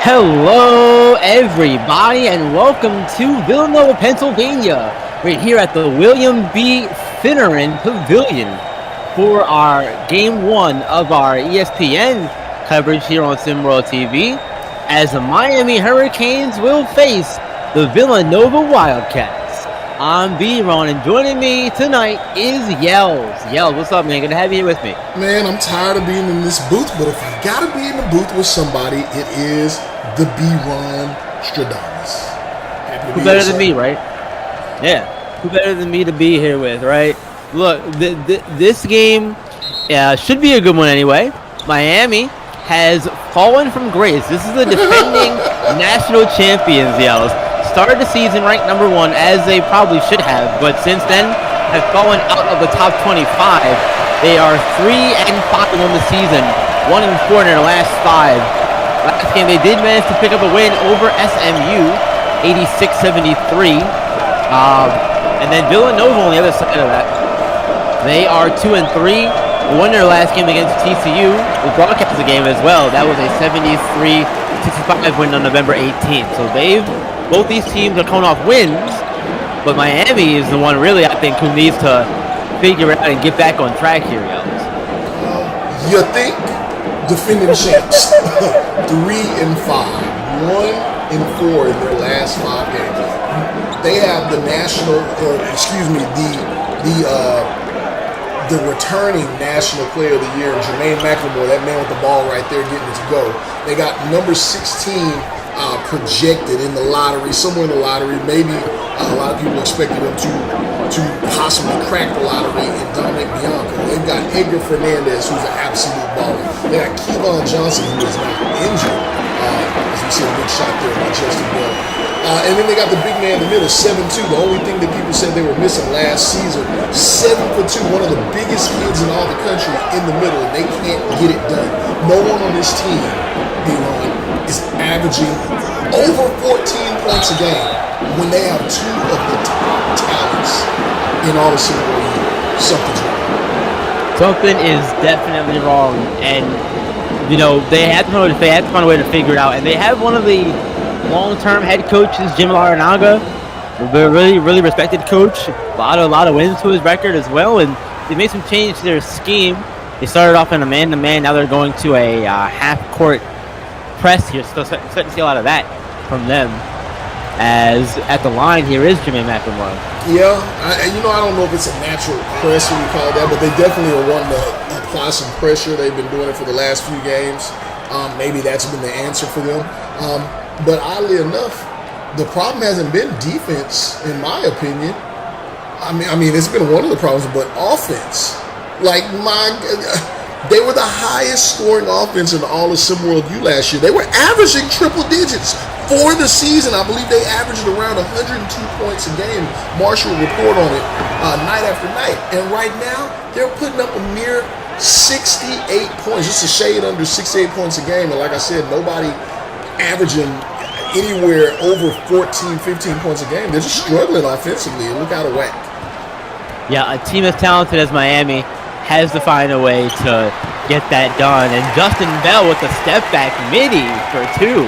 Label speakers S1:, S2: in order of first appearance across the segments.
S1: Hello, everybody, and welcome to Villanova, Pennsylvania. We're here at the William B. Finneran Pavilion for our Game 1 of our ESPN coverage here on SimWorld TV, as the Miami Hurricanes will face the Villanova Wildcats. I'm B-Ron, and joining me tonight is Yells. Yells, what's up, man? Good to have you here with me.
S2: Man, I'm tired of being in this booth, but if I gotta be in the booth with somebody, it is the B-Ron Stradamus.
S1: Who better than me, right? Yeah, who better than me to be here with, right? Look, this game should be a good one anyway. Miami has fallen from grace. This is the defending national champions, Yells. Started the season ranked number 1, as they probably should have, but since then have fallen out of the top 25. They are 3-5 on the season, 1-4 in their last 5. Last game they did manage to pick up a win over SMU, 86-73. And then Villanova on the other side of that, they are 2-3. They won their last game against TCU. We broadcast the game as well. That was a 73-65 win on November 18th. So both these teams are coming off wins, but Miami is the one really, I think, who needs to figure it out and get back on track here, guys.
S2: You think? Defending champs. 3-5. 1-4 in their last 5 games. They have the the returning National Player of the Year, Jermaine McLemore, that man with the ball right there getting it to go. They got number 16 projected in the lottery, somewhere in the lottery. Maybe a lot of people expected them to possibly crack the lottery and Dominic Bianco. They've got Edgar Fernandez, who's an absolute baller. They got Kevon Johnson, who is now injured. As we see a big shot there by Justin Bell. And then they got the big man in the middle, 7'2". The only thing that people said they were missing last season, 7'2", one of the biggest kids in all the country in the middle, and they can't get it done. No one on this team, D-Ron, is averaging over 14 points a game when they have 2 of the top talents in all the SimWorld Hoops. Something's wrong.
S1: Something is definitely wrong, and they have to find a way to figure it out. And they have one of the long-term head coaches, Jim Larinaga, a really, really respected coach. A lot of wins to his record as well, and they made some change to their scheme. They started off in a man-to-man. Now they're going to a half-court press here. So starting to see a lot of that from them. As at the line here is Jermaine McLemore.
S2: Yeah, I don't know if it's a natural pressure we call that, but they definitely are wanting to apply some pressure. They've been doing it for the last few games. Maybe that's been the answer for them. But oddly enough, the problem hasn't been defense, in my opinion. I mean, it's been one of the problems, but offense. They were the highest scoring offense in all of SimWorld U last year. They were averaging triple digits for the season. I believe they averaged around 102 points a game. Marshall will report on it night after night. And right now, they're putting up a mere 68 points, just a shade under 68 points a game. And like I said, nobody averaging anywhere over 14, 15 points a game. They're just struggling offensively and look out of whack.
S1: Yeah, a team as talented as Miami has to find a way to get that done. And Justin Bell with the step back midi for 2.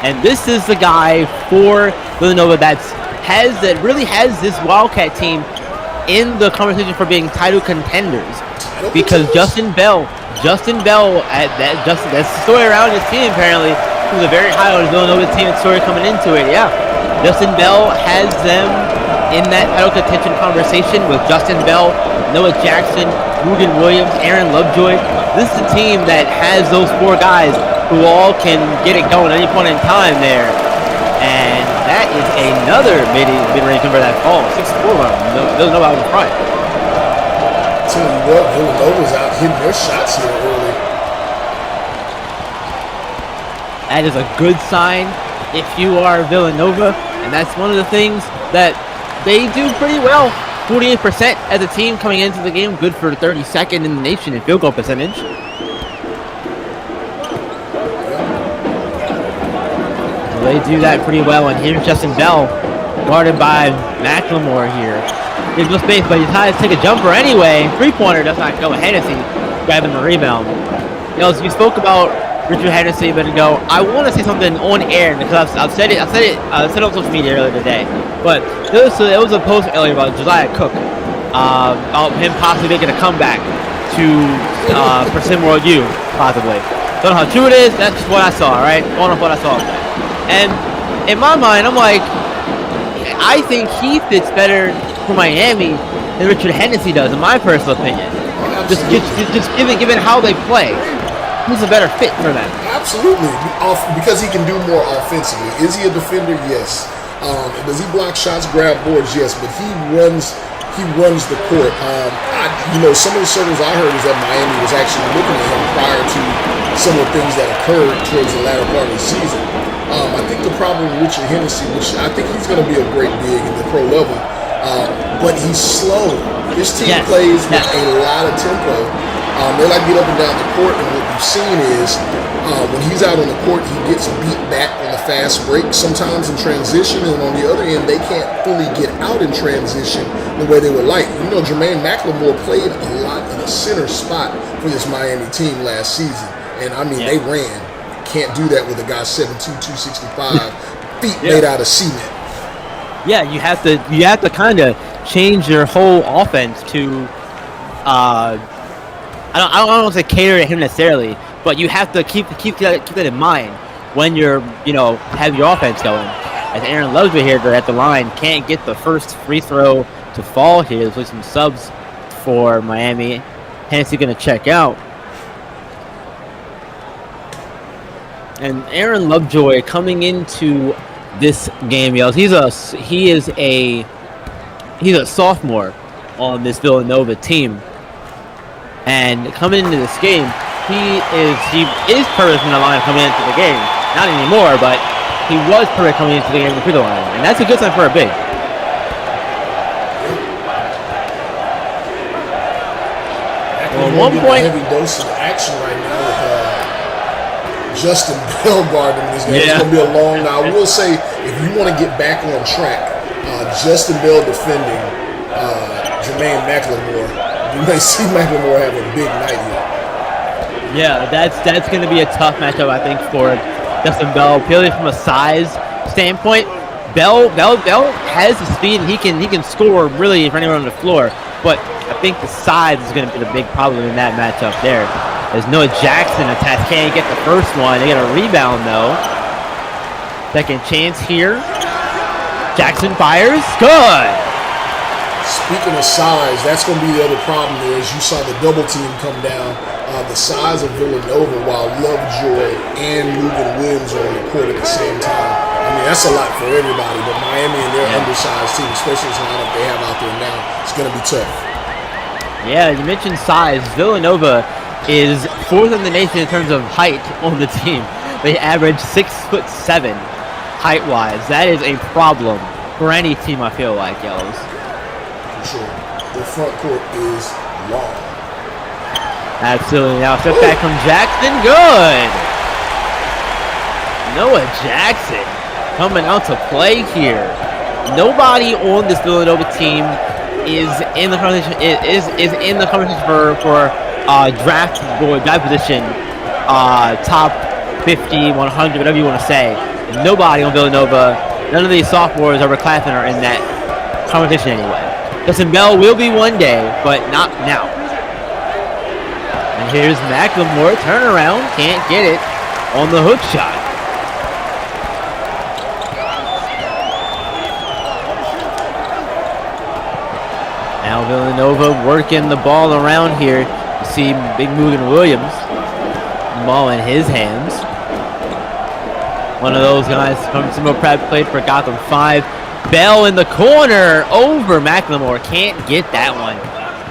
S1: And this is the guy for Villanova that really has this Wildcat team in the conversation for being title contenders. Because Justin Bell, that's the story around his team apparently. He was a very high on his Villanova team story coming into it. Yeah, Justin Bell has them in that title contention conversation with Justin Bell, Noah Jackson, Rugen Williams, Aaron Lovejoy. This is a team that has those 4 guys who all can get it going at any point in time there. And that is another mid-range number that falls. 6'4". Doesn't know out in front.
S2: Tell you what, Villanova's out hitting their shots here early.
S1: That is a good sign if you are Villanova, and that's one of the things that they do pretty well. 48% as a team coming into the game, good for 32nd in the nation in field goal percentage. They do that pretty well, and here's Justin Bell, guarded by McLemore here. There's no space, but he tries to take a jumper anyway. Three-pointer does not go ahead as he grabbing the rebound. As we spoke about Richard Hennessy better go. I want to say something on air because I've said it. I said it on social media earlier today. But there was a post earlier about Josiah Cook, about him possibly making a comeback for SimWorld U, possibly. Don't know how true it is. That's just what I saw. Right, going off what I saw. And in my mind, I'm like, I think he fits better for Miami than Richard Hennessy does, in my personal opinion. Just given how they play. Who's a better fit for them?
S2: Absolutely, because he can do more offensively. Is he a defender? Yes. Does he block shots, grab boards? Yes. But he runs the court. Some of the circles I heard is that Miami was actually looking at him prior to some of the things that occurred towards the latter part of the season. I think the problem with Richard Hennessy, which I think he's going to be a great big in the pro level, but he's slow. This team plays with a lot of tempo. They like to get up and down the court, and what we've seen is when he's out on the court, he gets beat back on the fast break sometimes in transition, and on the other end, they can't fully get out in transition the way they would like. Jermaine McLemore played a lot in a center spot for this Miami team last season, and they ran. Can't do that with a guy 7'2", 265, feet made out of cement.
S1: Yeah, you have to kind of change your whole offense to. I don't want to say cater to him necessarily, but you have to keep that in mind when you're have your offense going. As Aaron Lovejoy here at the line can't get the first free throw to fall here. There's like some subs for Miami. Hennessy going to check out. And Aaron Lovejoy coming into this game, yells. He's a sophomore on this Villanova team, and coming into this game, he is perfect in the line coming into the game. Not anymore, but he was perfect coming into the game with the line, and that's a good sign for a big. Well, 1 point.
S2: Heavy dose of action right now with Justin Bell guarding this game. It's going to be a long night. I will say, if you want to get back on track, Justin Bell defending Jermaine McLemore, you may see McLemore have a big night here.
S1: Yeah, that's going to be a tough matchup, I think, for Justin Bell. Purely from a size standpoint, Bell has the speed and he can score really for anyone on the floor. But I think the size is going to be the big problem in that matchup there. There's Noah Jackson attacks, can't get the first one. They get a rebound though. Second chance here. Jackson fires. Good.
S2: Speaking of size, that's going to be the other problem there. As you saw the double team come down, the size of Villanova, while Lovejoy and Logan Williams are on the court at the same time. I mean, that's a lot for everybody, but Miami and their undersized team, especially this lineup they have out there now, it's going to be tough. Yeah,
S1: you mentioned size. Villanova is fourth in the nation in terms of height on the team. They average 6'7" height-wise. That is a problem for any team, I feel like, Yellows.
S2: For sure. The front court is long.
S1: Absolutely. Now, step back from Jackson. Good. Noah Jackson coming out to play here. Nobody on this Villanova team is in the conversation. Is in the conversation for draft position, top 50, 100, whatever you want to say. And nobody on Villanova. None of these sophomores or reclassmen are in that conversation anyway. Justin Bell will be one day, but not now. And here's McLemore, turnaround, can't get it on the hook shot. Now Villanova working the ball around here. You see Big Moogan Williams, ball in his hands. One of those guys from SimWorld Prep played for Gotham 5. Bell in the corner over McLemore. Can't get that one.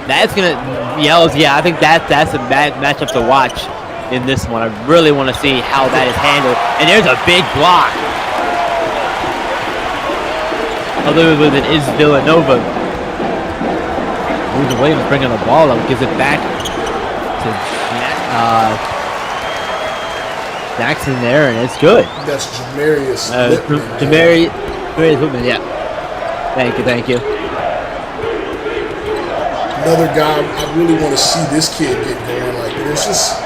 S1: That's going to yells. Yeah, I think that's a bad matchup to watch in this one. I really want to see how that is handled. And there's a big block. Other than it is Villanova. Moogan Williams bringing the ball up, gives it back to Jackson there, and it's good.
S2: That's Jamarius Lippman.
S1: Jamarius Lippman, yeah. Thank you.
S2: Another guy, I really want to see this kid get going. Like, there's just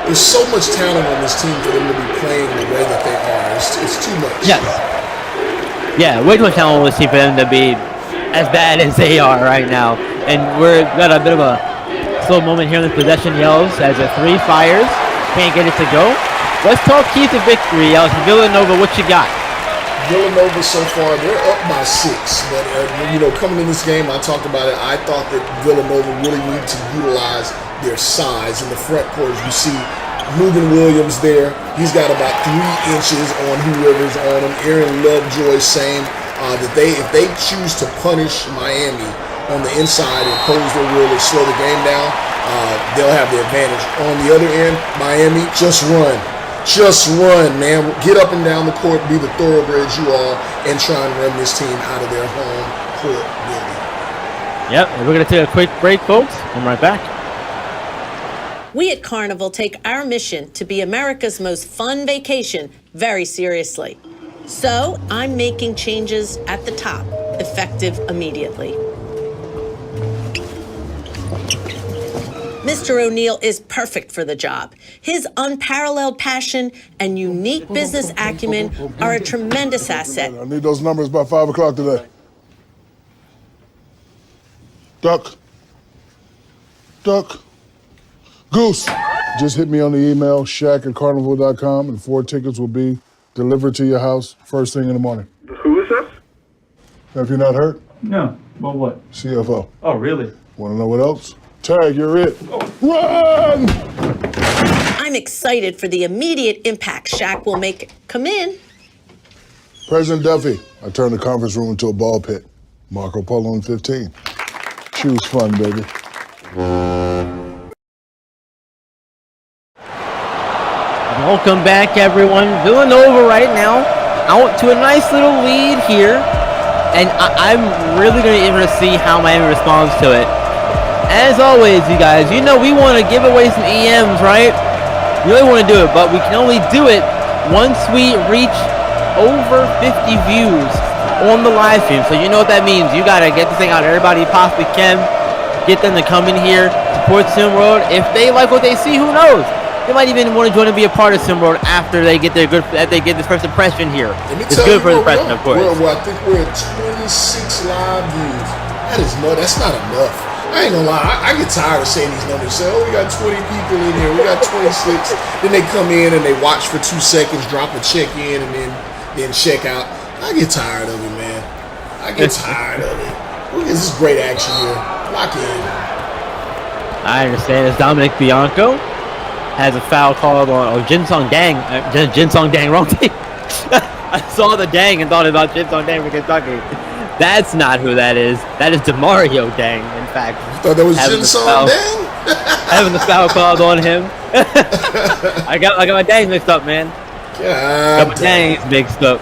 S2: there's so much talent on this team for them to be playing the way that they are. It's too much.
S1: Yes. Yeah, way too much talent on this team for them to be as bad as they are right now. And we're got a bit of a slow moment here in the possession yells as a 3 fires. Can't get it to go. Let's talk key to victory, Alex. Villanova, what you got?
S2: Villanova so far, they're up by 6. But, coming in this game, I talked about it. I thought that Villanova really needed to utilize their size. In the front court, as you see Ruben Williams there. He's got about 3 inches on whoever's on him. Aaron Lovejoy, same. That if they choose to punish Miami on the inside and pose their will and slow the game down, they'll have the advantage. On the other end, Miami, just run. Just run, man. Get up and down the court, be the thoroughbreds you are, and try and run this team out of their home court building.
S1: Yep, we're going to take a quick break, folks. I'm right back.
S3: We at Carnival take our mission to be America's most fun vacation very seriously. So I'm making changes at the top, effective immediately. Mr. O'Neill is perfect for the job. His unparalleled passion and unique business acumen are a tremendous asset.
S4: I need those numbers by 5 o'clock today. Duck. Goose. Just hit me on the email, Shaq@carnival.com, and 4 tickets will be delivered to your house first thing in the morning.
S5: Who is this?
S4: Have you not heard?
S5: No. Well, what?
S4: CFO.
S5: Oh, really?
S4: Want to know what else? Tag, you're it. Run!
S3: I'm excited for the immediate impact Shaq will make. Come in.
S4: President Duffy, I turned the conference room into a ball pit. Marco Polo in 15. Choose fun, baby.
S1: Welcome back, everyone. Villanova right now out to a nice little lead here. And I'm really going to be able to see how Miami responds to it. As always, you guys, we want to give away some EMs, right? We really want to do it, but we can only do it once we reach over 50 views on the live stream. So you know what that means. You got to get this thing out to everybody you possibly can. Get them to come in here, support SimWorld. If they like what they see, who knows? They might even want to join and be a part of SimWorld after they get this first impression here. It's good for the impression, of course.
S2: I think we're at 26 live views. That's not enough. I ain't gonna lie, I get tired of saying these numbers. Say, we got 20 people in here, we got 26. Then they come in and they watch for 2 seconds, drop a check in, and then check out. I get tired of it, man. I get tired of it. Look at this great action here. Lock in.
S1: I understand. It's Dominic Bianco. Has a foul called on Jinsong Dang. Jinsong Dang, wrong team. I saw the Dang and thought about Jinsong Dang for Kentucky. That's not who that is. That is DeMario Dang, in fact.
S2: You thought that was Jinsong Dang?
S1: Having the foul called on him. I got my Dangs mixed up, man. Got my Dangs mixed up.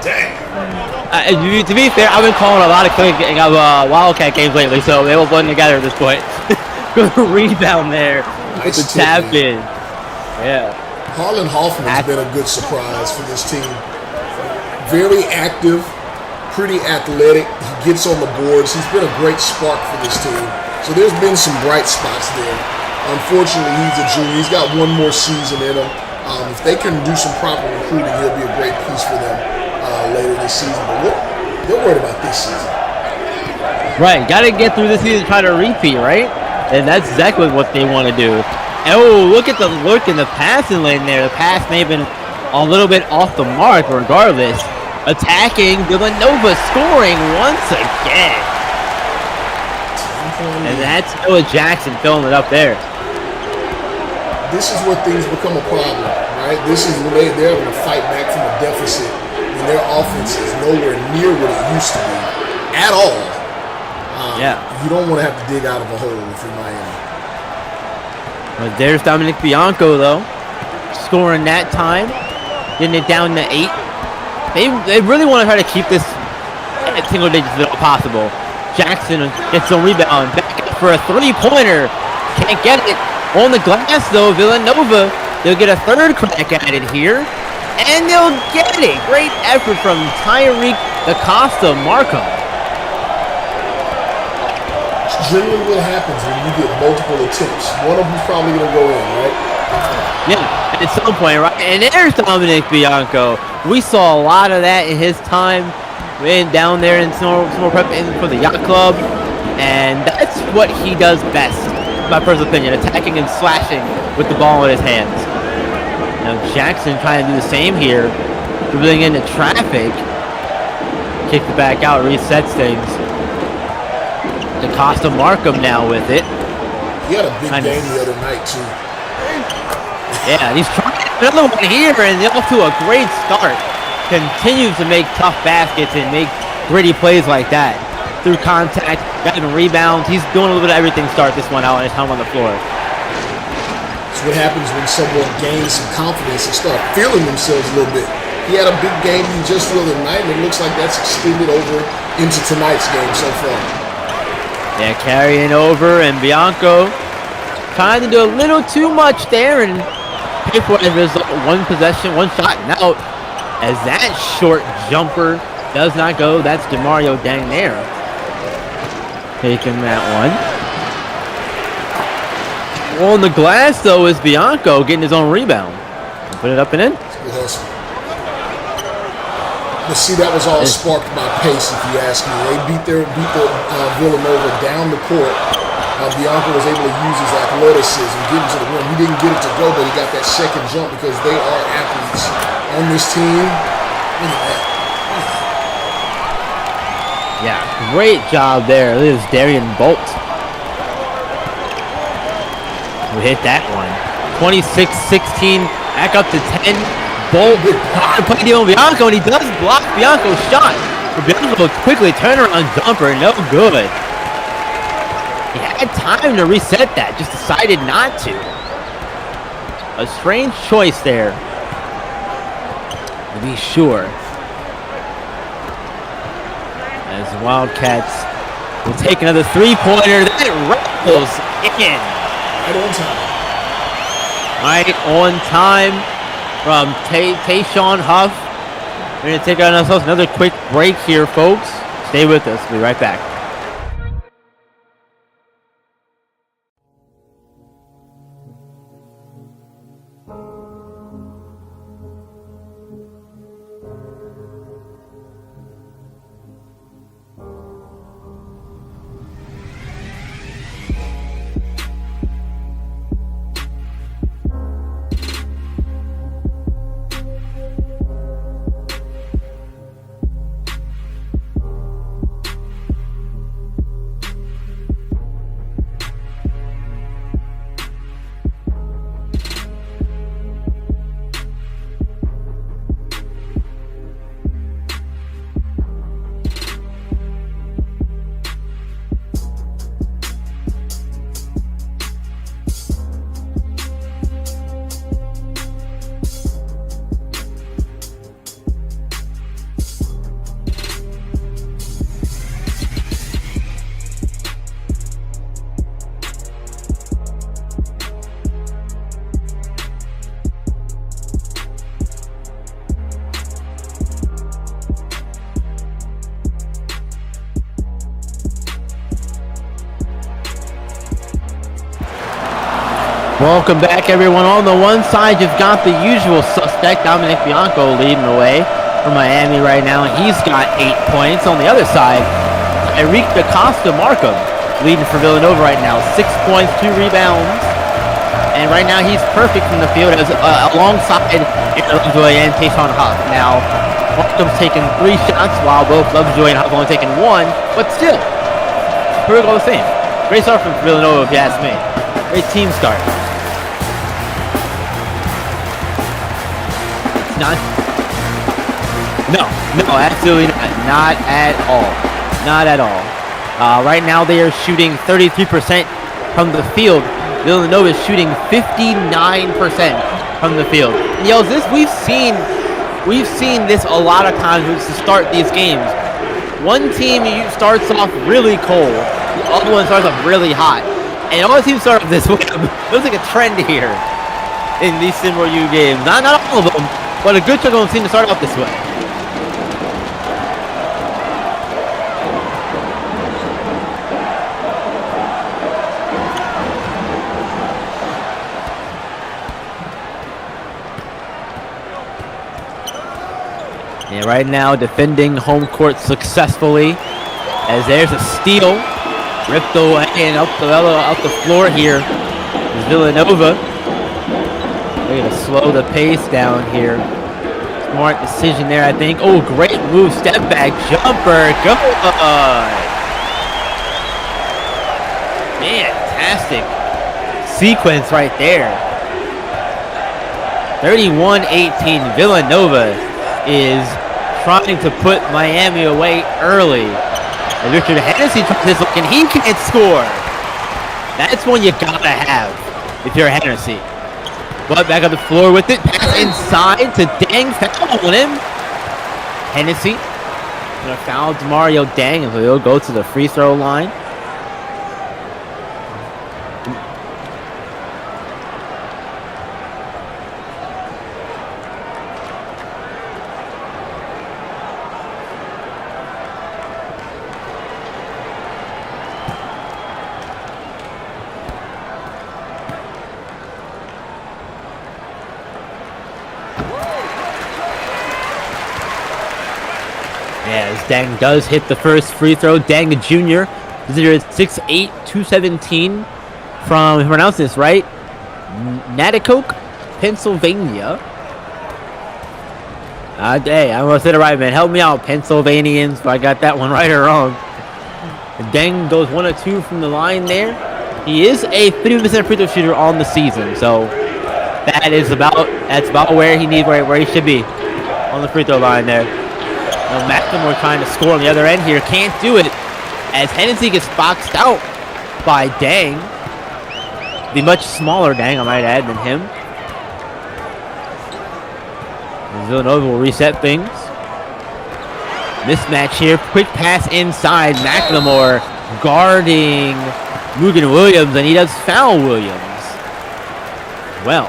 S2: Dang.
S1: To be fair, I've been calling a lot of Wildcat games lately, so they will blend together at this point. Good rebound there.
S2: Nice
S1: with the tap in. Yeah.
S2: Harlan Hoffman's been a good surprise for this team. Very active, pretty athletic. He gets on the boards. He's been a great spark for this team. So there's been some bright spots there. Unfortunately, he's a junior. He's got one more season in him. If they can do some proper recruiting, he'll be a great piece for them later this season. But they're worried about this season.
S1: Right. Got to get through this season and try to repeat, right? And that's exactly what they want to do. Oh, look at the look in the passing lane there. The pass may have been a little bit off the mark, but regardless, attacking Villanova, scoring once again. And that's Noah Jackson filling it up there.
S2: This is where things become a problem, right? This is when they're having to fight back from a deficit when their offense is nowhere near what it used to be at all. You don't want to have to dig out of a hole if you're Miami.
S1: Well, there's Dominic Bianco, though, scoring that time, getting it down to 8. They really want to try to keep this at single digits if possible. Jackson gets a rebound, back up for a 3-pointer. Can't get it on the glass, though. Villanova, they'll get a third crack at it here, and they'll get it. Great effort from Tyreek DaCosta Marco.
S2: generally what happens when you get multiple attempts. One of them's probably going to go in, right?
S1: Yeah, at some point, right? And there's Dominic Bianco. We saw a lot of that in his time down there in SimWorld Prep for the Yacht Club. And that's what he does best, in my personal opinion, attacking and slashing with the ball in his hands. Now Jackson trying to do the same here, dribbling into traffic. Kicks it back out, resets things. DaCosta Markham now with it.
S2: He had a big game the other night, too.
S1: Yeah, he's trying another one here, and off to a great start. Continues to make tough baskets and make gritty plays like that. Through contact, got him rebounds. He's doing a little bit of everything to start this one out and his time on the floor.
S2: That's what happens when someone gains some confidence and start feeling themselves a little bit. He had a big game just the other night, and it looks like that's extended over into tonight's game so far.
S1: Yeah, carrying over, and Bianco trying to do a little too much there and pay for the result. One possession, one shot, and out. As that short jumper does not go, that's DeMario Dang there. Taking that one. On the glass, though, is Bianco getting his own rebound. Put it up and in.
S2: Good hustle. But see, that was all sparked by pace, if you ask me. They beat the Villanova down the court. Bianco was able to use his athleticism, get into the rim. He didn't get it to go, but he got that second jump because they are athletes on this team. Look at that.
S1: Yeah, great job there. This is Darian Bolt. We hit that one. 26-16, back up to 10. Bolt trying to play Dion Bianco, and he does block Bianco's shot. But Bianco quickly turnaround jumper, no good. He had time to reset that, just decided not to. A strange choice there, to be sure. As the Wildcats will take another three-pointer. That rattles in.
S2: Right on time.
S1: Right on time from Tayshawn Huff. We're going to take ourselves another quick break here, folks. Stay with us. We'll be right back. Welcome back, everyone. On the one side, you've got the usual suspect, Dominic Bianco, leading the way for Miami right now. He's got 8 points. On the other side, Eric DaCosta Markham leading for Villanova right now. 6 points, 2 rebounds. And right now, he's perfect from the field as alongside Lovejoy and Tayshawn Huff. Now, Markham's taking 3 shots while both Lovejoy and Huff only taking 1. But still, perfect all the same. Great start from Villanova, if you ask me. Great team start. No, absolutely not. Not at all. Not at all. Right now they are shooting 33% from the field. Villanova is shooting 59% from the field. And yells, we've seen this a lot of times to start these games. One team starts off really cold, the other one starts off really hot. And all the teams start off this way. It looks like a trend here in these SimWorld U games. Not all of them, but a good chunk of them seem to start off this way. And right now, defending home court successfully. As there's a steal. Ripped away and up the floor here is Villanova. They're going to slow the pace down here. Smart decision there, I think. Oh, great move. Step back jumper. Good. Fantastic sequence right there. 31-18. Villanova is trying to put Miami away early. And Richard Hennessy took this look, and he can't score. That's one you gotta have if you're Hennessy. But back on the floor with it. Pass inside to Dang. Foul on him. Hennessy gonna foul Demario Dang, and so he'll go to the free throw line. As Dang does hit the first free throw. Dang, the junior, visitor is 6'8", 217 from, if I pronounce this right, Natticoke, Pennsylvania. Hey, I almost said it right, man. Help me out, Pennsylvanians, if I got that one right or wrong. Dang goes 1 of 2 from the line there. He is a 50% free throw shooter on the season, so that's about where he should be on the free throw line there. McLemore trying to score on the other end here. Can't do it as Hennessy gets boxed out by Dang. The much smaller Dang, I might add, than him. And Villanova will reset things. Mismatch here. Quick pass inside. McLemore guarding Mugen Williams, and he does foul Williams. Well.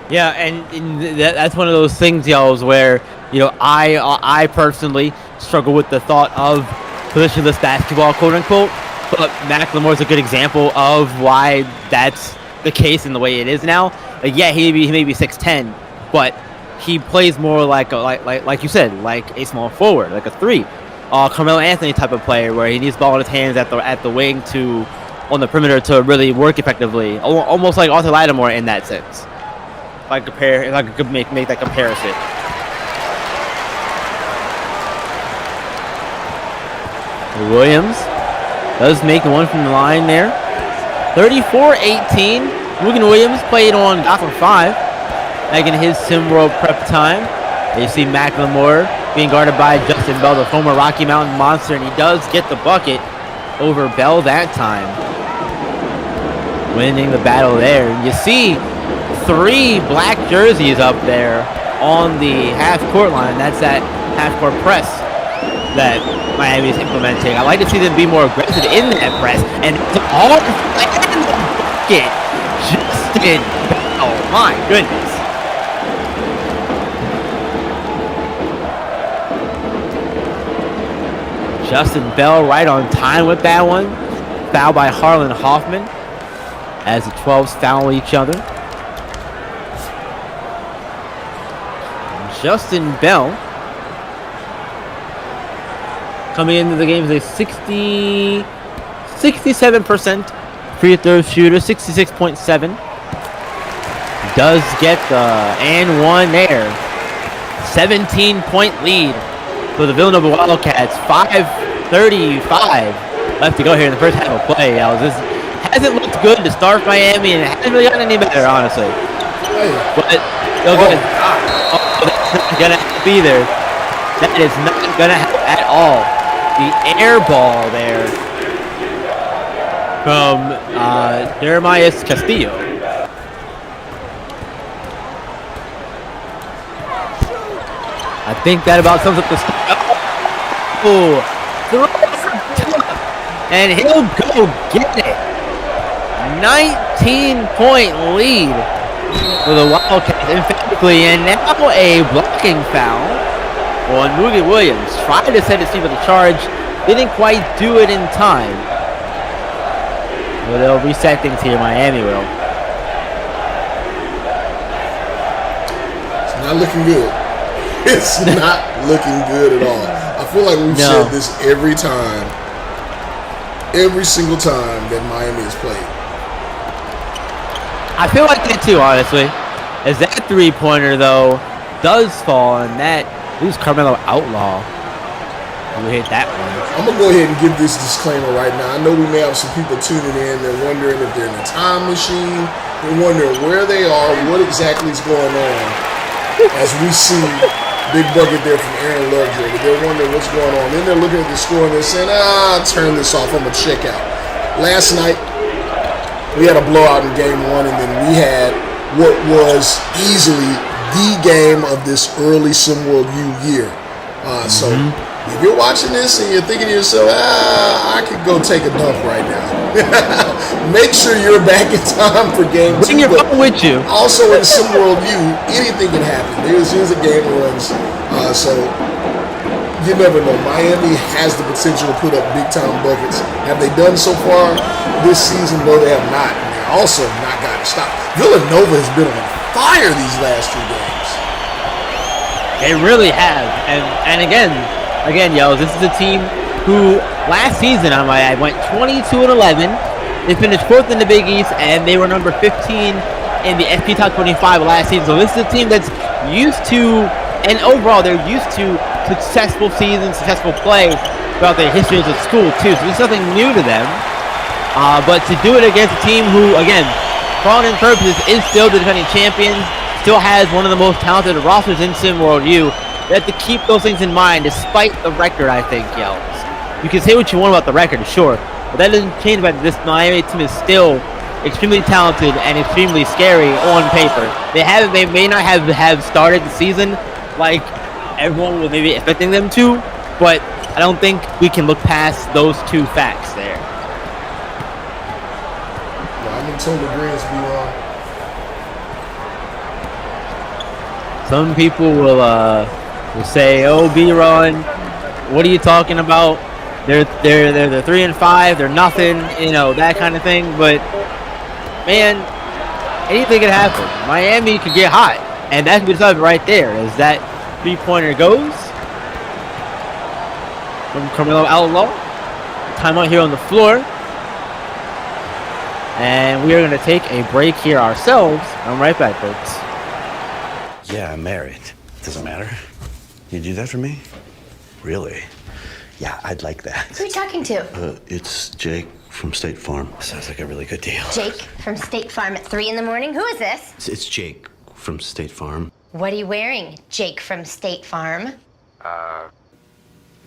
S1: Yeah, and that's one of those things, y'all, where, you know, I personally struggle with the thought of positionless basketball, quote unquote. But McLemore's a good example of why that's the case in the way it is now. Like, yeah, he may be 6'10", but he plays more like you said, like a small forward, like a 3. Carmelo Anthony type of player where he needs the ball in his hands at the wing to on the perimeter to really work effectively, almost like Arthur Lattimore in that sense. If I could make that comparison. Williams does make the one from the line there. 34-18. Mugen Williams played on Gotham 5, making his SimWorld prep time. You see McLemore being guarded by Justin Bell, the former Rocky Mountain Monster, and he does get the bucket over Bell that time, winning the battle there. And you see 3 black jerseys up there on the half-court line. That's that half-court press that Miami is implementing. I like to see them be more aggressive in that press. And it's all and the bucket. Justin Bell. My goodness. Justin Bell right on time with that one. Foul by Harlan Hoffman as the 12s foul each other. Justin Bell coming into the game is a 67% free throw shooter, 66.7. Does get the and one there. 17-point lead for the Villanova Wildcats. 5:35 left to go here in the first half of play. This hasn't looked good to start Miami, and it hasn't really gotten any better, honestly. But they'll go that's not gonna be there. That is not gonna help at all. The air ball there from Jeremiah Castillo. I think that about sums up the oh, and he'll go get it. 19-point lead for the Wildcats emphatically, and now a blocking foul on Moogie Williams. Tried to set his team with a charge, didn't quite do it in time. But they'll reset things here. Miami will.
S2: It's not looking good. It's not looking good at all. I feel like we've said this every time, every single time that Miami has played.
S1: I feel like that too, honestly. As that three-pointer, though, does fall, and that leaves Carmelo Outlaw who hit that one.
S2: I'm going to go ahead and give this disclaimer right now. I know we may have some people tuning in. They're wondering if they're in a time machine. They're wondering where they are, what exactly is going on. As we see big bucket there from Aaron Lovejoy. They're wondering what's going on. Then they're looking at the score and they're saying, turn this off. I'm going to check out. Last night, we had a blowout in game one, and then we had what was easily the game of this early SimWorld U year. So if you're watching this and you're thinking to yourself, I could go take a dump right now. Make sure you're back in time for game two.
S1: Bring your phone with you.
S2: Also in SimWorld U, anything can happen. There's a game runs. So you never know. Miami has the potential to put up big-time buckets. Have they done so far this season? No, they have not. And they also have not gotten stopped. Villanova has been on fire these last 2 games.
S1: They really have. And again, yo, this is a team who last season I went 22-11. They finished 4th in the Big East, and they were number 15 in the SP Top 25 last season. So this is a team that's used to, and overall they're used to successful seasons, successful play throughout their history as a school too. So it's nothing new to them. But to do it against a team who, again, for all intents and purposes, is still the defending champions, still has one of the most talented rosters in SimWorld U, they have to keep those things in mind despite the record, I think, Yells. You can say what you want about the record, sure, but that doesn't change the fact that this Miami team is still extremely talented and extremely scary on paper. They may not have started the season like everyone was maybe expecting them to, but I don't think we can look past those 2 facts there.
S2: Well, I'm in total agreement, B-Ron.
S1: Some people will say, "Oh, B-Ron, what are you talking about? They're 3-5. They're nothing, that kind of thing." But man, anything can happen. Miami could get hot, and that could be decided right there. As that 3-pointer goes from Carmelo Outlaw. Timeout here on the floor, and we are going to take a break here ourselves. I'm right back, folks.
S6: Yeah, I'm married. Doesn't matter. You do that for me? Really? Yeah, I'd like that.
S7: Who are you talking to?
S6: It's Jake from State Farm. Sounds like a really good deal.
S7: Jake from State Farm at 3 in the morning? Who is this?
S6: It's Jake from State Farm.
S7: What are you wearing, Jake from State Farm?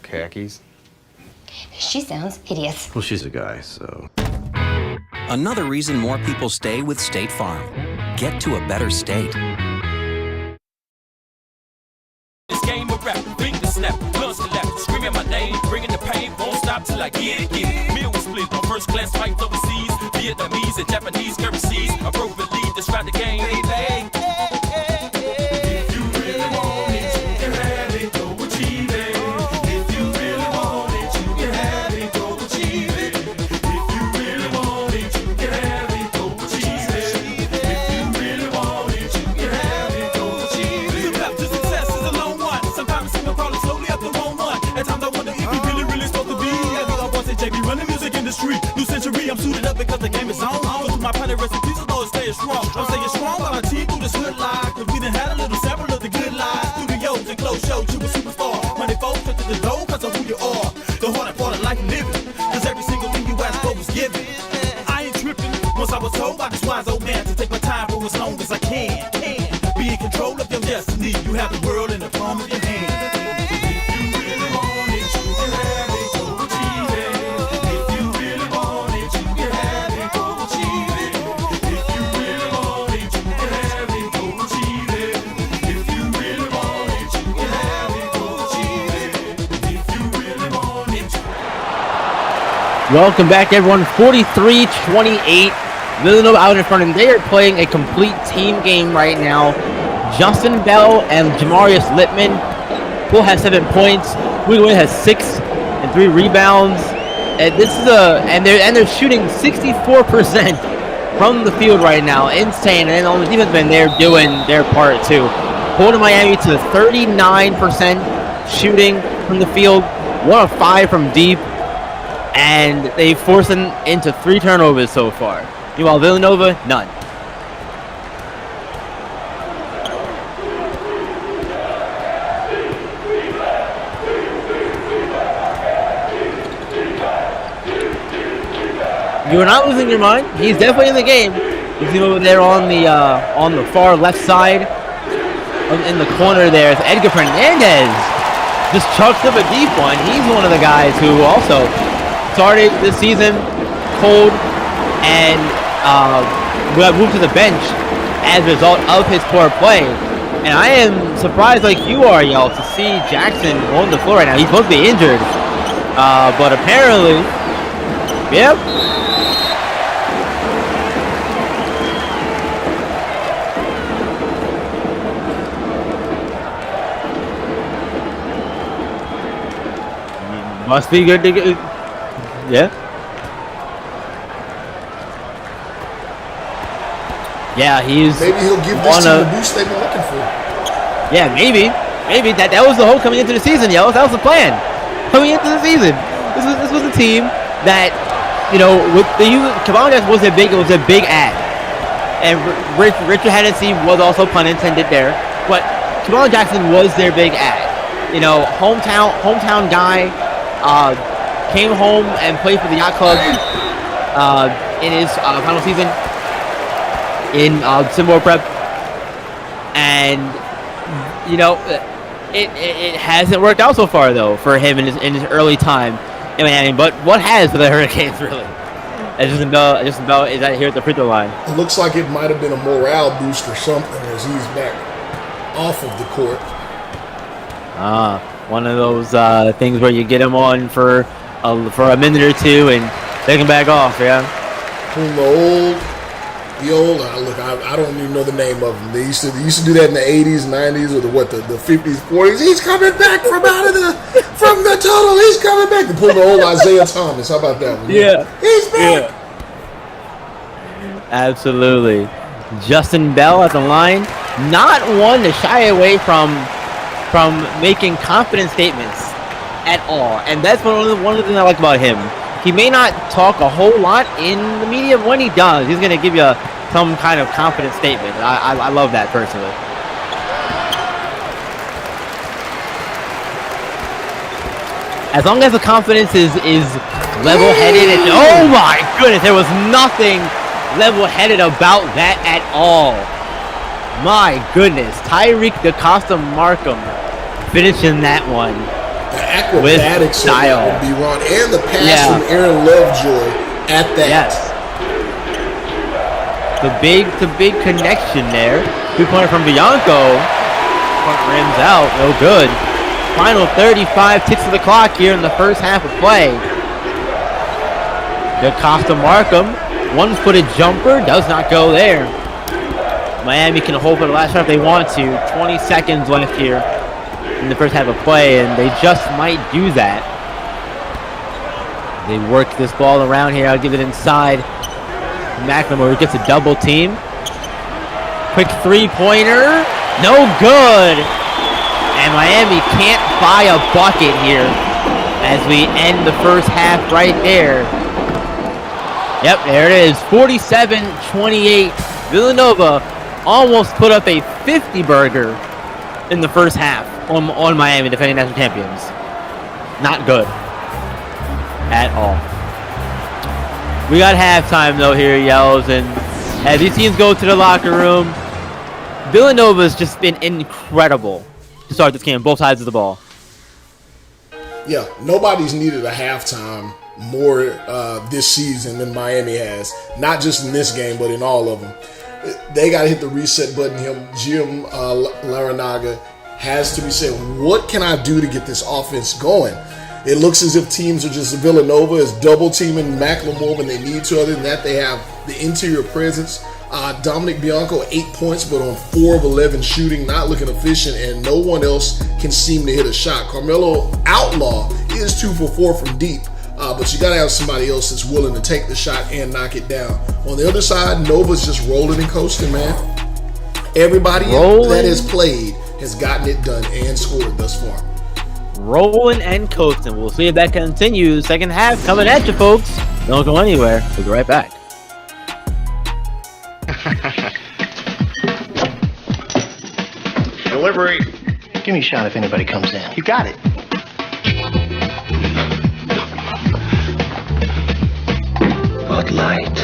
S8: Khakis.
S7: She sounds hideous.
S6: Well, she's a guy, so.
S9: Another reason more people stay with State Farm. Get to a better state.
S10: This game of rap, finger snap, guns to left, screaming my name, bringing the pain, won't stop till I get it, Meal was split on first class flights overseas, Vietnamese and Japanese currencies, appropriately describe the game, baby. If you really want it, you can have it, go achieve it. If you really want it, you can have it, go achieve it. If you really want it, you can have it, go achieve it. If you really want it, you can have it, go achieve it. The path to success is a long one. Sometimes it seems crawling slowly up the wrong one. At times I wonder if you really supposed to be. I think our boss at JB running music industry. New century, I'm suited up because the game is on. Go to my pilot recipes, although it's staying strong. I'm staying strong while I team through this hood life. Cause we done had a little sample of the good life. Studios and close shows, you a superstar. Money folks to the door cause of who you are. The harder part of life living. Cause every single thing you ask for was given. I ain't tripping. Once I was told by this wise old man to take my time for as long as I can. Be in control of your destiny. You have the world in the palm of your hand. If you really want it, you can have it. Go achieve it. If you really want it, you can have it. Go achieve it. If you really want it, you can have it. Go achieve it. If you really want it, you can have it. Go achieve it. If you really want it.
S1: Welcome back, everyone. 43-28. Villanova out in front, and they are playing a complete team game right now. Justin Bell and Jamarius Littman both have 7 points. William has 6 and 3 rebounds. And this is they're shooting 64% from the field right now. Insane. And on the defense end, they're doing their part too. Holding Miami to 39% shooting from the field, 1 of 5 from deep, and they forced them into 3 turnovers so far. Meanwhile, Villanova, none. You are not losing your mind. He's definitely in the game. You see him over there on the far left side, in the corner there. It's Edgar Fernandez. Just chucks up a deep one. He's one of the guys who also started this season cold and got moved to the bench as a result of his poor play. And I am surprised, like you are, y'all, to see Jackson on the floor right now. He's supposed to be injured, but apparently, yep. Must be good to get. Yeah. Yeah, he's.
S2: Maybe he'll give this team the boost they've been looking for.
S1: Yeah, maybe that was the hope coming into the season, yo. That was the plan coming into the season. This was a team that, you know, with the Kevon was a big ad, and Richard Hennessy was also, pun intended there, but Kevon Jackson was their big ad. You know, hometown guy, came home and played for the Yacht Club in his final season in SimWorld Prep, and you know, it hasn't worked out so far though for him in his early time in Miami. But what has for the Hurricanes really? Justin Bell is out here at the free throw line.
S2: It looks like it might have been a morale boost or something as he's back off of the court.
S1: One of those things where you get him on for a minute or two and take him back off. Yeah.
S2: From the old, look, I don't even know the name of them. They used to do that in the 80s, 90s, or the 50s, 40s. He's coming back from the tunnel. He's coming back. They pull the old Isaiah Thomas. How about that one?
S1: Yeah.
S2: He's back.
S1: Yeah. Absolutely. Justin Bell at the line, not one to shy away from making confident statements at all, and that's one of the things I like about him. He may not talk a whole lot in the media. When he does, he's going to give you some kind of confident statement. I love that personally. As long as the confidence is level-headed, and oh my goodness, there was nothing level-headed about that at all. My goodness, Tyreek DeCosta Markham finishing that one.
S2: The acrobatics of that would be wrong, and the pass from Aaron Lovejoy at that.
S1: Yes. The big connection there. 2-pointer from Bianco. Front rims out, no good. Final 35 ticks of the clock here in the first half of play. DeCosta Markham, one-footed jumper, does not go there. Miami can hold for the last shot if they want to. 20 seconds left here in the first half of play, and they just might do that. They work this ball around here. I'll give it inside. McLemore gets a double team. Quick three-pointer. No good. And Miami can't buy a bucket here as we end the first half right there. Yep, there it is. 47-28. Villanova almost put up a 50-burger in the first half on Miami, defending national champions. Not good at all. We got halftime though here, Yells, and as these teams go to the locker room, Villanova's just been incredible to start this game, both sides of the ball.
S2: Yeah, nobody's needed a halftime more this season than Miami has. Not just in this game, but in all of them. They got to hit the reset button. Jim Larranaga has to be saying, what can I do to get this offense going? It looks as if teams are just, Villanova is double teaming McLemore when they need to. Other than that, they have the interior presence. Dominic Bianco, 8 points, but on 4 of 11 shooting, not looking efficient, and no one else can seem to hit a shot. Carmelo Outlaw is 2 for 4 from deep, but you got to have somebody else that's willing to take the shot and knock it down. On the other side, Nova's just rolling and coasting, man. Everybody that has played has gotten it done and scored thus far.
S1: Rolling and coasting. We'll see if that continues. Second half coming at you, folks. Don't go anywhere. We'll be right back.
S8: Delivery. Give me a shot if anybody comes in. You got it. Bud Light,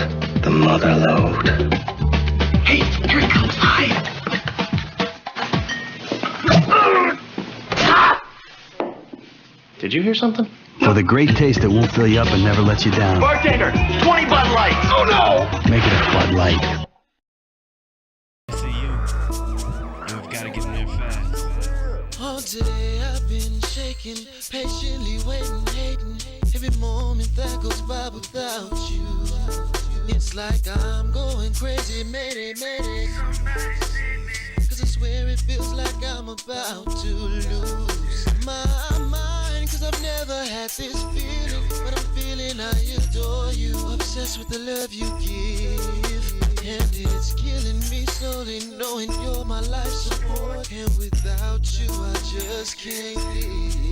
S8: the mother load. Hey, here it comes. Hide. Did you hear something?
S6: For the great taste that won't fill you up and never lets you down.
S8: Bartender, 20 Bud Lights. Oh no!
S6: Make it a Bud Light.
S10: All day I've been shaking, patiently waiting, hating every moment that goes by without you. It's like I'm going crazy, mayday, mayday. Cause I swear it feels like I'm about to lose my mind. Cause I've never had this feeling, but I'm feeling I adore you. Obsessed with the love you give, and it's killing me slowly knowing you're my life support. And without you I just can't live.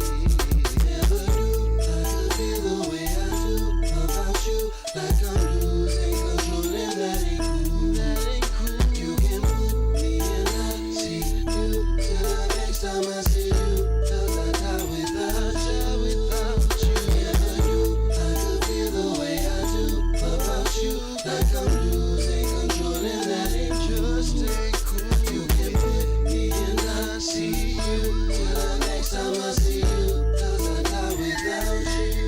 S10: Never knew I could feel the way I do about you. Like I'm losing control and that ain't cool. That ain't cool. You can put me and I see you till the next time I see you. Cause I die without you, without you. Never knew I could feel the way I do about you. Like I'm losing control and that ain't just ain't cool. You can put me and I see you till the next time I see you. Cause I die without you.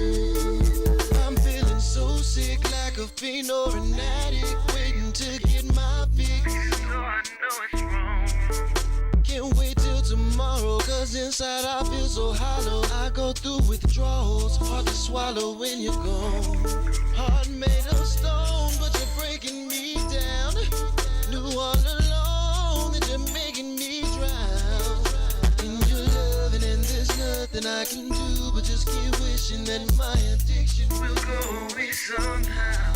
S10: I'm feeling so sick like a fiend or an addict, waiting to get my fix. So I know it's wrong. Can't wait till tomorrow, cause inside I feel so hollow. I go through withdrawals, hard to swallow when you're gone. Heart made of stone, but you're breaking me down. Knew all along that you're making me drown in your loving, and there's nothing I can do but just keep wishing that my addiction will go away somehow.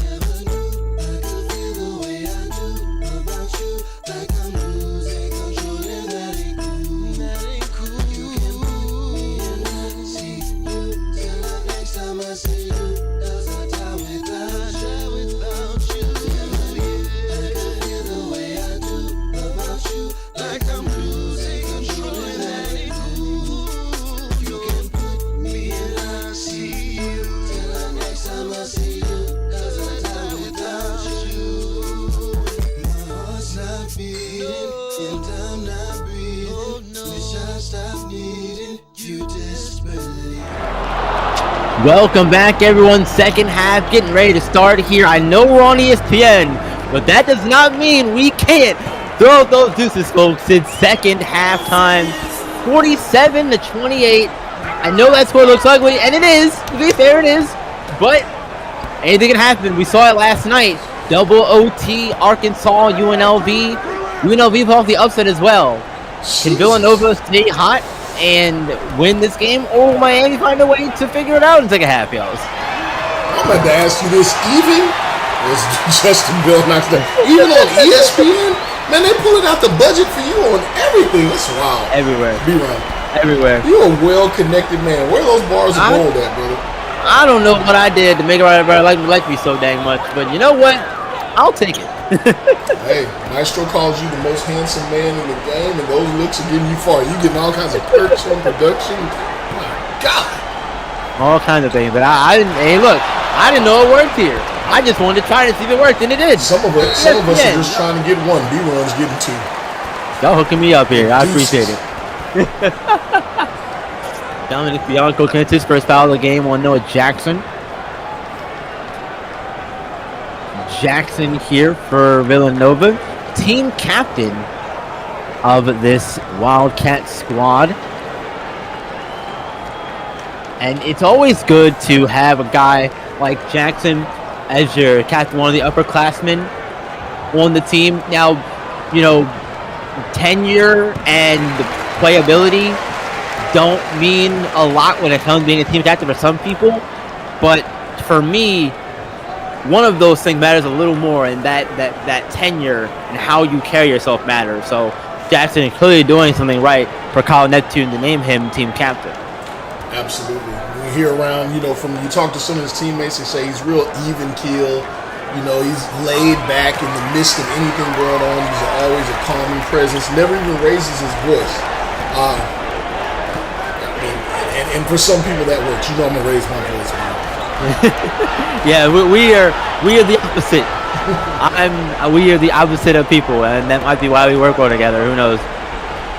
S10: Never knew I could feel the way I do about you. Like I'm losing control and that ain't cool. That ain't cool. You can put me and I see you till the next time I see you. Cause I die without you. Never knew I could feel the way I do about you. Like I'm losing control and that ain't cool. You can put me and I see you till the next time I see you. Cause I die without you. My heart's not beating and I'm not breathing. Wish I stopped needing you desperately.
S1: Welcome back, everyone. Second half getting ready to start here. I know we're on ESPN, but that does not mean we can't throw out those deuces, folks. It's second halftime, 47-28. I know that score looks ugly, and it is. To be fair, it is. But anything can happen. We saw it last night. Double OT, Arkansas, UNLV. UNLV pulled off the upset as well. Can Villanova stay hot and win this game, or will Miami find a way to figure it out in second half, y'all?
S2: I'm about to ask you this. Even as Justin Bill knocks down, even on ESPN, man, they pulling out the budget for you on everything. That's wild.
S1: Everywhere.
S2: Be right.
S1: Everywhere.
S2: You're a well-connected man. Where are those bars of gold at, brother?
S1: I don't know what I did to make everybody like me so dang much, but you know what? I'll take it.
S2: Hey, Maestro calls you the most handsome man in the game, and those looks are getting you far. You getting all kinds of perks on production. My God.
S1: all kinds of things. But I didn't. Hey, look, I didn't know it worked here. I just wanted to try to see if it worked, and it did.
S2: Some of us are just trying to get one. B-Run's getting two.
S1: Y'all hooking me up here. I appreciate it. Dominic Bianco commits his first foul of the game on Noah Jackson. Jackson here for Villanova, team captain of this Wildcat squad. And it's always good to have a guy like Jackson as your captain, one of the upperclassmen on the team. Now, you know, tenure and playability don't mean a lot when it comes to being a team captain for some people, but for me, one of those things matters a little more, and that tenure and how you carry yourself matters. So Jackson is clearly doing something right for Kyle Neptune to name him team captain.
S2: Absolutely. You hear around, you know, from you talk to some of his teammates, they say he's real even keel. You know, he's laid back in the midst of anything going on. He's always a calming presence. Never even raises his voice. And for some people that works. You know, I'm gonna raise my voice, man.
S1: Yeah, we are the opposite. We are the opposite of people, and that might be why we work well together. Who knows?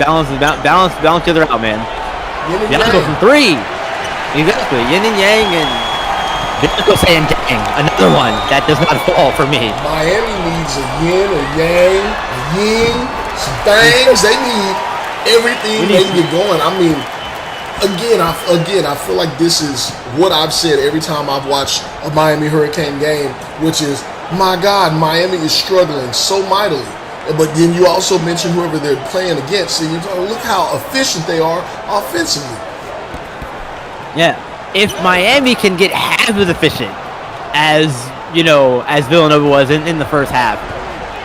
S1: Balance each other out, man. Bianco from three. Exactly. Yin and yang, and Bianco saying dang. Another one that does not fall for me.
S2: Miami needs a yin, a yang, a yin, some things. They need everything they can get going. I mean, again, I feel like this is what I've said every time I've watched a Miami Hurricane game, which is, my God, Miami is struggling so mightily. But then you also mention whoever they're playing against, and you look how efficient they are offensively.
S1: Yeah, if Miami can get half as efficient as as Villanova was in the first half,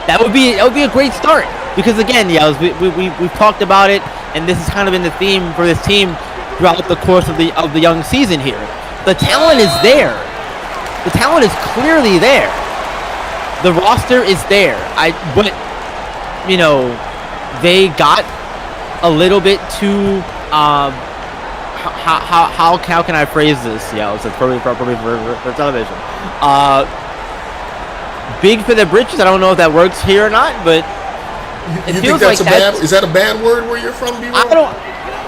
S1: that would be a great start. Because again, we've talked about it, and this has kind of been the theme for this team throughout the course of the young season here. The talent is there. The talent is clearly there. The roster is there. But they got a little bit too how can I phrase this? Yeah, it's probably for television. Big for the britches. I don't know if that works here or not, but it feels like
S2: is that a bad word where you're from, B-Roll?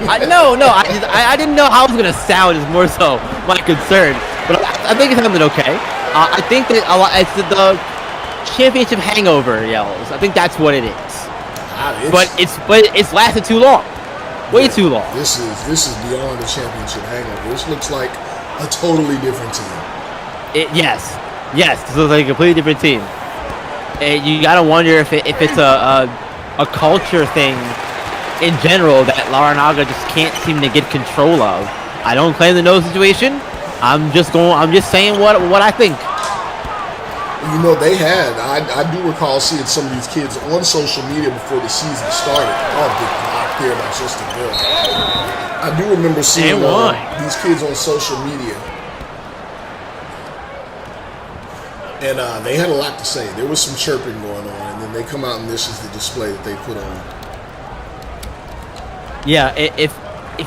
S1: I didn't know how it was gonna sound. Is more so my concern, but I think it's something okay. I think that it's the championship hangover yells. I think that's what it is. But it's lasted too long, way too long.
S2: This is beyond the championship hangover. This looks like a totally different team.
S1: Yes, this looks like a completely different team. You gotta wonder if it's a culture thing in general that Laranaga just can't seem to get control of. I don't claim the no situation. I'm just saying what I think.
S2: You know, I do recall seeing some of these kids on social media before the season started. Oh, big block there by Justin Hill. I do remember seeing these kids on social media. And they had a lot to say. There was some chirping going on, and then they come out and this is the display that they put on.
S1: Yeah, if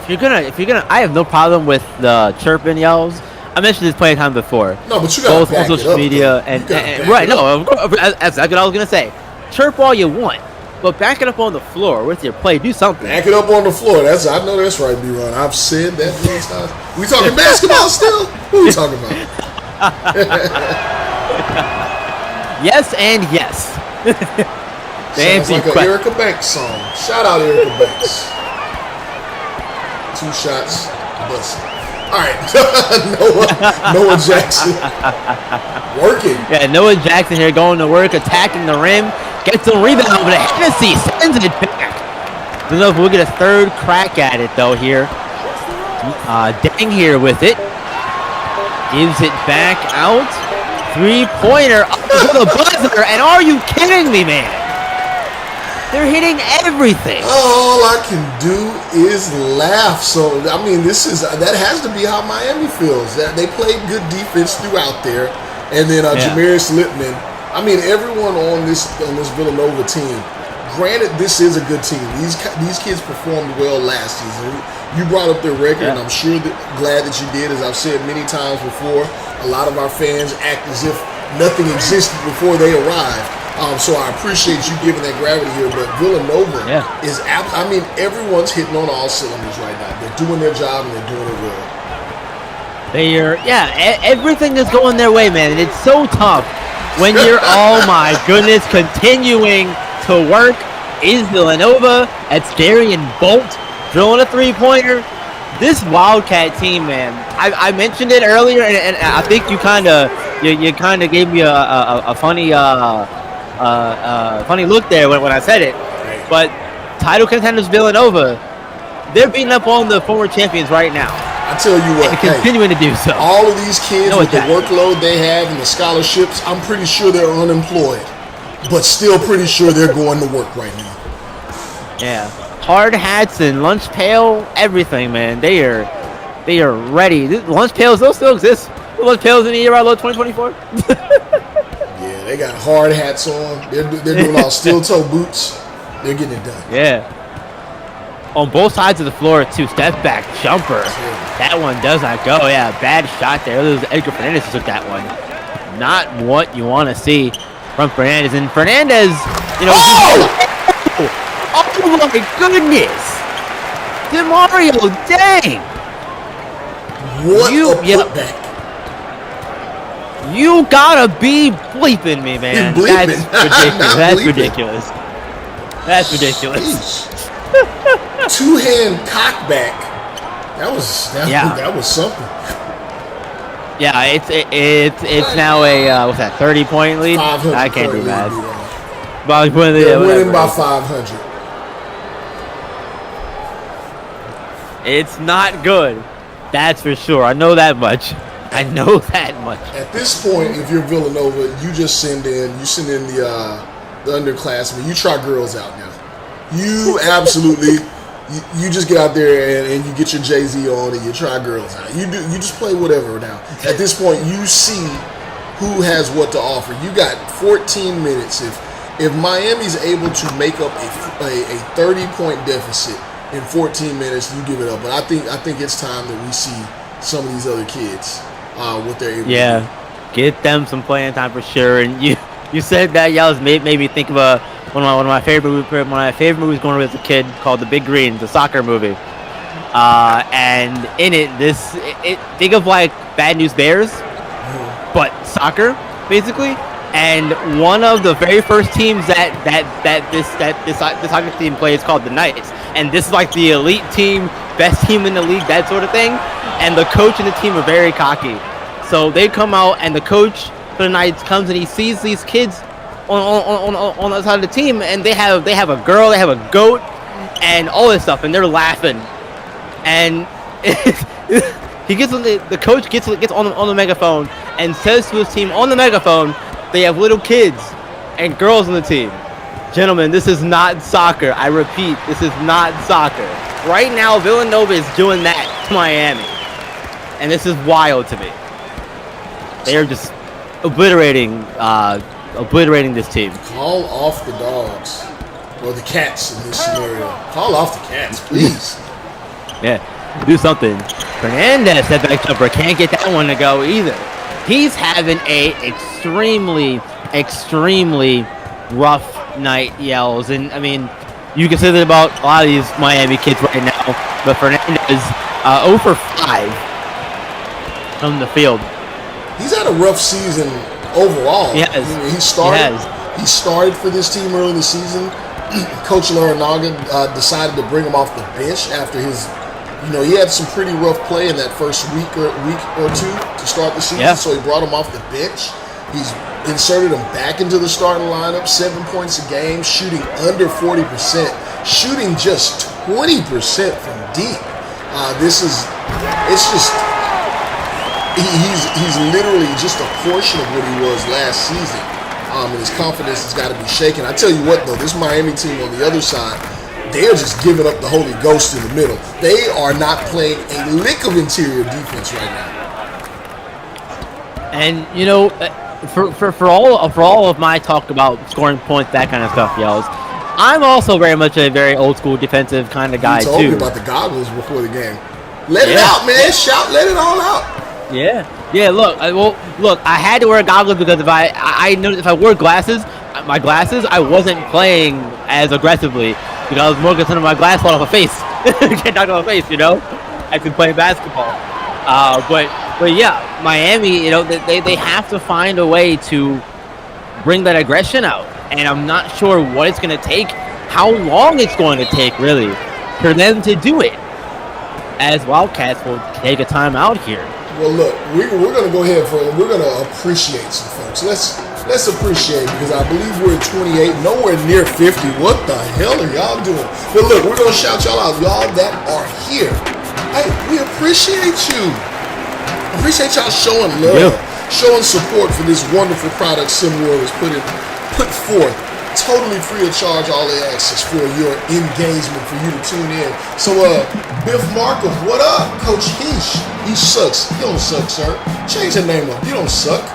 S1: you're gonna, I have no problem with the chirping yells. I mentioned this plenty of times before.
S2: No, but you gotta
S1: both on social media and right. No, of course, that's what I was gonna say. Chirp all you want, but back it up on the floor with your play. Do something.
S2: Back it up on the floor. I know that's right, B-Run. I've said that many times. We talking basketball still? What are we talking about?
S1: Yes and yes.
S2: Sounds like an Erica Banks song. Shout out Erica Banks. 2 shots, busted. All right, Noah Jackson working.
S1: Yeah, Noah Jackson here going to work, attacking the rim, gets a rebound, but Hennessy sends it back. Don't know if we'll get a third crack at it though here. Dang here with it, gives it back out. 3-pointer up to the buzzer, and are you kidding me, man? They're hitting everything.
S2: All I can do is laugh. So I mean, that has to be how Miami feels. That they played good defense throughout there, and then Jamarius Lippman. I mean, everyone on this Villanova team granted, this is a good team. These kids performed well last season. You brought up their record, and I'm sure glad that you did. As I've said many times before, a lot of our fans act as if nothing existed before they arrived. So I appreciate you giving that gravity here. But Villanova is, I mean, everyone's hitting on all cylinders right now. They're doing their job, and they're doing it well.
S1: Everything is going their way, man. And it's so tough when you're, oh my goodness, continuing to work. Is Villanova at Darian Bolt drilling a three-pointer? This Wildcat team, man. I mentioned it earlier, and I think you kind of gave me a funny funny look there when I said it. But title contenders Villanova, they're beating up on the former champions right now.
S2: I tell you what,
S1: and continuing to do so.
S2: All of these kids with the workload they have and the scholarships, I'm pretty sure they're unemployed, but still pretty sure they're going to work right now.
S1: Yeah, hard hats and lunch pail, everything, man. They are ready. Lunch pails, those still exist. Lunch pails in the year I love 2024.
S2: Yeah, they got hard hats on. They're doing all steel toe boots. They're getting it done.
S1: Yeah. On both sides of the floor, too. Step back jumper. That one does not go. Yeah, bad shot there. It was Edgar Fernandez who took that one. Not what you want to see from Fernandez. And Fernandez, you know. Oh my goodness. DeMario, dang.
S2: What a putback.
S1: You gotta be bleeping me, man. That's ridiculous. That's ridiculous.
S2: Two-hand cockback. That was something.
S1: Yeah, it's now a what's that, 30-point lead? I can't do math.
S2: They're winning by 500.
S1: It's not good. That's for sure. I know that much. At
S2: this point, if you're Villanova, you just send in the underclassmen. You try girls out now. You absolutely, you just get out there and you get your Jay-Z on and you try girls out. You just play whatever now. At this point, you see who has what to offer. You got 14 minutes. If Miami's able to make up a 30-point deficit in 14 minutes, you give it up. But I think it's time that we see some of these other kids what they're able to do.
S1: Get them some playing time for sure. And you said that, y'all made me think of one of my favorite movies growing up as a kid called The Big Green, the soccer movie. And in it, think of like Bad News Bears, but soccer basically. And one of the very first teams that this soccer team plays is called the Knights. And this is like the elite team, best team in the league, that sort of thing. And the coach and the team are very cocky. So they come out, and the coach for the Knights comes and he sees these kids on the side of the team, and they have a girl, they have a goat, and all this stuff, and they're laughing. And he gets on the coach gets on the megaphone and says to his team on the megaphone, they have little kids and girls on the team. Gentlemen, this is not soccer. I repeat, this is not soccer. Right now, Villanova is doing that to Miami. And this is wild to me. They are just obliterating this team.
S2: Call off the dogs. Or the cats in this scenario. Call off the cats, please.
S1: Yeah, do something. Fernandez, that back jumper, can't get that one to go either. He's having a extremely rough night, Yells. And, I mean, you can say that about a lot of these Miami kids right now. But Fernandez, 0 for 5 from the field.
S2: He's had a rough season overall.
S1: Yes.
S2: He started for this team early in the season. Coach Larinaga decided to bring him off the bench after his, he had some pretty rough play in that first week or two to start the season. Yeah. So he brought him off the bench. He's inserted him back into the starting lineup, 7 points a game, shooting under 40%, shooting just 20% from deep. He's literally just a portion of what he was last season. And his confidence has got to be shaken. I tell you what, though, this Miami team on the other side, they're just giving up the Holy Ghost in the middle. They are not playing a lick of interior defense right now.
S1: And for all of my talk about scoring points, that kind of stuff, Yells, I'm also very much a very old school defensive kind of guy
S2: You told
S1: too.
S2: me about the goggles before the game. Let it out, man. Shout, let it all out.
S1: Yeah. Look, I had to wear goggles because if I noticed if I wore my glasses, I wasn't playing as aggressively because I was more concerned with my glass falling off my face. Get knocked off my face, I've been playing basketball. But yeah, Miami, they have to find a way to bring that aggression out, and I'm not sure what it's going to take, how long it's going to take, really, for them to do it. As Wildcats will take a time out here.
S2: Well, look, we're going to go ahead and we're going to appreciate some folks. Let's appreciate, because I believe we're at 28, nowhere near 50. What the hell are y'all doing? But look, we're going to shout y'all out, y'all that are here. Hey, we appreciate you. Appreciate y'all showing love, showing support for this wonderful product SimWorld has put forth. Totally free of charge, all they ask is for your engagement, for you to tune in. So, Biff Markov, what up? Coach Heesh. He sucks. You don't suck, sir. Change your name up. You don't suck.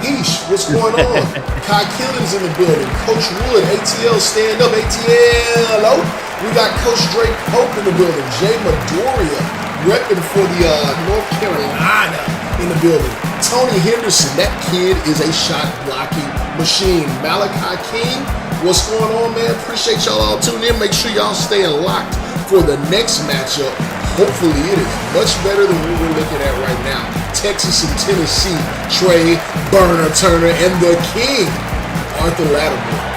S2: Heesh, what's going on? Kai Killing's in the building. Coach Wood, ATL, stand up. ATL, hello. We got Coach Drake Pope in the building. Jay Medoria, repping for the North Carolina in the building. Tony Henderson, that kid is a shot blocking machine. Malachi King, what's going on, man? Appreciate y'all all tuning in. Make sure y'all staying locked for the next matchup. Hopefully it is much better than what we're looking at right now. Texas and Tennessee, Trey, Burner, Turner, and the King, Arthur Lattimore.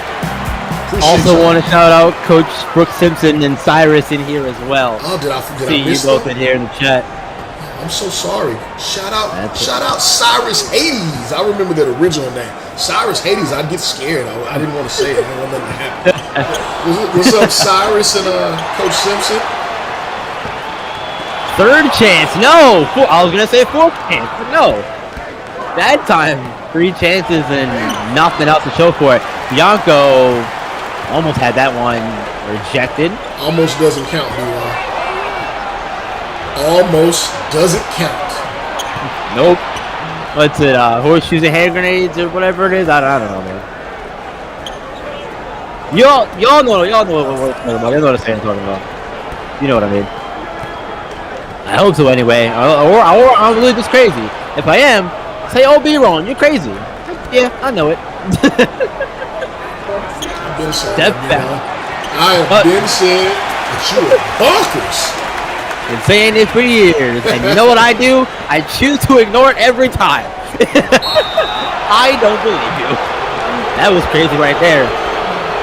S1: Also want to shout out Coach Brooks Simpson and Cyrus in here as well.
S2: Oh, did I
S1: see you both in here in the chat?
S2: I'm so sorry. Shout out Cyrus Hades. I remember that original name. Cyrus Hades, I'd get scared. I didn't want to say it. I didn't want nothing to happen. What's up, Cyrus and Coach Simpson?
S1: Third chance. No. I was going to say fourth chance, but no. That time, 3 chances and nothing else to show for it. Bianco almost had that one rejected.
S2: Almost doesn't count, D-Ron. Almost doesn't count.
S1: Nope. What's it? Horseshoes and hand grenades or whatever it is. I don't know, man. Y'all know what we're talking about. You know what I'm talking about. You know what I mean. I hope so anyway. Or I'm really just crazy. If I am, say, "Oh, be wrong. You're crazy." Yeah, I know it.
S2: I've been saying
S1: Step back.
S2: I have been saying that you are bonkers.
S1: Been saying this for years, and you know what I do? I choose to ignore it every time. I don't believe you. That was crazy right there.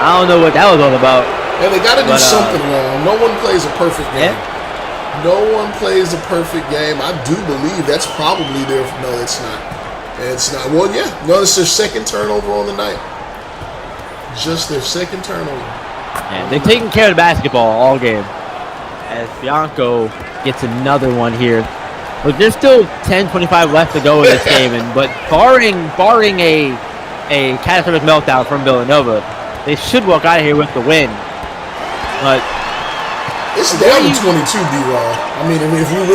S1: I don't know what that was all about.
S2: And they got to do something wrong. No one plays a perfect game. Yeah. No one plays a perfect game. I do believe that's probably their. No, it's not. It's not. Well, yeah. No, it's their second turnover on the night. Just their second turnover.
S1: Yeah, they're taking care of the basketball all game. As Bianco gets another one here. Look, there's still 10-25 left to go in this game, but barring a catastrophic meltdown from Villanova, they should walk out of here with the win. But
S2: it's down to 22, D-Raw. I mean, if we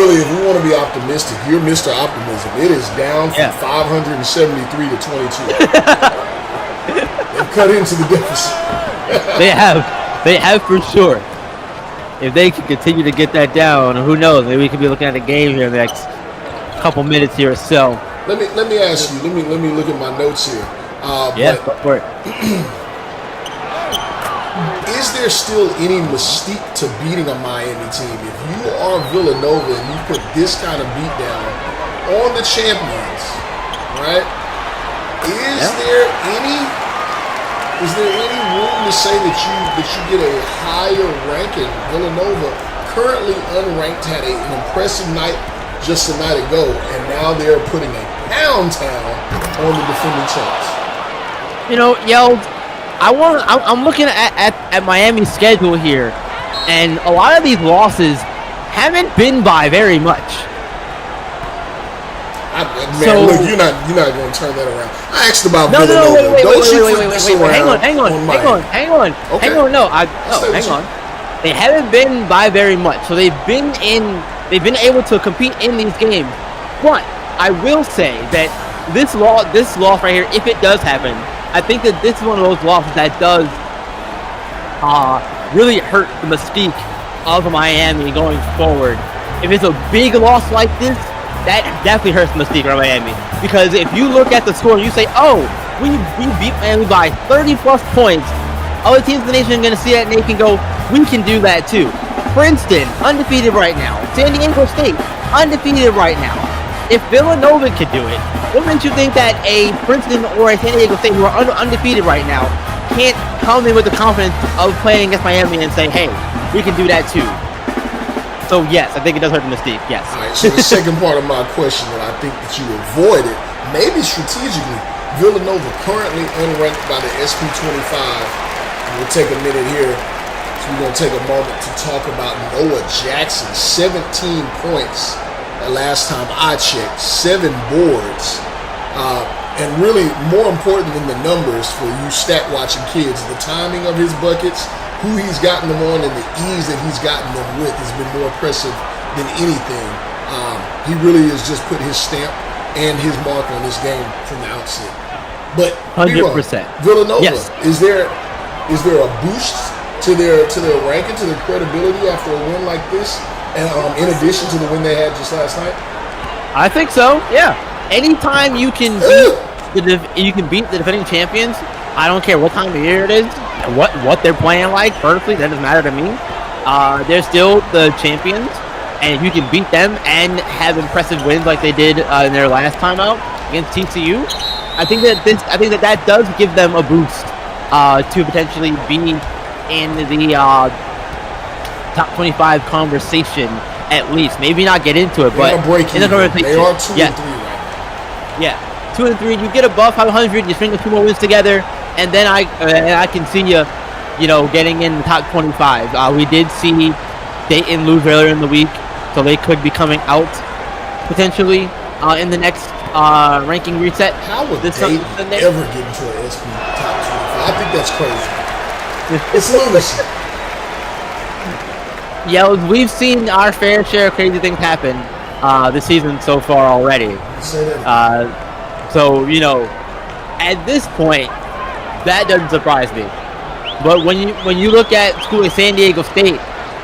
S2: want to be optimistic, you're Mr. Optimism. It is down from 573 to 22. They've cut into the deficit.
S1: They have for sure. If they can continue to get that down, who knows? Maybe we could be looking at a game here in the next couple minutes here or so.
S2: Let me ask you. Let me look at my notes here.
S1: Go for it.
S2: Is there still any mystique to beating a Miami team? If you are Villanova and you put this kind of beat down on the champions, right? Is there any room to say that you get a higher ranking? Villanova, currently unranked, had an impressive night just a night ago, and now they're putting a pound town on the defending champs.
S1: Yelled. I'm looking at Miami's schedule here, and a lot of these losses haven't been by very much.
S2: Look, you're not going to turn that around. I asked about Villanova.
S1: No,
S2: wait.
S1: Hang on. No, hang on. They haven't been by very much, so they've been able to compete in these games. But I will say that this loss right here, if it does happen, I think that this is one of those losses that does really hurt the mystique of Miami going forward. If it's a big loss like this, that definitely hurts the mystique of Miami. Because if you look at the score and you say, oh, we beat Miami by 30 plus points, other teams in the nation are going to see that and they can go, we can do that too. Princeton, undefeated right now. San Diego State, undefeated right now. If Villanova could do it, what makes you think that a Princeton or a San Diego State who are undefeated right now can't come in with the confidence of playing against Miami and say, hey, we can do that too? So yes, I think it does hurt the mystique, yes.
S2: All right, so the second part of my question that I think that you avoided, maybe strategically, Villanova currently unranked by the SP25. We'll take a minute here. So we're going to take a moment to talk about Noah Jackson. 17 points the last time I checked. 7 boards. And really, more important than the numbers for you stat-watching kids, the timing of his buckets, who he's gotten them on, and the ease that he's gotten them with has been more impressive than anything. He really has just put his stamp and his mark on this game from the outset. But
S1: 100%.
S2: Villanova,
S1: yes.
S2: Is there a boost to their ranking, to their credibility after a win like this, and in addition to the win they had just last night?
S1: I think so. Yeah. Anytime you can beat the defending champions, I don't care what time of year it is, what they're playing like. Personally, that doesn't matter to me. They're still the champions, and if you can beat them and have impressive wins like they did in their last time out against TCU, I think that does give them a boost to potentially be in the top 25 conversation at least. Maybe not get into it, but in the conversation.
S2: They are 2-3 right now.
S1: Yeah, 2-3. You get above 500. You string a few more wins together, and then I can see you getting in the top 25. We did see Dayton lose earlier in the week, so they could be coming out potentially in the next ranking reset.
S2: How would Dayton ever get into an SP top 25? I think that's crazy. It's lunacy.
S1: Yeah, we've seen our fair share of crazy things happen this season so far already. So at this point, that doesn't surprise me. But when you look at schools like San Diego State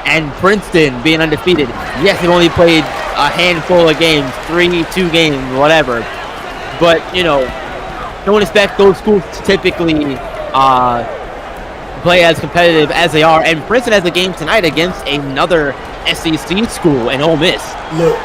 S1: and Princeton being undefeated, yes, they've only played a handful of games, 2 games, whatever. But don't expect those schools to typically play as competitive as they are. And Princeton has a game tonight against another SEC school in Ole Miss.
S2: Look,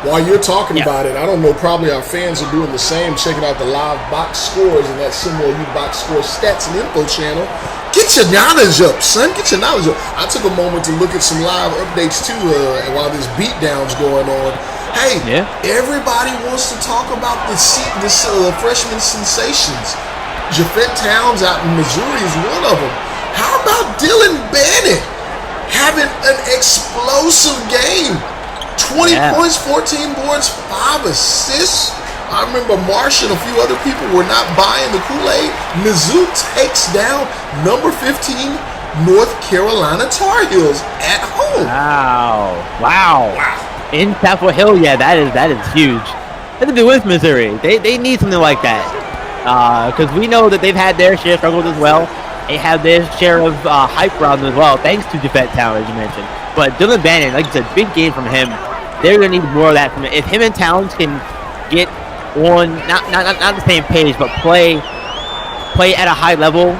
S2: while you're talking about it, I don't know, probably our fans are doing the same, checking out the live box scores and that SimWorld Hoops box score stats and info channel. Get your knowledge up, son. Get your knowledge up. I took a moment to look at some live updates too while this beatdown's going on. Hey, everybody wants to talk about this freshman sensations. Jafet Towns out in Missouri is one of them. How about Dylan Bannon having an explosive game? 20 points, 14 boards, 5 assists. I remember Marsh and a few other people were not buying the Kool-Aid. Mizzou takes down number 15 North Carolina Tar Heels at home.
S1: Wow. In Chapel Hill, that is huge. That's to do with Missouri. They need something like that. Because we know that they've had their share of struggles as well. They have their share of hype around them as well, thanks to Jafet Town, as you mentioned. But Dylan Bannon, like you said, big game from him. They're going to need more of that from him. If him and Towns can get on, not the same page, but play at a high level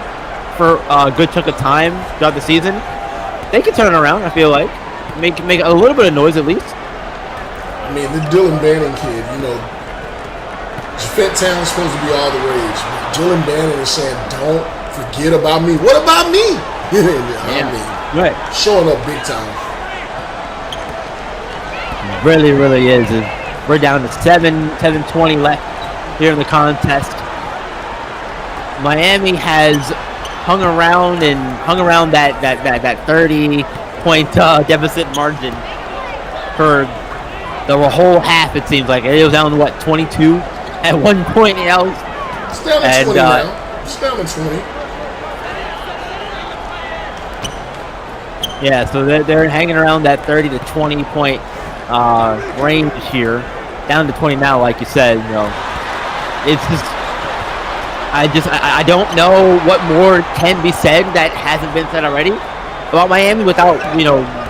S1: for a good chunk of time throughout the season, they can turn it around, I feel like. Make a little bit of noise at least.
S2: I mean, the Dylan Bannon kid, Jafet Town's supposed to be all the rage. Dylan Bannon is saying, don't forget about me. What about me?
S1: Right.
S2: Showing up big time.
S1: Really, really is. We're down to 7:20 left here in the contest. Miami has hung around that 30-point deficit margin for the whole half. It seems like it was down to 22 at one point.
S2: It's down to 20 now. It's down to 20.
S1: Yeah, so they're hanging around that 30 to 20 point range here, down to 20 now, like you said. It's just, I don't know what more can be said that hasn't been said already about Miami without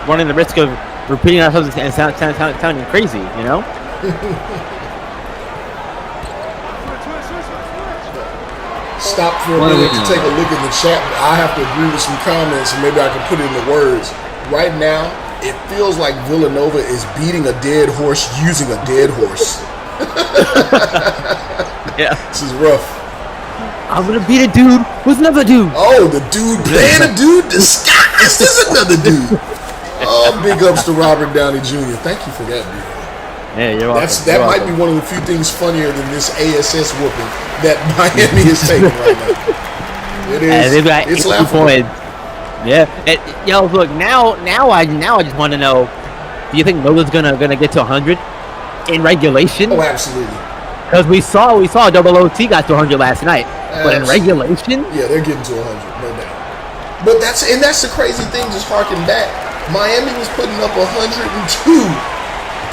S1: running the risk of repeating ourselves and sounding crazy.
S2: Stop for a minute to take a look at the chat. I have to agree with some comments, and maybe I can put it into words. Right now, it feels like Villanova is beating a dead horse using a dead horse.
S1: Yeah.
S2: This is rough.
S1: I'm going to beat a dude with another dude.
S2: Oh, the dude playing a dude disguised as another dude. Oh, big ups to Robert Downey Jr. Thank you for that, dude.
S1: Yeah, you're welcome.
S2: That might be one of the few things funnier than this ASS whooping that Miami is taking right now. It is. It's laughable.
S1: Yeah. Look, now I just want to know, do you think Nova's gonna get to 100 in regulation?
S2: Oh, absolutely.
S1: Because we saw Double OT got to 100 last night, but in regulation,
S2: yeah, they're getting to 100, no doubt. But that's the crazy thing. Just harking back, Miami was putting up 102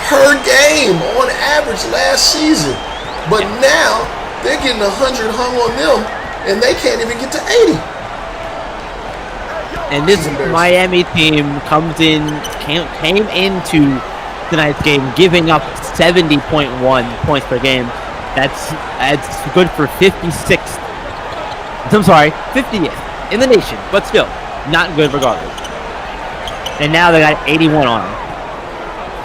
S2: per game on average last season, but now they're getting 100 hung on them, and they can't even get to 80.
S1: And this Miami team came into tonight's game giving up 70.1 points per game. That's good for 56th. I'm sorry, 50th in the nation, but still not good regardless. And now they got 81 on them.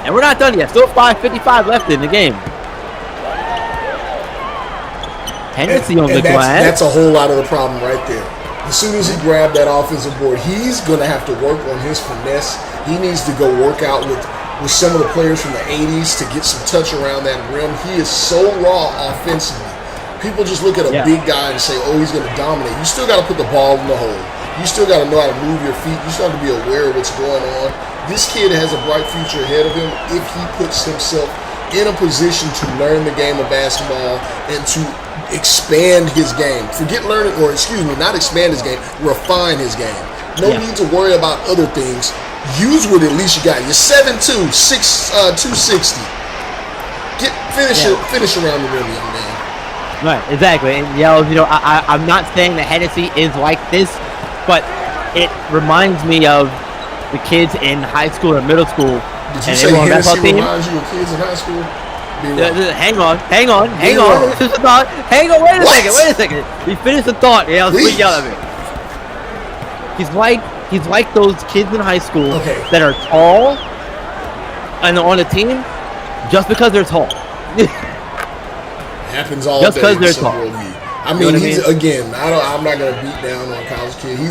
S1: And we're not done yet. Still 5:55 left in the game. Hennessy on the glass.
S2: That's a whole lot of the problem right there. As soon as he grabbed that offensive board, he's going to have to work on his finesse. He needs to go work out with some of the players from the 80s to get some touch around that rim. He is so raw offensively. People just look at a big guy and say, oh, he's going to dominate. You still got to put the ball in the hole. You still got to know how to move your feet. You still have to be aware of what's going on. This kid has a bright future ahead of him if he puts himself in a position to learn the game of basketball and to expand his game. Not expand his game, refine his game. No need to worry about other things. Use what at least you got. You're 7'2", 260. Finish around the rim, young man.
S1: Right, exactly. And I'm not saying that Hennessy is like this, but it reminds me of the kids in high school or middle school.
S2: Did you say Hennessy reminds you of kids in high school?
S1: Hang on. Hang on, wait a second. He finished the thought. Please yell at me. He's like those kids in high school that are tall and on a team just because they're tall.
S2: Happens all
S1: just
S2: day.
S1: Just because they're tall.
S2: I'm not gonna beat down on college kid. He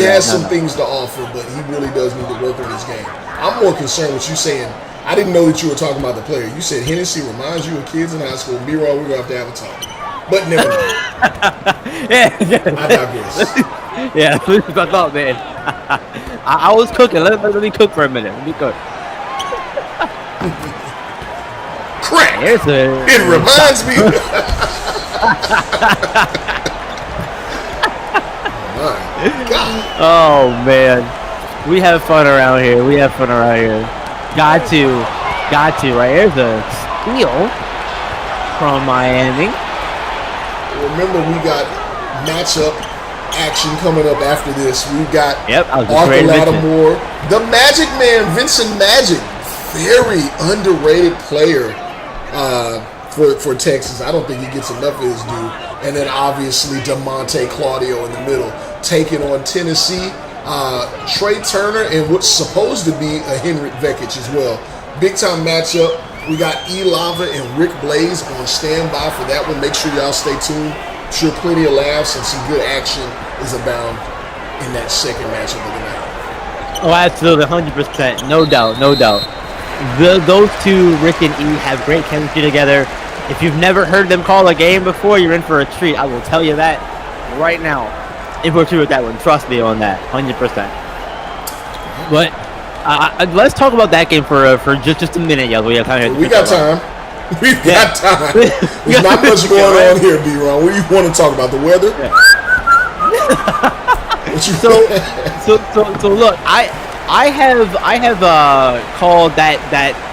S2: has some things to offer, but he really does need to work on his game. I'm more concerned with you saying. I didn't know that you were talking about the player. You said Hennessy reminds you of kids in high school. B-Roll, we're gonna have to talk. But never mind. I digress.
S1: Yeah, that's what I thought, man. I was cooking. Let me cook for a minute. Let me cook.
S2: Crack.
S1: It
S2: reminds me. Oh my God.
S1: Oh man, we have fun around here. Got to, right? There's a steal from Miami.
S2: Remember, we got matchup action coming up after this. We've got Arthur Lattimore, the Magic Man, Vincent Magic, very underrated player for Texas. I don't think he gets enough of his due. And then obviously DeMonte Claudio in the middle, taking on Tennessee. Trey Turner and what's supposed to be a Henrik Vekic as well. Big time matchup. We got E-Lava and Rick Blaze on standby for that one. Make sure y'all stay tuned. I'm sure plenty of laughs and some good action is abound in that second matchup of the night.
S1: Oh, absolutely, 100%. No doubt. Those two, Rick and E, have great chemistry together. If you've never heard them call a game before, you're in for a treat. I will tell you that right now. In for a treat with that one. Trust me on that, 100%. But let's talk about that game for just a minute, yeah. We got time.
S2: We've got time. There's not much going on here, B-Ron. What do you want to talk about? The weather?
S1: Yeah. So look, I have called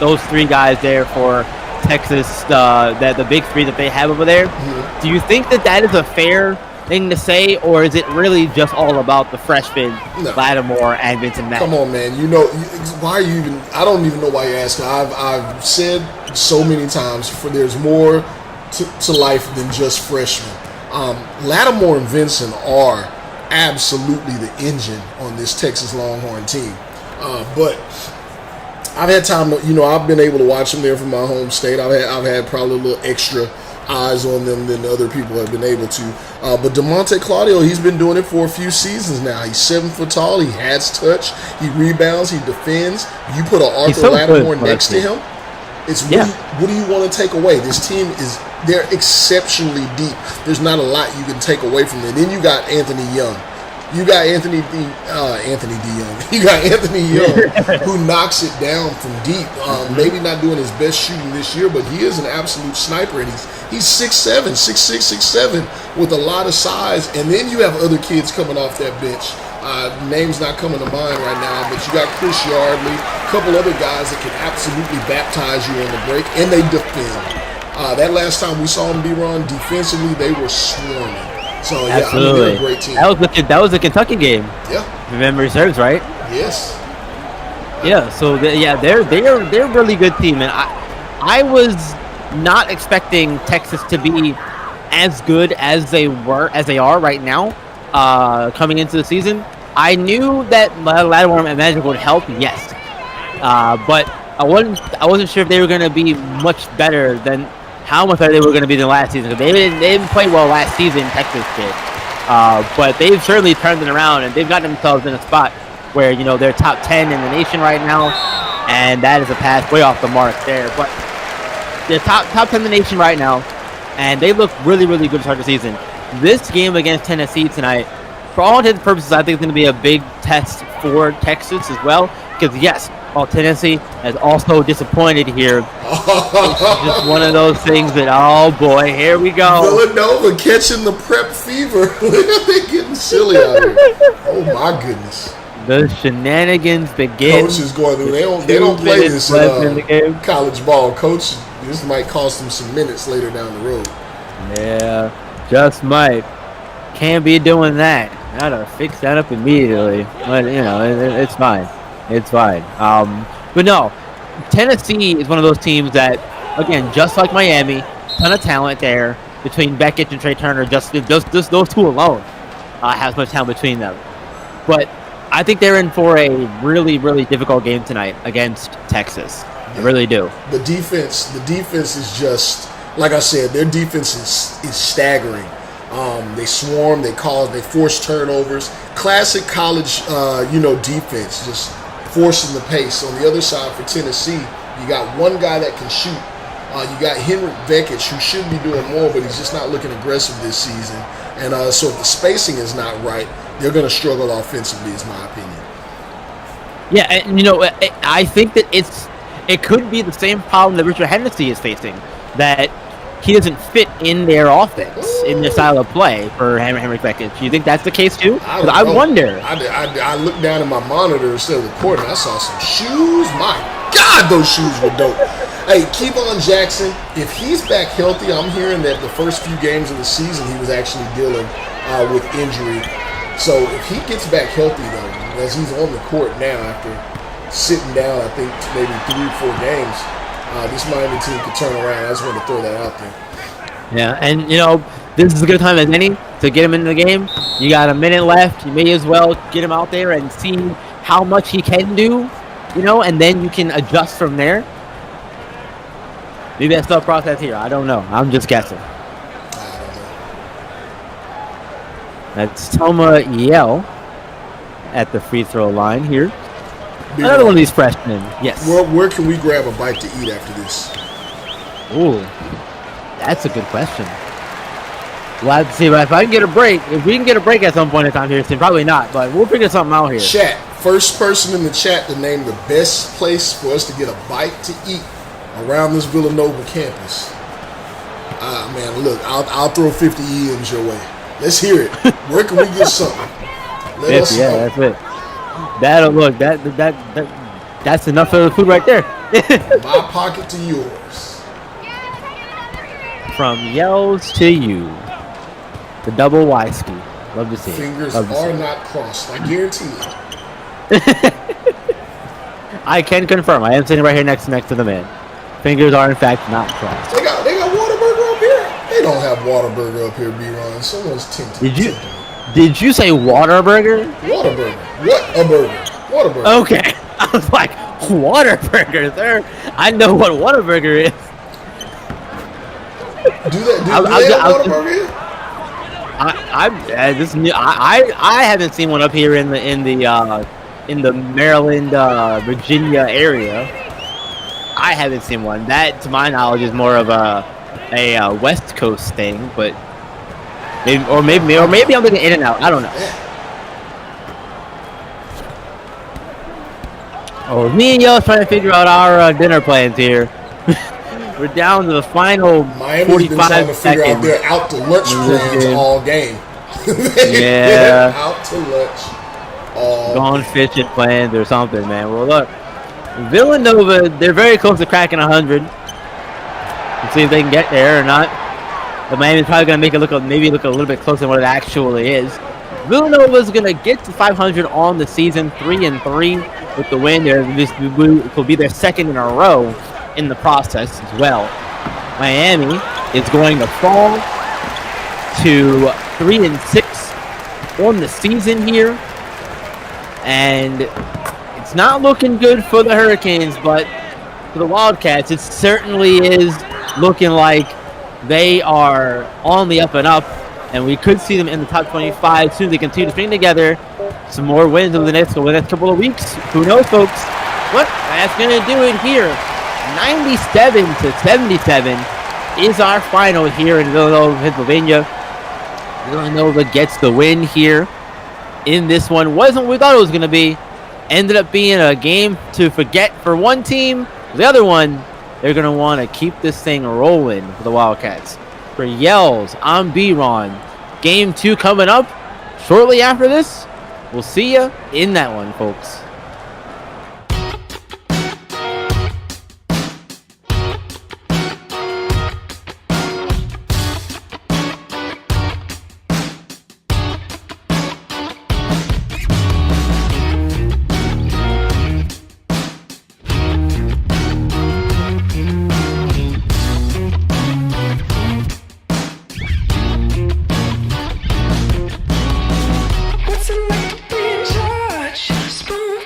S1: those three guys there for Texas, that the big three that they have over there.
S2: Mm-hmm.
S1: Do you think that is a fair thing to say, or is it really just all about the freshmen, Lattimore and Vincent Mack?
S2: Come on, man. You know, why are you even? I don't even know why you're asking. I've said so many times, there's more to life than just freshmen. Lattimore and Vincent are absolutely the engine on this Texas Longhorn team. But I've had time to, I've been able to watch them there from my home state. I've had probably a little extra eyes on them than other people have been able to. But DeMonte Claudio, he's been doing it for a few seasons now. He's 7 foot tall. He has touch. He rebounds. He defends. You put an Arthur Lattimore next to him. It's what do you want to take away? This team they're exceptionally deep. There's not a lot you can take away from them. Then you got Anthony Young. You got Anthony D. Young. You got Anthony Young, who knocks it down from deep. Maybe not doing his best shooting this year, but he is an absolute sniper, and he's 6'7", 6'6", 6'7", with a lot of size. And then you have other kids coming off that bench. Names not coming to mind right now, but you got Chris Yardley, a couple other guys that can absolutely baptize you on the break, and they defend. That last time we saw them, D-Ron, defensively, they were swarming. So, yeah, they're a great team.
S1: That was the Kentucky game.
S2: Yeah.
S1: If memory serves, right?
S2: Yes.
S1: Yeah, so, they're a really good team. And I was not expecting Texas to be as good as they are right now coming into the season. I knew that Lattimore and Magic would help, yes. But I wasn't sure if they were going to be much better than how much better they were going to be than last season. Because they didn't play well last season, Texas did. But they've certainly turned it around, and they've gotten themselves in a spot where, they're top 10 in the nation right now, and that is a pass way off the mark there. But they're top 10 in the nation right now, and they look really, really good to start the season. This game against Tennessee tonight, for all intents and purposes, I think it's going to be a big test for Texas as well. Because, yes, while Tennessee has also disappointed here, it's just one of those things that, oh, boy, here we go.
S2: Villanova catching the prep fever. They're getting silly out here. Oh, my goodness.
S1: The shenanigans begin.
S2: Coach is going through. They don't play this in college ball. Coach, this might cost them some minutes later down the road.
S1: Yeah, just might. Can't be doing that. Gotta fix that up immediately. But, it's fine. It's fine. But no, Tennessee is one of those teams that, again, just like Miami, ton of talent there between Beckett and Trey Turner. Just those two alone have much talent between them. But I think they're in for a really, really difficult game tonight against Texas. I really do.
S2: The defense is just, like I said, their defense is staggering. They swarm, they force turnovers. Classic college, defense, just forcing the pace. On the other side for Tennessee, you got one guy that can shoot. You got Henrik Vekic, who should be doing more, but he's just not looking aggressive this season. And so if the spacing is not right, they're going to struggle offensively, is my opinion.
S1: Yeah, and I think that it could be the same problem that Richard Hennessy is facing, that he doesn't fit in their offense, in their style of play for Henrik Vekic. Do you think that's the case too? I wonder.
S2: I looked down at my monitor instead of recording. I saw some shoes. My God, those shoes were dope. Hey, Kevon Jackson, if he's back healthy, I'm hearing that the first few games of the season he was actually dealing with injury. So if he gets back healthy, though, as he's on the court now after sitting down, I think maybe 3 or 4 games, this Miami team could turn around. I just want to throw that out there.
S1: Yeah, and this is a good time as any to get him into the game. You got a minute left. You may as well get him out there and see how much he can do, and then you can adjust from there. Maybe that's the process here. I don't know. I'm just guessing. That's Toma Yell at the free throw line here. Another one of these freshmen. Yes.
S2: Where can we grab a bite to eat after this?
S1: Ooh, that's a good question. We'll have to see. But if I can get a break, if we can get a break at some point in time here, then probably not. But we'll figure something out here.
S2: Chat. First person in the chat to name the best place for us to get a bite to eat around this Villanova campus. Man, look, I'll throw 50 yens your way. Let's hear it. Where can we get something? Let us know.
S1: That's it. That'll look. That's enough of the food right there.
S2: My pocket to yours.
S1: from yells to you. The double Y ski. Love to see it.
S2: Fingers
S1: Love to see
S2: are
S1: it.
S2: not crossed. I guarantee it.
S1: I can confirm. I am sitting right here next to the man. Fingers are in fact not crossed.
S2: They got Whataburger up here. They don't have Whataburger up here, B-Ron. Someone's tinted.
S1: Did you say Waterburger?
S2: Whataburger. What a burger? Whataburger.
S1: Okay. I was like, Waterburger, sir. I know what Waterburger is.
S2: Do they have Whataburger here?
S1: I haven't seen one up here in the Maryland, Virginia area. I haven't seen one. That, to my knowledge, is more of a West Coast thing. But maybe I'm looking in and out. I don't know. Oh, me and y'all trying to figure out our dinner plans here. We're down to the final
S2: Miami's
S1: 45
S2: been trying to figure
S1: seconds.
S2: out their out to lunch plans all game.
S1: Yeah.
S2: Out to lunch all
S1: Gone fishing plans or something, man. Well, look, Villanova, they're very close to cracking 100. Let's see if they can get there or not. But Miami's probably going to make it look a little bit closer than what it actually is. Villanova's going to get to 500 on the season, 3-3 with the win. This will be their second in a row in the process as well. Miami is going to fall to 3-6 on the season here, and it's not looking good for the Hurricanes, but for the Wildcats, it certainly is looking like they are on the up and up, and we could see them in the top 25 as soon as they continue to string together some more wins over the next couple of weeks. Who knows, folks? What that's going to do it here. 97-77 is our final here in Villanova, Pennsylvania. Villanova gets the win here in this one. Wasn't what we thought it was going to be. Ended up being a game to forget for one team. The other one, they're going to want to keep this thing rolling for the Wildcats. For Yells, I'm B-Ron. Game 2 coming up shortly after this. We'll see you in that one, folks.
S8: What's it like to be in charge? Spoon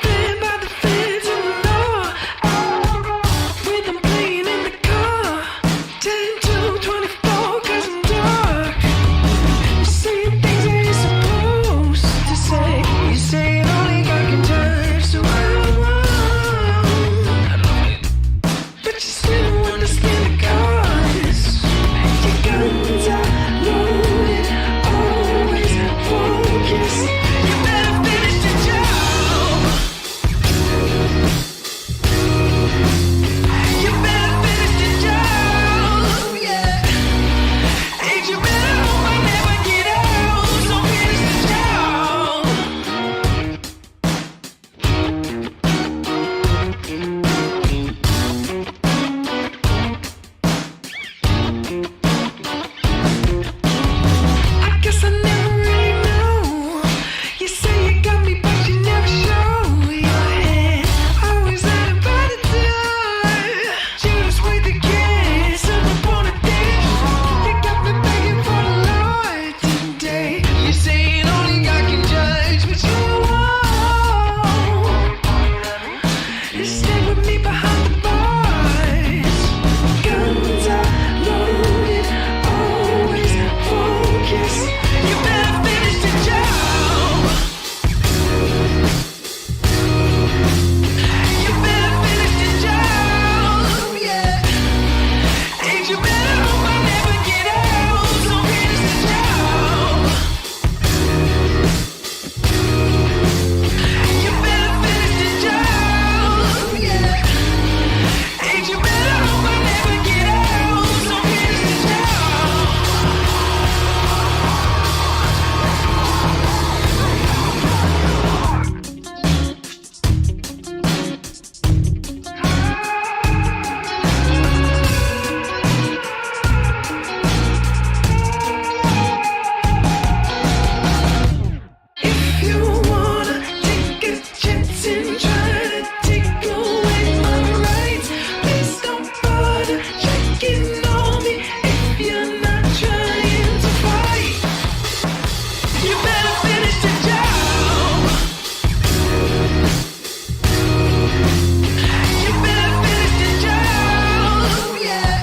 S10: You better finish the job. You better finish the job, yeah.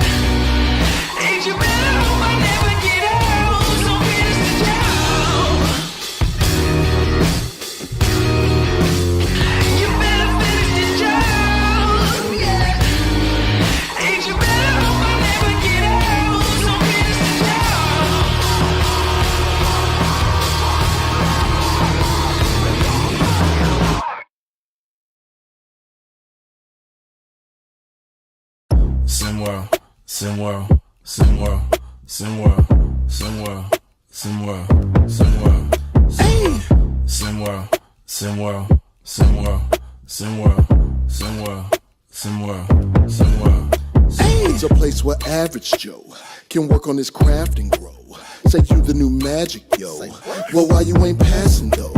S10: And you better hope I never get out. So finish the job. You better finish the job, yeah. And you better hope I never get out. So finish the job.
S11: SimWorld, SimWorld, SimWorld, SimWorld, SimWorld, SimWorld, SimWorld, SimWorld, SimWorld, SimWorld, SimWorld, SimWorld, SimWorld, SimWorld.
S12: It's a place where average Joe can work on his craft and grow. Say you the new magic, yo. Well, why you ain't passing though?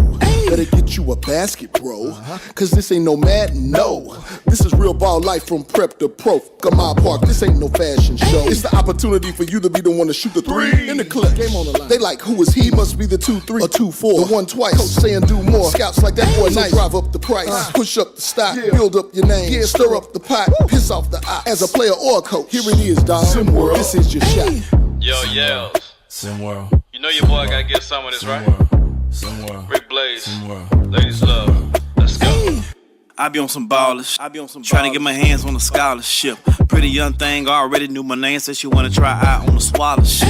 S12: Better get you a basket, bro. Cause this ain't no Madden, no. This is real ball life from prep to pro. Gamar Park, this ain't no fashion show. It's the opportunity for you to be the one to shoot the three. In the clip, game on the line. They like, who is he? Must be the 2-3 or 2-4. The one twice. Coach saying do more. Scouts like that boy nice. Drive up the price, push up the stock, build up your name, stir up the pot, piss off the eye. As a player or a coach, here it is, dog. SimWorld, this is your shot.
S13: Yo, yells.
S11: SimWorld.
S13: You know your boy gotta get some of this, right?
S11: SimWorld.
S13: Rick Blaze.
S11: SimWorld.
S13: Ladies love. Let's go.
S14: I be on some ballers, trying to get my hands on a scholarship. Pretty young thing already knew my name, said she wanna try out on the scholarship.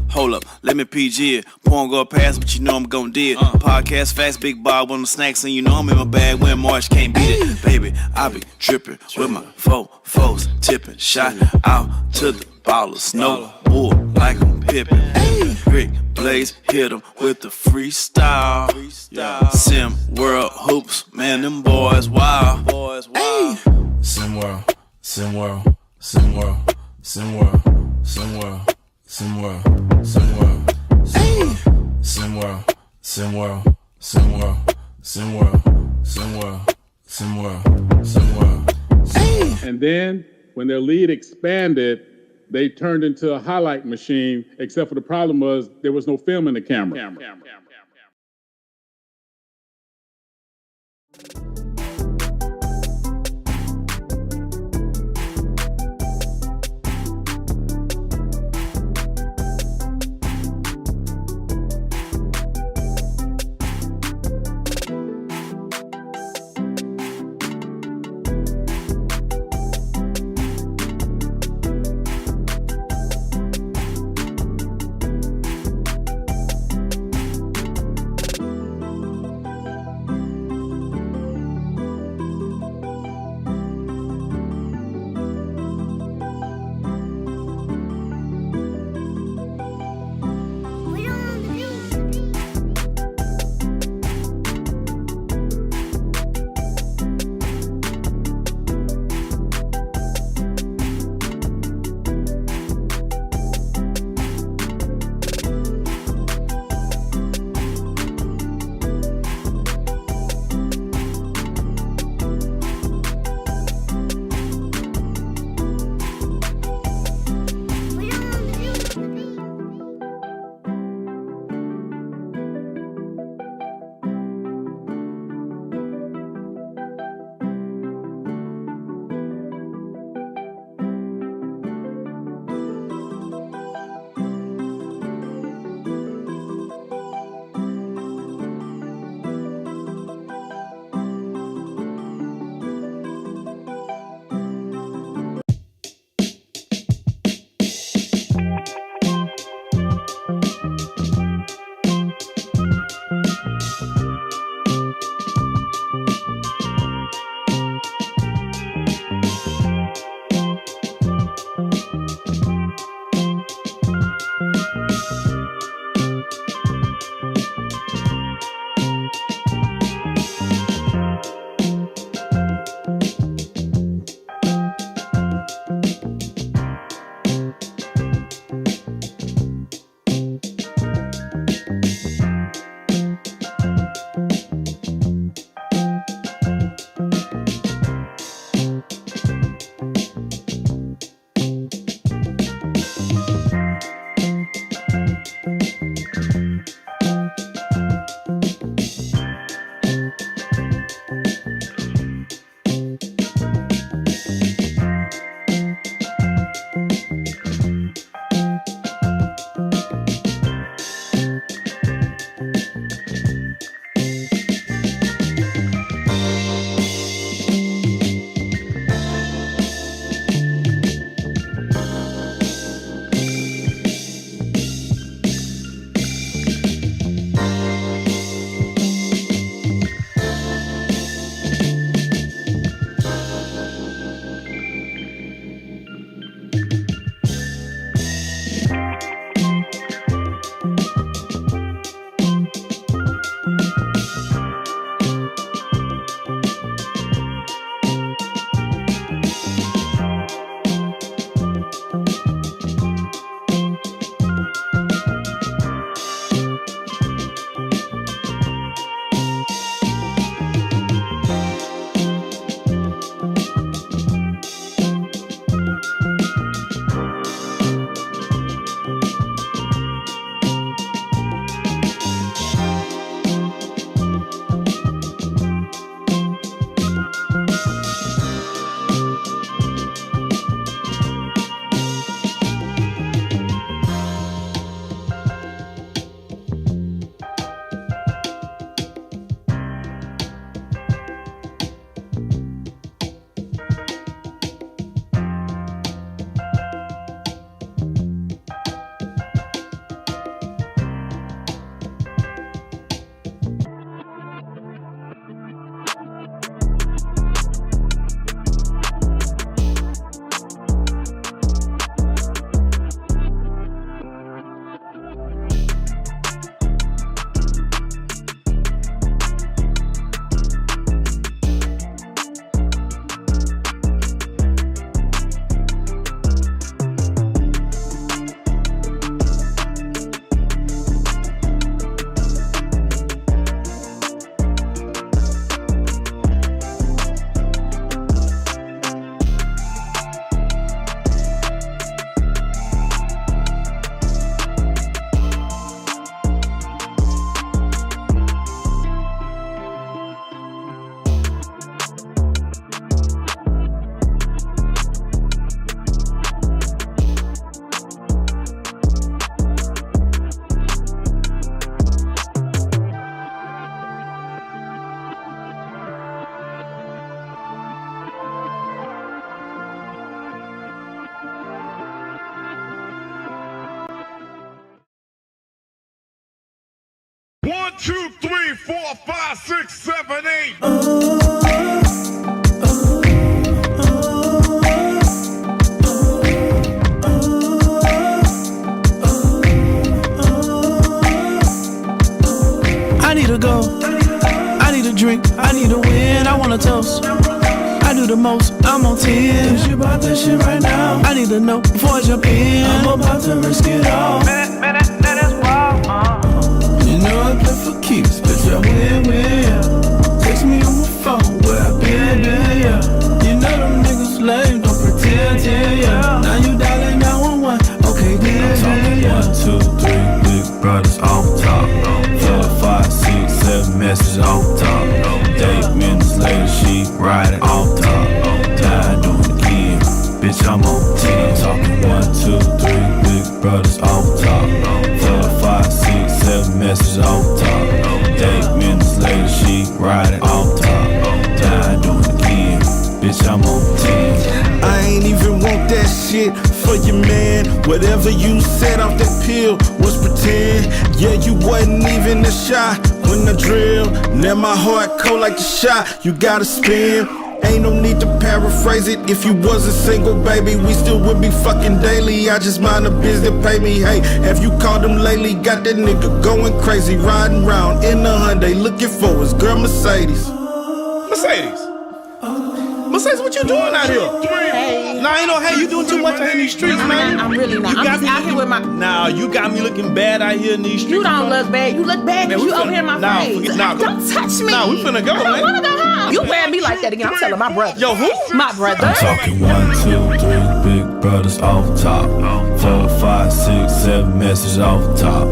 S14: Hold up, let me PG it. Porn go past, but you know I'm gon' do it. Podcast facts, Big Bob on the snacks, and you know I'm in my bag when March can't beat it. Baby, I be trippin' with my foes, tipping, shot out to the ballers. No bull like I'm Pippin'. Rick Blaze hit him with the freestyle. SimWorld Hoops, man, them boys wild.
S11: SimWorld, SimWorld, SimWorld, SimWorld, SimWorld, SimWorld, SimWorld, SimWorld, SimWorld, SimWorld, SimWorld, SimWorld, SimWorld, SimWorld.
S5: And then when their lead expanded, they turned into a highlight machine, except for the problem was there was no film in the camera.
S15: 1, 2, 3, 4, 5, 6, 7, 8.
S11: I need to go, I need a drink, I need to win, I want to toast. I do the most, I'm on 10. If you about that shit right now, I need to know before I jump in. I'm about to risk it all. Man, that's wild. You know I play for keeps, bitch, I win. Text me on my phone, where I been, yeah. You know them niggas lame, don't pretend, yeah. Now you dialing 911, okay, then. I'm talking 1, 2, 3, big brothers off top. 4, 5, 6, 7 messages off top. 8 minutes later, she riding off top. Now I do it again, bitch, I'm on 10. Talking 1, 2, 3, big brothers off top. 4, 5, 6, 7 messages off top. 8 minutes later, she riding off top. Now I do it again, bitch, I'm on 10. I ain't even want that shit for you, man. Whatever you said off that pill was pretend. Yeah, you wasn't even a shot when I drill. Now my heart cold like the shot you gotta spin. Ain't no need to paraphrase it. If you wasn't single, baby, we still would be fucking daily. I just mind the business, pay me. Hey, have you called him lately? Got that nigga going crazy, riding round in the Hyundai, looking for his girl Mercedes. Mercedes, what you doing out here?
S16: Hey.
S11: Nah, ain't no hey, you doing too much out here in these streets, man.
S16: I'm really not. I'm just out here with my...
S11: Nah, you got me looking bad out here in these streets.
S16: You don't look bad. You look bad because you over here in my face. Don't touch me.
S11: Nah, we finna go,
S16: I don't want to go home. You wear me like that again. I'm telling my brother.
S11: Yo, who?
S16: My brother.
S11: I'm talking 1, 2, 3, big brothers off top. 4, 5, 6, 7 messages off top.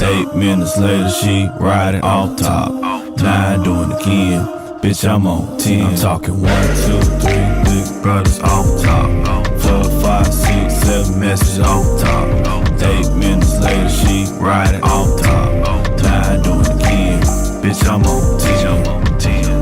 S11: 8 minutes later, she riding off top. Now I doing it again, bitch, I'm on 10. I'm talking 1, 2, 3, big brothers off top. 4, 5, 6, 7 messages off top. 8 minutes later, she riding off top. Now I doing it again, bitch, I'm on 10. I'm on 10.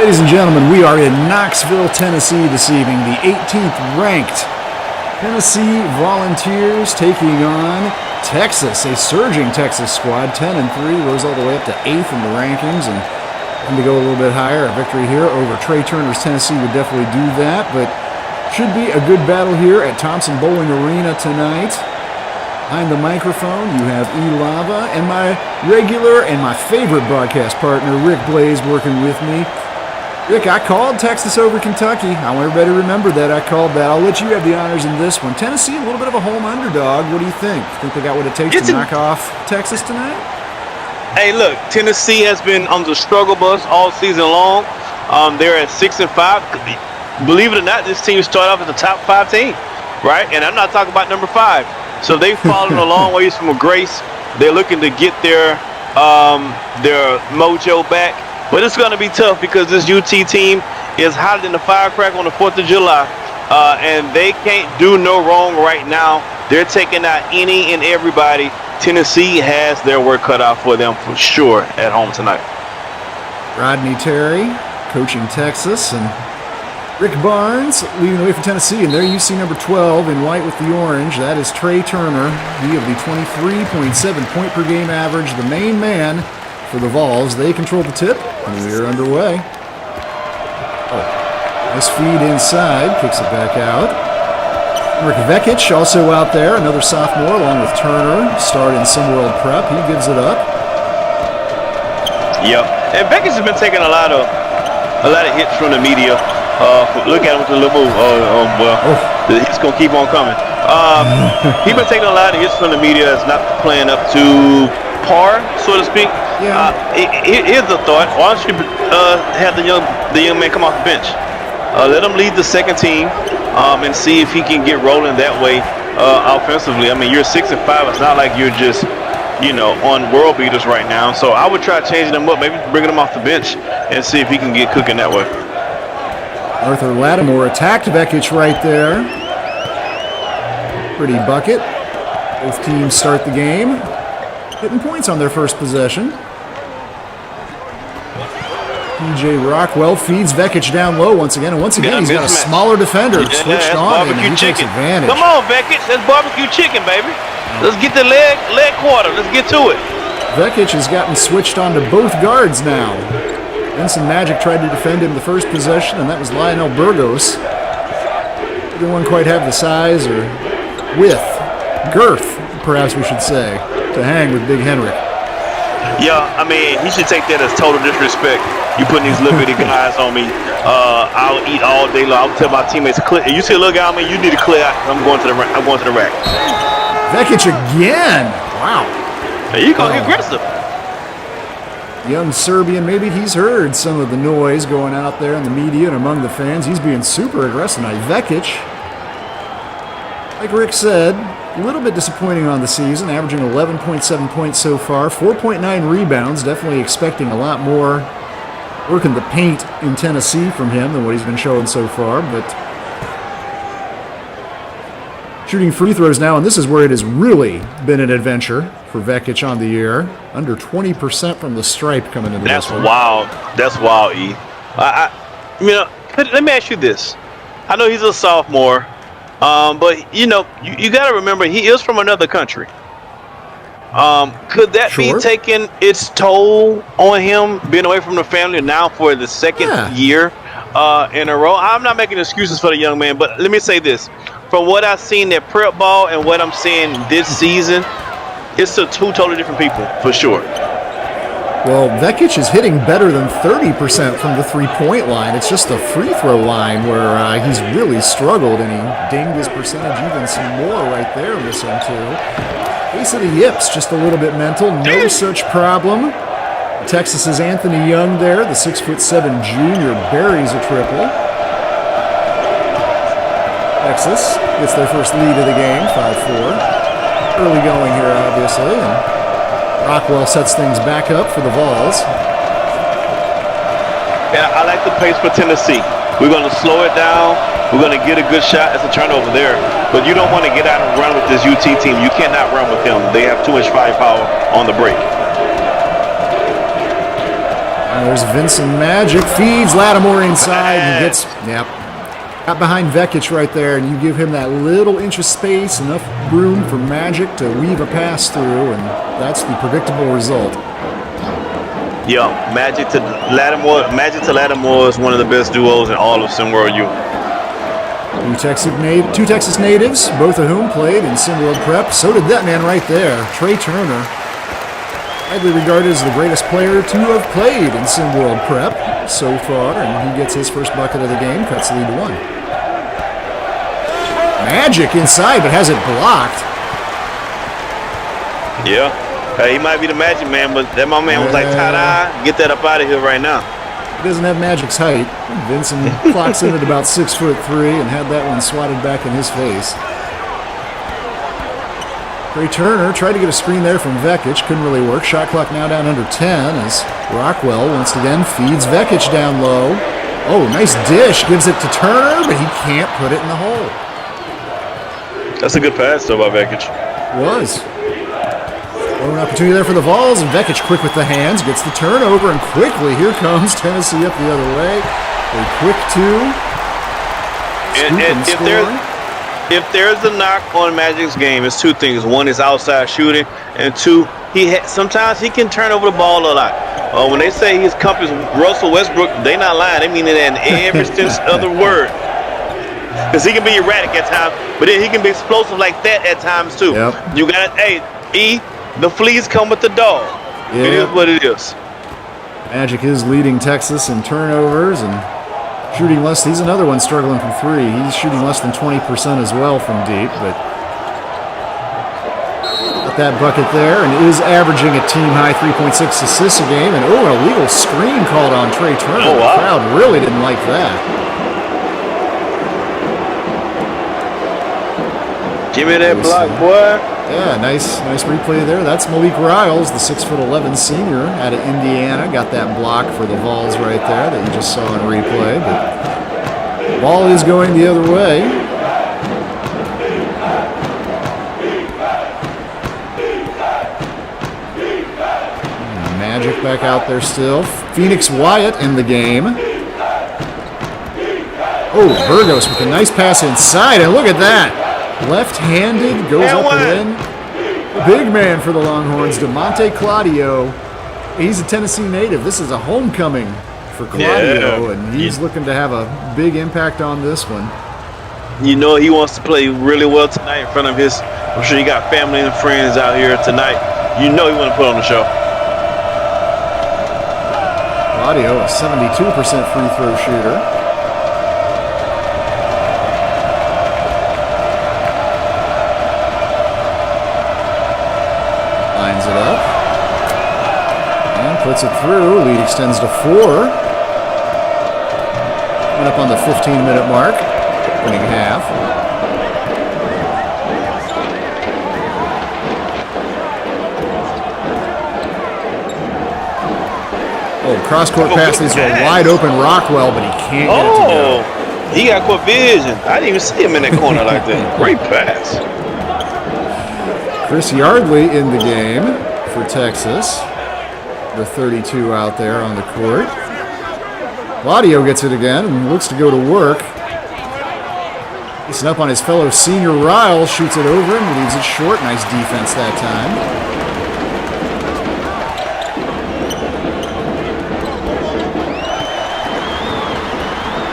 S17: Ladies and gentlemen, we are in Knoxville, Tennessee this evening. The 18th ranked Tennessee Volunteers taking on Texas, a surging Texas squad, 10-3, rose all the way up to 8th in the rankings, and to go a little bit higher. A victory here over Trey Turner's Tennessee would definitely do that, but should be a good battle here at Thompson Bowling Arena tonight. Behind the microphone, you have E. Lava and my regular and my favorite broadcast partner, Rick Blaze, working with me. Rick, I called Texas over Kentucky. I want everybody to remember that. I called that. I'll let you have the honors in this one. Tennessee, a little bit of a home underdog. What do you think? Think they got what it takes to knock off Texas tonight?
S18: Hey, look, Tennessee has been on the struggle bus all season long. They're at 6-5. Believe it or not, this team started off as a top 5 team, right? And I'm not talking about number 5. So they've fallen a long ways from grace. They're looking to get their mojo back. But it's going to be tough because this UT team is hotter than the firecracker on the 4th of July. And they can't do no wrong right now. They're taking out any and everybody. Tennessee has their work cut out for them for sure at home tonight.
S17: Rodney Terry coaching Texas, and Rick Barnes leading the way for Tennessee. And there you see number 12 in white with the orange. That is Trey Turner. He of the 23.7 point per game average, the main man for the Vols. They control the tip, and we are underway. Nice feed inside, kicks it back out. Rick Vekic also out there, another sophomore, along with Turner, starred in SimWorld Prep. He gives it up.
S18: Yep, and Vekic has been taking a lot of hits from the media. Look at him with the little move. The hits gonna keep on coming. He's been taking a lot of hits from the media. It's not playing up to par, so to speak. Yeah. Here's the thought: why don't you have the young man come off the bench? Let him lead the second team, and see if he can get rolling that way offensively. I mean, you're 6-5. It's not like you're just, on world beaters right now. So I would try changing him up, maybe bringing him off the bench, and see if he can get cooking that way.
S17: Arthur Lattimore attacked Vekic right there. Pretty bucket. Both teams start the game hitting points on their first possession. PJ Rockwell feeds Vekic down low once again, and once again he's got a smaller defender switched on, and he takes advantage.
S18: Come on, Vekic, that's barbecue chicken, baby. Let's get the leg quarter. Let's get to it.
S17: Vekic has gotten switched on to both guards now. Vincent Magic tried to defend him the first possession, and that was Lionel Burgos. Didn't one quite have the size or girth, perhaps we should say, to hang with Big Henrik.
S18: Yeah, I mean, he should take that as total disrespect. You putting these little bitty guys on me. I'll eat all day long. I'll tell my teammates, if you see a little guy on me, you need to clear out. I'm going to the rack.
S17: Vekic again. Wow.
S18: There you go. Aggressive.
S17: Young Serbian, maybe he's heard some of the noise going out there in the media and among the fans. He's being super aggressive tonight. Vekic, like Rick said, a little bit disappointing on the season, averaging 11.7 points so far, 4.9 rebounds. Definitely expecting a lot more work in the paint in Tennessee from him than what he's been showing so far. But shooting free throws now, and this is where it has really been an adventure for Vekic on the year. Under 20% from the stripe coming into this one.
S18: That's wild, E. Let me ask you this. I know he's a sophomore, but you got to remember he is from another country. Could that be taking its toll on him, being away from the family now for the second year in a row? I'm not making excuses for the young man, but let me say this. From what I've seen at prep ball and what I'm seeing this season, it's two totally different people, for sure.
S17: Well, Vekic is hitting better than 30% from the three-point line. It's just the free throw line where he's really struggled, and he dinged his percentage even some more right there, missing two. Ace of the yips, just a little bit mental, no such problem. Texas's Anthony Young there, the 6'7" junior, buries a triple. Texas gets their first lead of the game, 5-4. Early going here, obviously, and Rockwell sets things back up for the Vols.
S18: Yeah, I like the pace for Tennessee. We're going to slow it down. We're going to get a good shot. It's a turnover there. But you don't want to get out and run with this UT team. You cannot run with them. They have too much firepower on the break.
S17: There's Vincent Magic, feeds Lattimore inside and gets, got behind Vekic right there, and you give him that little inch of space, enough room for Magic to weave a pass through, and that's the predictable result.
S18: Yeah, Magic to Lattimore is one of the best duos in all of SimWorld U.
S17: Two Texas natives, both of whom played in SimWorld Prep. So did that man right there, Trey Turner. Widely regarded as the greatest player to have played in SimWorld Prep so far, and he gets his first bucket of the game, cuts the lead to 1. Magic inside, but has it blocked.
S18: Yeah, he might be the Magic man, but that my man was like, ta-da, get that up out of here right now.
S17: He doesn't have Magic's height. Vincent clocks in at about 6'3" and had that one swatted back in his face. Trey Turner tried to get a screen there from Vekic, couldn't really work. Shot clock now down under 10 as Rockwell once again feeds Vekic down low. Oh, nice dish, gives it to Turner, but he can't put it in the hole.
S18: That's a good pass though by Vekic.
S17: Was. An opportunity there for the Vols, and Vekic quick with the hands, gets the turnover, and quickly here comes Tennessee up the other way. A quick two.
S18: And if there's a knock on Magic's game, it's two things. One is outside shooting, and two, sometimes he can turn over the ball a lot. When they say his compass Russell Westbrook, they not lying. They mean it in every sense of the word. Because he can be erratic at times, but then he can be explosive like that at times too.
S17: Yep.
S18: You got the fleas come with the dog. It is what it is.
S17: Magic is leading Texas in turnovers and shooting less. He's another one struggling from three. He's shooting less than 20% as well from deep, but got that bucket there and is averaging a team-high 3.6 assists a game. And an illegal screen called on Trey Turner.
S18: Oh, wow.
S17: The crowd really didn't like that.
S18: Give me that block, boy.
S17: Yeah, nice replay there. That's Malik Riles, the 6'11" senior out of Indiana. Got that block for the Vols right there that you just saw in replay. But the ball is going the other way. Magic back out there still. Phoenix Wyatt in the game. Oh, Burgos with a nice pass inside, and look at that. Left-handed, goes up and in. The big man for the Longhorns, DeMonte Claudio. He's a Tennessee native. This is a homecoming for Claudio, and he's looking to have a big impact on this one.
S18: You know he wants to play really well tonight in front of his, I'm sure he got family and friends out here tonight. You know he want to put on the show.
S17: Claudio, a 72% free throw shooter. Lines it up. And puts it through. Lead extends to 4. Coming up on the 15-minute mark. Opening half. Oh, cross-court pass leads to a wide-open Rockwell, but he can't get it to go.
S18: He got quick vision. I didn't even see him in that corner like that. Great pass.
S17: Chris Yardley in the game for Texas. The 32 out there on the court. Claudio gets it again and looks to go to work. Listen up on his fellow senior Riles, shoots it over and leaves it short. Nice defense that time.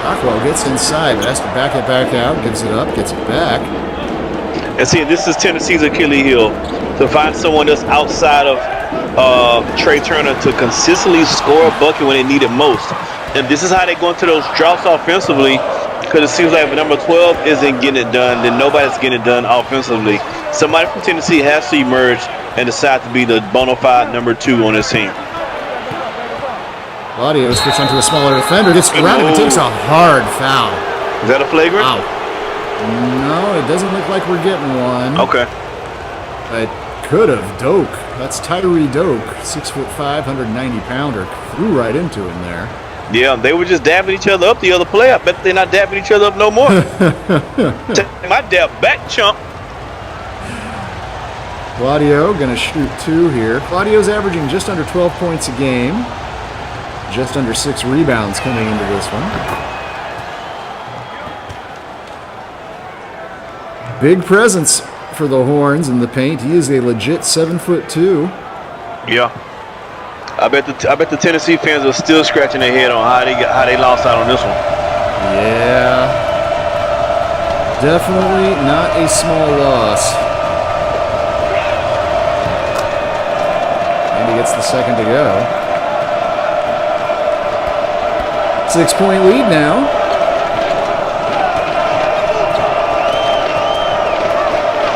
S17: Rockwell gets inside, but has to back it back out, gives it up, gets it back.
S18: And see, this is Tennessee's Achilles heel, to find someone that's outside of Trey Turner to consistently score a bucket when they need it most. And this is how they go into those droughts offensively, because it seems like if number 12 isn't getting it done, then nobody's getting it done offensively. Somebody from Tennessee has to emerge and decide to be the bona fide number 2 on this team.
S17: Claudio switches onto a smaller defender, gets around him and takes a hard foul.
S18: Is that a flagrant?
S17: Wow. No, it doesn't look like we're getting one.
S18: Okay.
S17: It could have. Doak. That's Tyree Doak, 6'5", 190-pounder. Flew right into him there.
S18: Yeah, they were just dabbing each other up the other play. I bet they're not dabbing each other up no more. Take my dab back, chump.
S17: Claudio gonna shoot 2 here. Claudio's averaging just under 12 points a game. Just under 6 rebounds coming into this one. Big presence for the Horns in the paint. He is a legit 7'2".
S18: Yeah. I bet the Tennessee fans are still scratching their head on how they lost out on this one.
S17: Yeah. Definitely not a small loss. And he gets the second to go. 6-point lead now.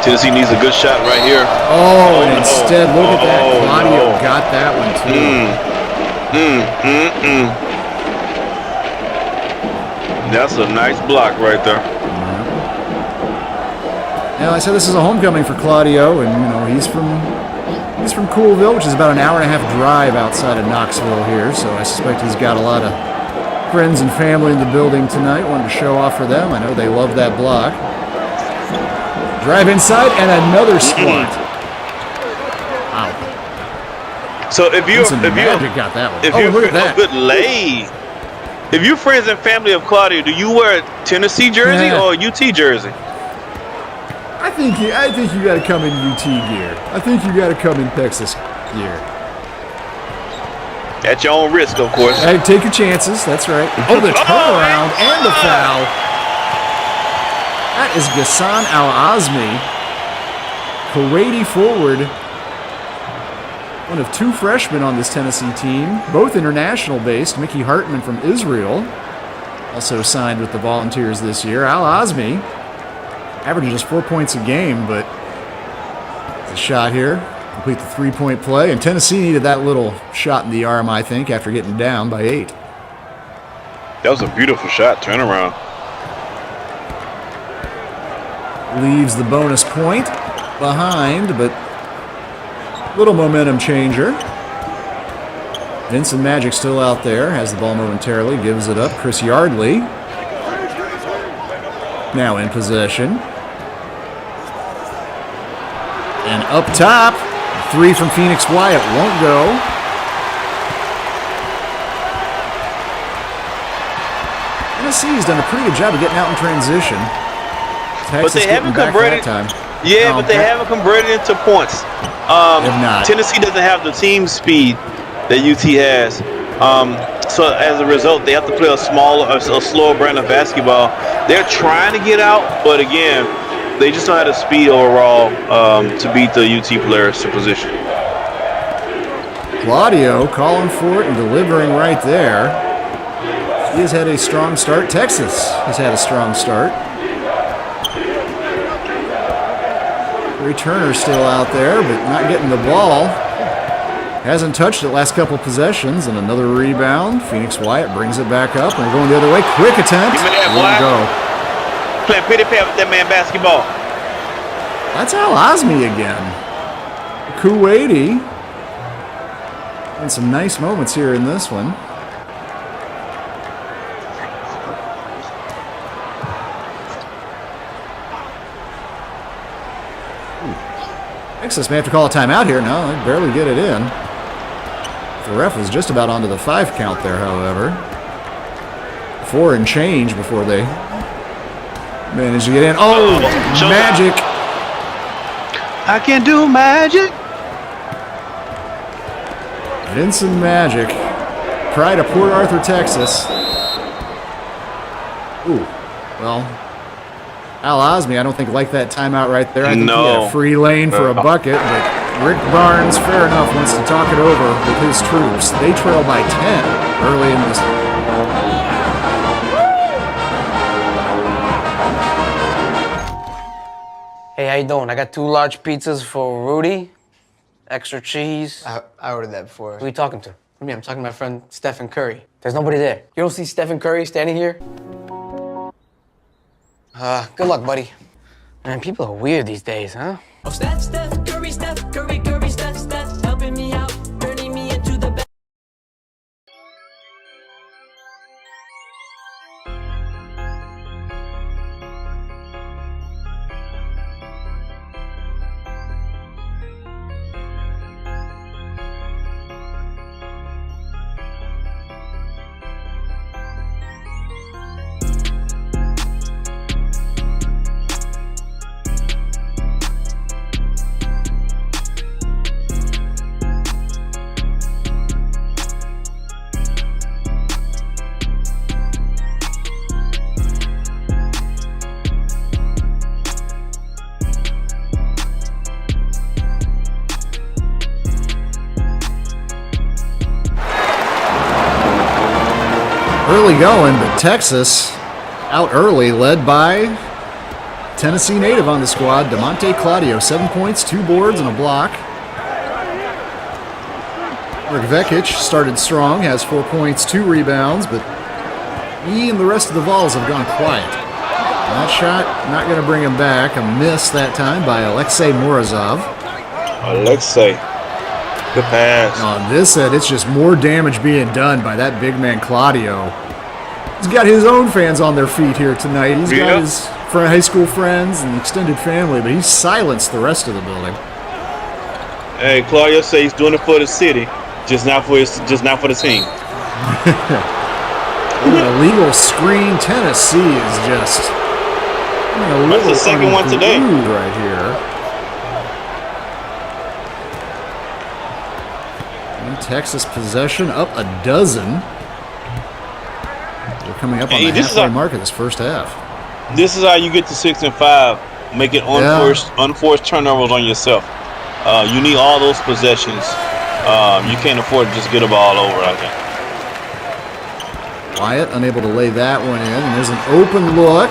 S18: Tennessee needs a good shot right here.
S17: Oh, and instead, look at that. Claudio got that one, too.
S18: That's a nice block right there.
S17: Now, I said this is a homecoming for Claudio, and, you know, he's from Coolville, which is about an hour-and-a-half drive outside of Knoxville here, so I suspect he's got a lot of friends and family in the building tonight. Wanted to show off for them. I know they love that block. Drive inside and another squat. Wow.
S18: So if you're
S17: got that one.
S18: Look at that. Good lay. If you're friends and family of Claudio, do you wear a Tennessee jersey or a UT jersey?
S17: I think you got to come in UT gear. I think you got to come in Texas gear.
S18: At your own risk, of course.
S17: Hey, take your chances. That's right. Oh, the turnaround and the foul. That is Ghassan Al-Azmi. Kuwaiti forward. One of 2 freshmen on this Tennessee team. Both international based. Mickey Hartman from Israel. Also signed with the Volunteers this year. Al-Azmi averaging just 4 points a game, but the shot here. Complete the 3-point play. And Tennessee needed that little shot in the arm, I think, after getting down by 8.
S18: That was a beautiful shot. Turnaround.
S17: Leaves the bonus point behind, but little momentum changer. Vincent Magic still out there, has the ball momentarily, gives it up. Chris Yardley now in possession. And up top, 3 from Phoenix Wyatt won't go. Tennessee's done a pretty good job of getting out in transition. Texas
S18: but they haven't converted. Yeah, but they haven't converted into points. Tennessee doesn't have the team speed that UT has. So as a result, they have to play a slower brand of basketball. They're trying to get out, but again, they just don't have the speed overall to beat the UT players to position.
S17: Claudio calling for it and delivering right there. He has had a strong start. Texas has had a strong start. Turner's still out there, but not getting the ball. Hasn't touched it last couple possessions, and another rebound. Phoenix Wyatt brings it back up, and we're going the other way. Quick attempt. Won't go.
S18: Playing pitty pat with that man basketball.
S17: That's Al-Azmi again. Kuwaiti. And some nice moments here in this one. Texas may have to call a timeout here. No, they barely get it in. The ref was just about onto the 5 count there, however. 4 and change before they managed to get in. Oh, magic.
S18: I can do magic.
S17: Vincent Magic. Pride of Port Arthur, Texas. Ooh, well, Al-Azmi, I don't think liked that timeout right there. I think he had a free lane for a bucket, but Rick Barnes, fair enough, wants to talk it over with his troops. They trail by 10 early in this.
S19: Hey, how you doing? I got 2 large pizzas for Rudy. Extra cheese.
S20: I ordered that before.
S19: Who are you talking to? I mean, I'm talking to my friend Stephen Curry. There's nobody there. You don't see Stephen Curry standing here? Good luck, buddy. Man, people are weird these days, huh?
S11: Oh, Steph Curry, Steph Curry, Steph, helping me out, turning me into the best.
S17: Early going, but Texas out early, led by Tennessee native on the squad, DeMonte Claudio, 7 points, 2 boards, and a block. Rick Vekic started strong, has 4 points, 2 rebounds, but he and the rest of the Vols have gone quiet. That shot not going to bring him back. A miss that time by Alexei Morozov.
S18: Alexei. Good pass.
S17: On this end, it's just more damage being done by that big man Claudio. He's got his own fans on their feet here tonight. He's got his high school friends and extended family, but he's silenced the rest of the building.
S18: Hey, Claudio says he's doing it for the city, just not for the team.
S17: Illegal screen. Tennessee is just
S18: that's the second one today.
S17: Right here. Texas possession up a dozen. We're coming up on the halfway mark of this first half.
S18: This is how you get to 6 and 5, making unforced turnovers on yourself. You need all those possessions. You can't afford to just get a ball over, I think.
S17: Wyatt unable to lay that one in, and there's an open look.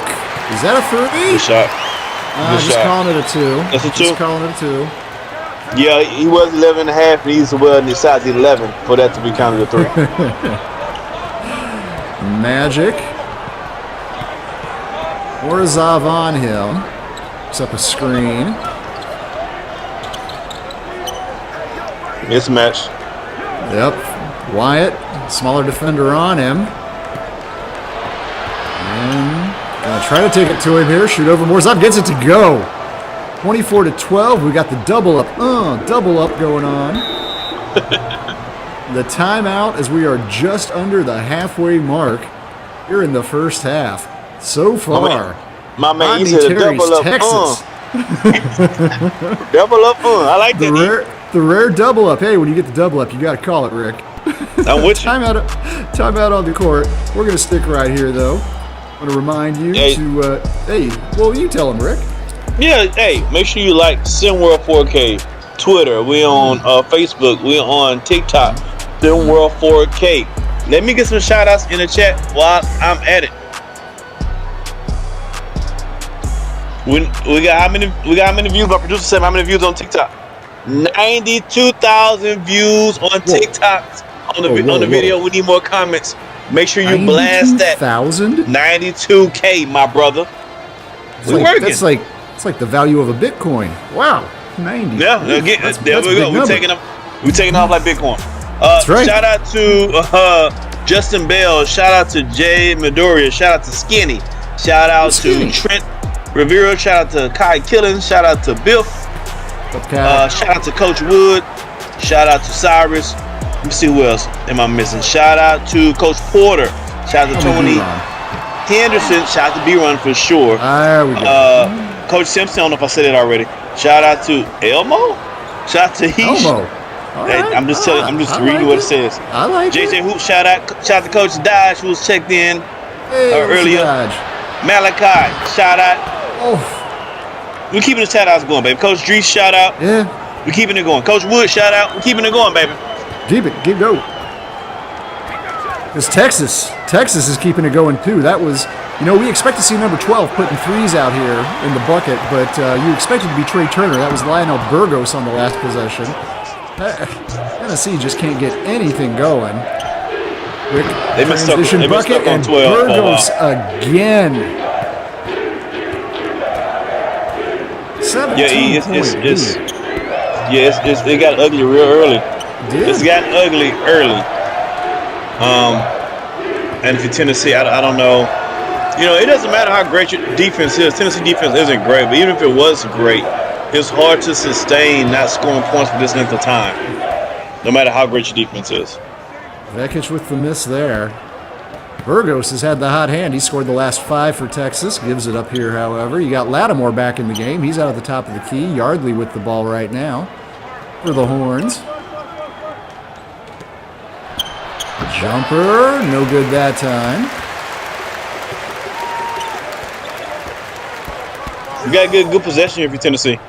S17: Is that a 3?
S18: Good shot.
S17: Just calling it a 2.
S18: That's a 2.
S17: Just calling it a 2.
S18: Yeah, he was 11 and a half, and he's well in the size 11 for that to be counted a 3.
S17: Magic. Morozov on him. Puts up a screen.
S18: Mismatch.
S17: Yep. Wyatt, smaller defender on him. And gonna try to take it to him here. Shoot over. Morozov gets it to go. 24-12, we got the double up going on. The timeout as we are just under the halfway mark here in the first half. So far,
S18: my man, he said double up,
S17: Texas.
S18: Double up, I like that.
S17: The rare double up. Hey, when you get the double up, you got to call it, Rick.
S18: I'm with you.
S17: Timeout on the court. We're going to stick right here, though. I want to remind you to, you tell him, Rick.
S18: Yeah, hey, make sure you like SimWorld 4K, Twitter, we on Facebook, we on TikTok, SimWorld 4K. Let me get some shout outs in the chat while I'm at it. We got how many views? My producer said how many views on TikTok? 92,000 views on TikTok on the video. We need more comments. Make sure you blast that. 92K, my brother. We're working.
S17: It's like the value of a Bitcoin. Wow, 90.
S18: Yeah, there we go. We're taking off like Bitcoin.
S17: That's right.
S18: Shout out to Justin Bell. Shout out to Jay Midoriya. Shout out to Skinny. Shout out to Trent Rivera. Shout out to Kai Killen. Shout out to Biff. Shout out to Coach Wood. Shout out to Cyrus. Let me see who else am I missing. Shout out to Coach Porter. Shout out to Tony Henderson. Shout out to B-Run for sure.
S17: There we go.
S18: Coach Simpson, I don't know if I said it already. Shout out to Elmo. Shout out to Heesh.
S17: Elmo.
S18: Hey, I'm just reading what it says.
S17: I like
S18: JJ Hoop, shout out to Coach Dodge, who was checked in earlier. Malachi, shout out. We're keeping the shout outs going, baby. Coach Drees, shout out.
S17: Yeah.
S18: We keeping it going. Coach Wood, shout out. We keeping it going, baby.
S17: Keep going. Because Texas is keeping it going too. That was, we expect to see number 12 putting threes out here in the bucket, but you expected to be Trey Turner. That was Lionel Burgos on the last possession. Tennessee just can't get anything going. Quick transition bucket and
S18: 12.
S17: Burgos again. 17
S18: it got ugly real early. It's gotten ugly early. And for Tennessee, I don't know. It doesn't matter how great your defense is. Tennessee defense isn't great, but even if it was great, it's hard to sustain not scoring points for this length of time, no matter how great your defense is.
S17: Vekic with the miss there. Burgos has had the hot hand. He scored the last 5 for Texas. Gives it up here, however. You got Lattimore back in the game. He's out at the top of the key. Yardley with the ball right now for the Horns. Jumper, no good that time.
S18: You got good possession here for Tennessee.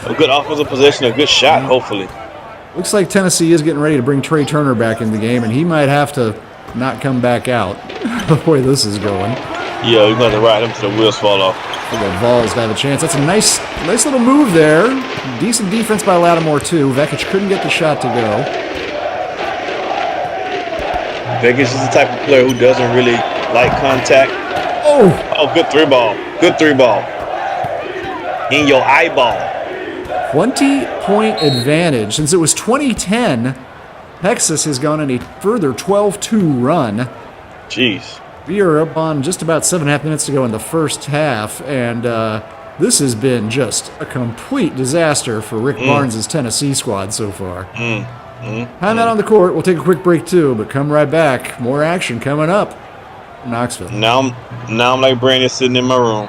S18: A good offensive possession, a good shot, hopefully.
S17: Looks like Tennessee is getting ready to bring Trey Turner back in the game, and he might have to not come back out the way this is going.
S18: Yeah, you're going to ride him till the wheels fall off.
S17: For the Vols to have a chance. That's a nice little move there. Decent defense by Lattimore, too. Vekic couldn't get the shot to go.
S18: Vekic is the type of player who doesn't really like contact. Oh, good 3-ball. Good 3-ball. In your eyeball.
S17: 20-point advantage. Since it was 2010, Texas has gone on a further 12-2 run.
S18: Jeez.
S17: We are up on just about 7.5 minutes to go in the first half, and this has been just a complete disaster for Rick Barnes' Tennessee squad so far. Time out on the court. We'll take a quick break too, but come right back. More action coming up. Knoxville.
S18: Now I'm like Brandon sitting in my room.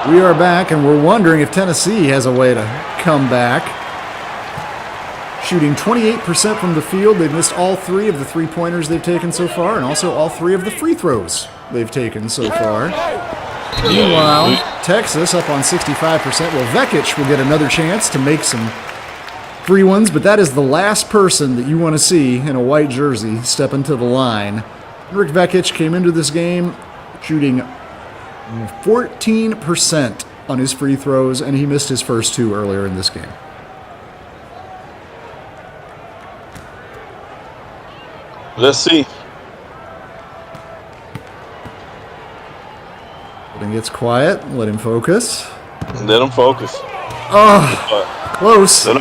S17: We are back, and we're wondering if Tennessee has a way to come back. Shooting 28% from the field. They've missed all 3 of the 3-pointers they've taken so far, and also all 3 of the free throws they've taken so far. Meanwhile, Texas up on 65%. Well, Vekic will get another chance to make some free ones, but that is the last person that you want to see in a white jersey step into the line. Rick Vekic came into this game shooting 14% on his free throws, and he missed his first 2 earlier in this game.
S18: Let's see.
S17: Let him gets quiet. Let him focus.
S18: Let him focus.
S17: Oh, close.
S18: Let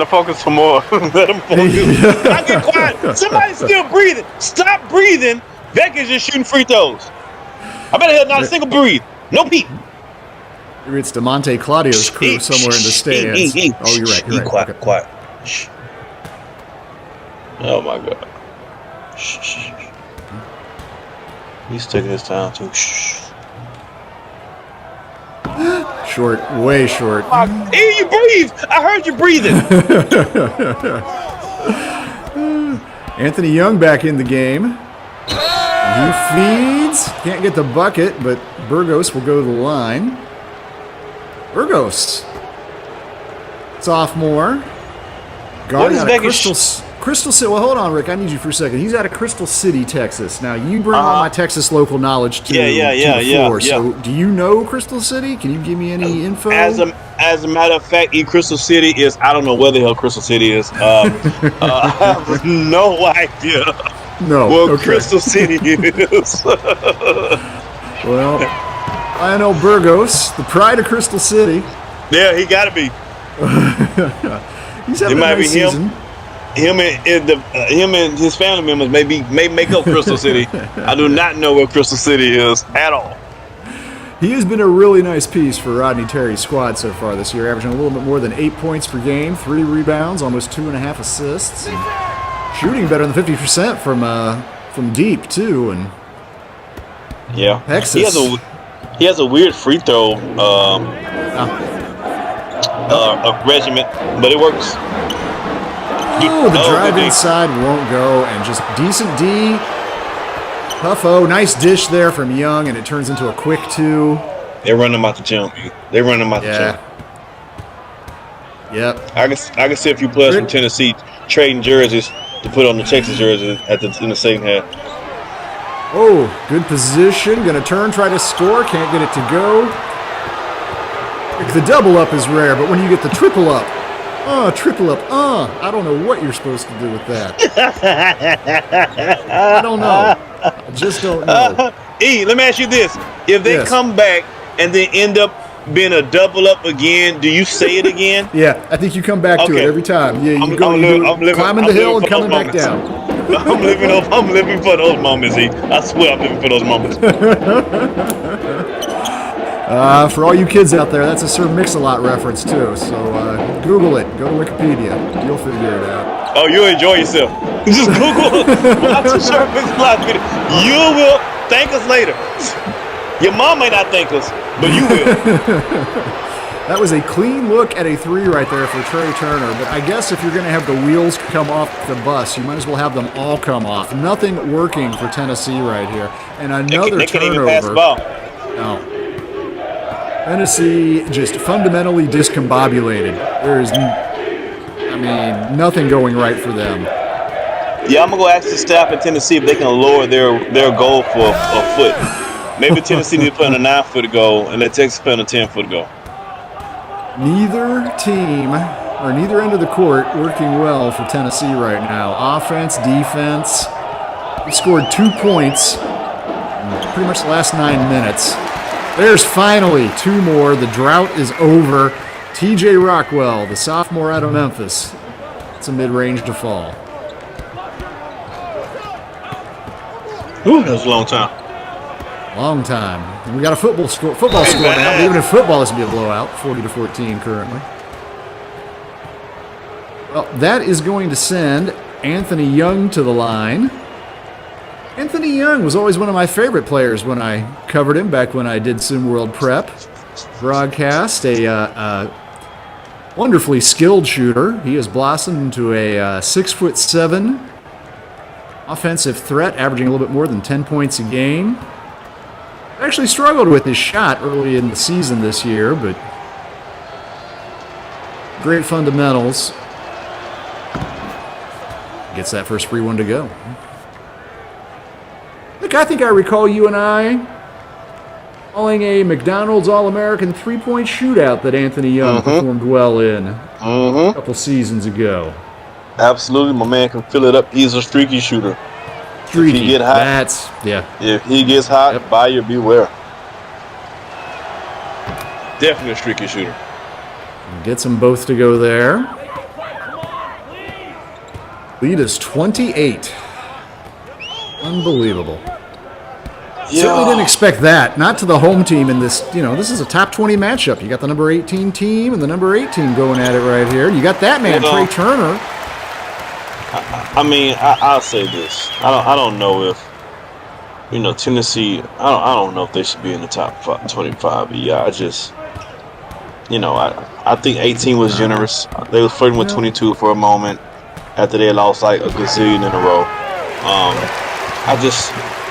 S18: him focus some more. Let him focus. I get quiet. Somebody's still breathing. Stop breathing. Vekic is shooting free throws. I better have not a single breathe. No peep.
S17: Maybe it's DeMonte Claudio's crew somewhere in the stands. Oh, you're right. You're right.
S18: Quiet,
S17: okay.
S18: quiet. Shh. Oh my God. Shh. He's taking his time too. Shh.
S17: Short, way short.
S18: Hey, you breathe. I heard you breathing.
S17: Anthony Young back in the game. He feeds. Can't get the bucket, but Burgos will go to the line. Burgos. Sophomore. Guard out of Crystal City. Well, hold on, Rick. I need you for a second. He's out of Crystal City, Texas. Now, you bring all my Texas local knowledge to the floor. So, do you know Crystal City? Can you give me any info?
S18: As a matter of fact, Crystal City is, I don't know where the hell Crystal City is. I have no idea.
S17: No.
S18: Well, Crystal City is.
S17: Well, I know Burgos, the pride of Crystal City.
S18: Yeah, he got to be.
S17: He's having a nice season.
S18: Him and his family members may make up Crystal City. I do not know where Crystal City is at all.
S17: He has been a really nice piece for Rodney Terry's squad so far this year, averaging a little bit more than 8 points per game, 3 rebounds, almost 2.5 assists, and shooting better than 50% from deep too. And Texas.
S18: He has a weird free throw regiment, but it works.
S17: Oh, the drive inside won't go, and just decent D. Puffo, nice dish there from Young, and it turns into a quick 2.
S18: They're running him out the gym. Yep. I can see a few players from Tennessee trading jerseys to put on the Texas jersey in the second half.
S17: Oh, good position. Gonna turn, try to score. Can't get it to go. The double up is rare, but when you get the triple up, triple up, I don't know what you're supposed to do with that. I don't know. I just don't know.
S18: Let me ask you this. If they come back and then end up being a double up again, do you say it again?
S17: Yeah, I think you come back to it every time. Yeah, you climbing the hill and coming back down.
S18: I'm living for those moments, E. I swear I'm living for those moments.
S17: For all you kids out there, that's a Sir Mix-a-Lot reference too. So Google it. Go to Wikipedia. You'll figure it out.
S18: Oh, you'll enjoy yourself. Just Google watch the Sir Mix-a-Lot video. You will thank us later. Your mom may not thank us, but you will.
S17: That was a clean look at a 3 right there for Trey Turner. But I guess if you're going to have the wheels come off the bus, you might as well have them all come off. Nothing working for Tennessee right here. And another
S18: they
S17: turnover.
S18: Can't even pass the ball.
S17: No. Tennessee just fundamentally discombobulated. There's, nothing going right for them.
S18: Yeah, I'm going to go ask the staff in Tennessee if they can lower their goal for a foot. Maybe Tennessee needs to play on a 9-foot goal and let Texas play on a 10-foot goal.
S17: Neither team, or neither end of the court, working well for Tennessee right now. Offense, defense. We scored 2 points in pretty much the last 9 minutes. There's finally 2 more. The drought is over. TJ Rockwell, the sophomore out of Memphis. It's a mid-range to fall.
S18: Ooh, that was a long time.
S17: Long time. And we got a football score now. Even in football, this would be a blowout. 40-14 currently. Well, that is going to send Anthony Young to the line. Anthony Young was always one of my favorite players when I covered him back when I did SimWorld Prep broadcast. A wonderfully skilled shooter. He has blossomed into a 6'7" offensive threat, averaging a little bit more than 10 points a game. Actually struggled with his shot early in the season this year, but great fundamentals. Gets that first free one to go. Look, I think I recall you and I calling a McDonald's All-American 3-point shootout that Anthony Young performed well in a couple seasons ago.
S18: Absolutely, my man can fill it up. He's a streaky shooter.
S17: Streaky.
S18: If he get hot, If he gets hot, buyer beware. Definitely a streaky shooter.
S17: Gets them both to go there. Lead is 28. Unbelievable. Certainly didn't expect that. Not to the home team in this, this is a top 20 matchup. You got the number 18 team and the number 8 team going at it right here. You got that man, Trey Turner.
S18: I'll say this. I don't know if, Tennessee, I don't know if they should be in the top 25. But yeah, I think 18 was generous. They was flirting with 22 for a moment after they lost like a gazillion in a row.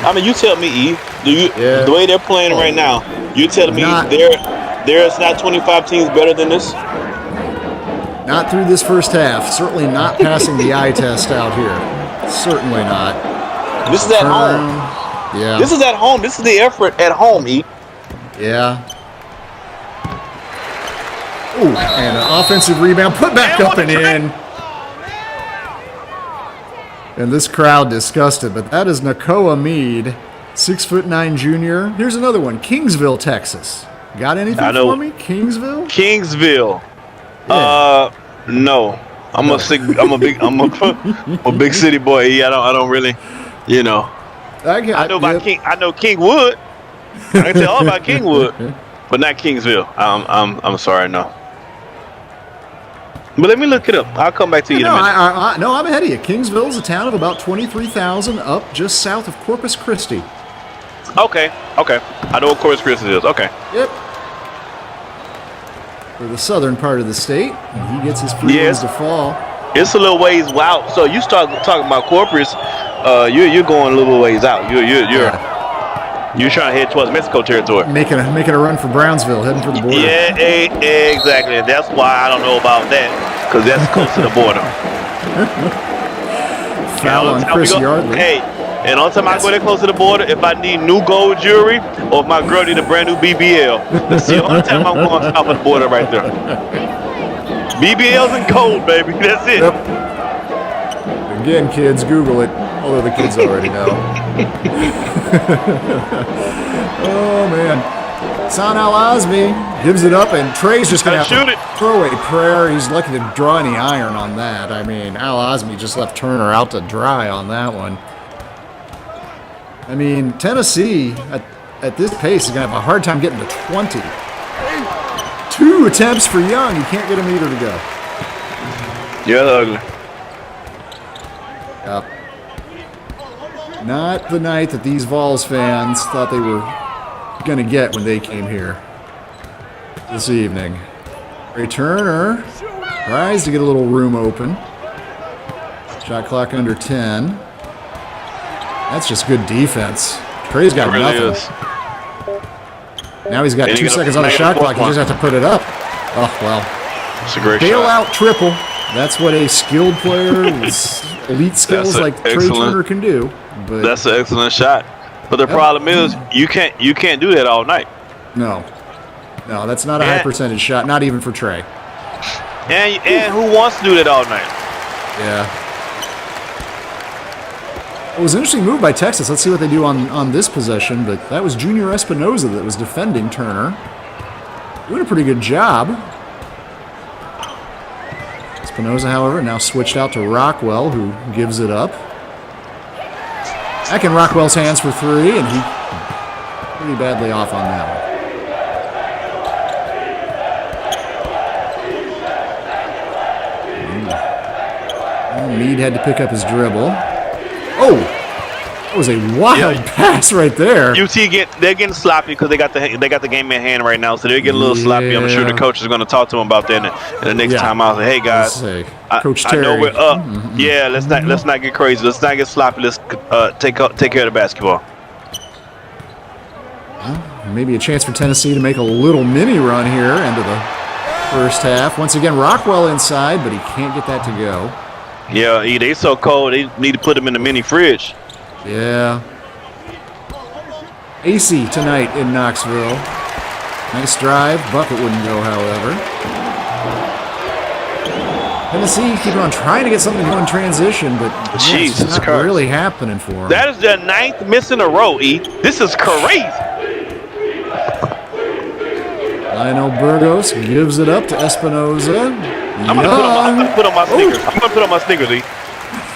S18: I mean, you tell me, E. The way they're playing right now, you telling me there's not 25 teams better than this?
S17: Not through this first half. Certainly not passing the eye test out here. Certainly not.
S18: This is at home.
S17: Yeah.
S18: This is at home. This is the effort at home, E.
S17: Yeah. Ooh, and an offensive rebound. Put back up and in. And this crowd disgusted, but that is Nakoa Mead, 6'9" junior. Here's another one, Kingsville, Texas. Got anything for me? Kingsville?
S18: Kingsville.
S17: Yeah.
S18: No. I'm a big city boy. E. I don't really, you know. I know about I know Kingwood. I can tell all about Kingwood, but not Kingsville. I'm sorry, no. But let me look it up. I'll come back to you in a minute.
S17: No, I'm ahead of you. Kingsville is a town of about 23,000 up just south of Corpus Christi.
S18: Okay. I know what Corpus Christi is. Okay.
S17: Yep. For the southern part of the state, and he gets his free ones to fall.
S18: It's a little ways out. So you start talking about Corpus, you're going a little ways out. You're trying to head towards Mexico territory.
S17: Making a run for Brownsville, heading for the border.
S18: Yeah, exactly. That's why I don't know about that, because that's close to the border.
S17: Foul on Chris Yardley.
S18: Hey, and on time I go that close to the border, if I need new gold jewelry or if my girl need a brand new BBL, that's the only time I'm going south of the border right there. BBLs and gold, baby. That's it.
S17: Yep. Again, kids, Google it. Although the kids already know. Oh, man. San Al-Azmi gives it up, and Trey's just going to have to throw a prayer. He's lucky to draw any iron on that. I mean, Al-Azmi just left Turner out to dry on that one. I mean, Tennessee, at this pace, is going to have a hard time getting to 20. 2 attempts for Young. He can't get a meter to go.
S18: Yeah, ugly.
S17: Yep. Not the night that these Vols fans thought they were going to get when they came here this evening. Ray Turner tries to get a little room open. Shot clock under 10. That's just good defense. Trey's got nothing. Now he's got 2 seconds on the shot clock. He just has to put it up. Oh, well.
S18: It's a great
S17: bailout triple. That's what a skilled player with elite skills like Trey Turner can do. But
S18: that's an excellent shot. But the problem is you can't do that all night.
S17: No, that's not a high percentage shot. Not even for Trey.
S18: And who wants to do that all night?
S17: Yeah. It was an interesting move by Texas. Let's see what they do on this possession. But that was Junior Espinoza that was defending Turner. Doing a pretty good job. Espinoza, however, now switched out to Rockwell, who gives it up. Back in Rockwell's hands for 3, and he pretty badly off on that one. Meade had to pick up his dribble. Oh, that was a wild pass right there.
S18: UT they're getting sloppy because they got the game in hand right now, so they're getting a little sloppy. I'm sure the coach is going to talk to them about that in the next time out. Hey guys,
S17: Coach Terry.
S18: I know we're up. Yeah, let's not get crazy. Let's not get sloppy. Let's take care of the basketball.
S17: Well, maybe a chance for Tennessee to make a little mini run here into the first half. Once again, Rockwell inside, but he can't get that to go.
S18: Yeah, they so cold. They need to put them in the mini fridge.
S17: Yeah. AC tonight in Knoxville. Nice drive. Bucket wouldn't go, however. Tennessee keeping on trying to get something going in transition, but it's not really happening for them.
S18: That is their 9th miss in a row, E. This is crazy.
S17: Lionel Burgos gives it up to Espinoza.
S18: I'm gonna put on my sneakers. I'm gonna put on my sneakers, E.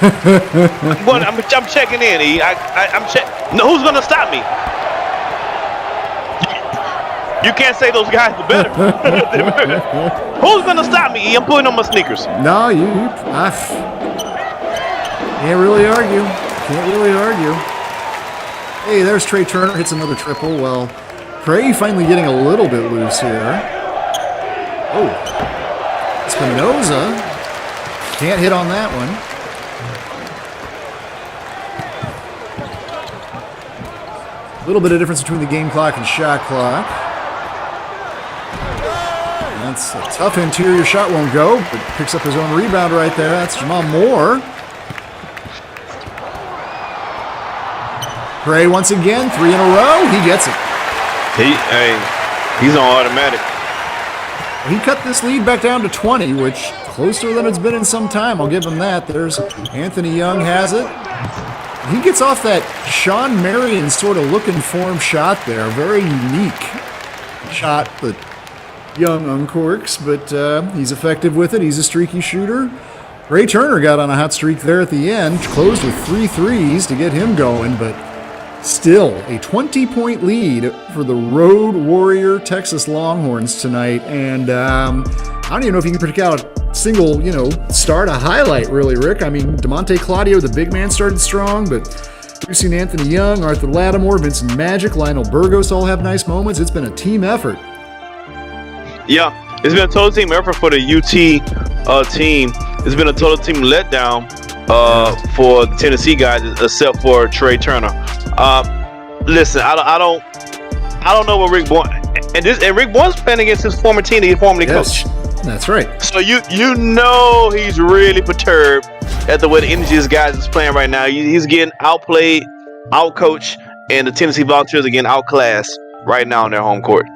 S18: I'm checking in, E. I'm checking. No, who's gonna stop me? You can't say those guys are better. Who's gonna stop me, E? I'm putting on my sneakers.
S17: No, I can't really argue. Can't really argue. Hey, there's Trey Turner. Hits another triple. Well, Trey finally getting a little bit loose here. Oh. Espinoza can't hit on that one. little bit of difference between the game clock and shot clock. That's a tough interior shot, won't go, but picks up his own rebound right there. That's Jamal Moore. Gray once again, 3 in a row. He gets it.
S18: He's on automatic.
S17: He cut this lead back down to 20, which closer than it's been in some time. I'll give him that. There's Anthony Young has it. He gets off that Sean Marion sort of looking form shot there. Very unique shot that Young uncorks, but he's effective with it. He's a streaky shooter. Ray Turner got on a hot streak there at the end. Closed with 3 threes to get him going, but still a 20-point lead for the Road Warrior Texas Longhorns tonight. And I don't even know if you can pick out a single, star to highlight, really, Rick. I mean, DeMonte Claudio, the big man, started strong, but we've seen Anthony Young, Arthur Lattimore, Vincent Magic, Lionel Burgos all have nice moments. It's been a team effort.
S18: Yeah, it's been a total team effort for the UT team. It's been a total team letdown for the Tennessee guys, except for Trey Turner. Listen, I don't know what Rick Bourne and Rick Bourne's playing against his former team that he formerly coached.
S17: That's right.
S18: So you know he's really perturbed at the way the energy this guy is playing right now. He's getting outplayed, outcoached, and the Tennessee Volunteers are getting outclassed right now on their home court.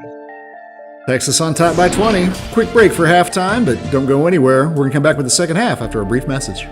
S17: Texas on top by 20. Quick break for halftime, but don't go anywhere. We're going to come back with the second half after a brief message.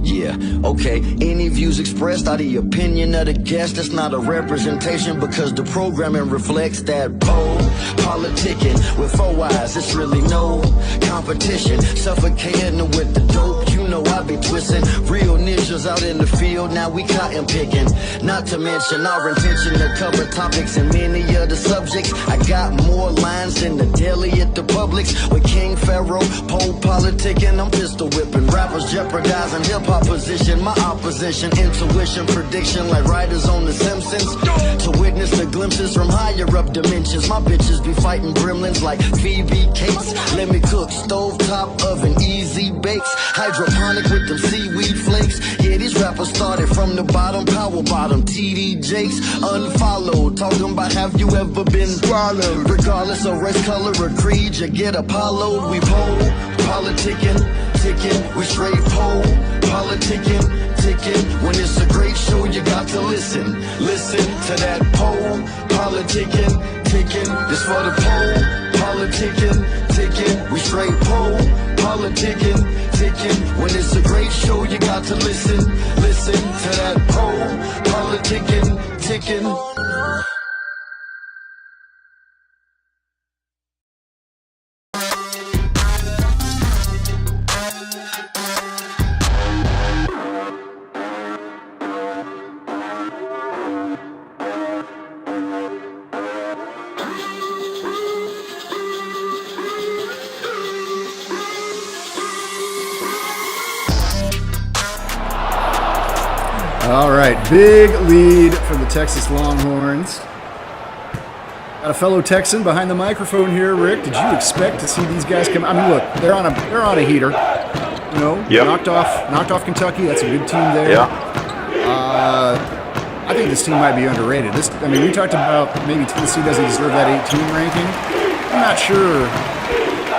S20: Yeah, okay. Any views expressed are the opinion of the guest. It's not a representation because the programming reflects that pole. Politicking with 4 eyes, it's really no competition. Suffocating with the dope, I be twisting. Real ninjas out in the field, now we cotton picking. Not to mention our intention to cover topics and many of the subjects. I got more lines than the deli at the Publix. With King Pharaoh, pole politicking, I'm pistol whipping. Rappers jeopardizing hip-hop position. My opposition, intuition, prediction like writers on The Simpsons. To witness the glimpses from higher up dimensions. My bitches be fighting gremlins like Phoebe Cates. Let me cook, stovetop oven, easy bakes. Hydroponic with them seaweed flakes. Yeah, these rappers started from the bottom. Power bottom, TD Jakes. Unfollowed, talking about have you ever been swallowed? Regardless of race, color, or creed, you get Apollo. We pole, politicking, ticking. We straight pole, politicking, ticking. When it's a great show, you got to listen. Listen to that pole, politicking, ticking. This for the pole, politicking, ticking. We straight pole, politicking, ticking. When it's a great show, you got to listen. Listen to that pole, politicking, ticking.
S17: All right, big lead for the Texas Longhorns. Got a fellow Texan behind the microphone here, Rick. Did you expect to see these guys come? I mean, look, they're on a heater.
S18: Yep.
S17: knocked off Kentucky. That's a good team there.
S18: Yeah.
S17: I think this team might be underrated. We talked about maybe Tennessee doesn't deserve that 18 ranking. I'm not sure.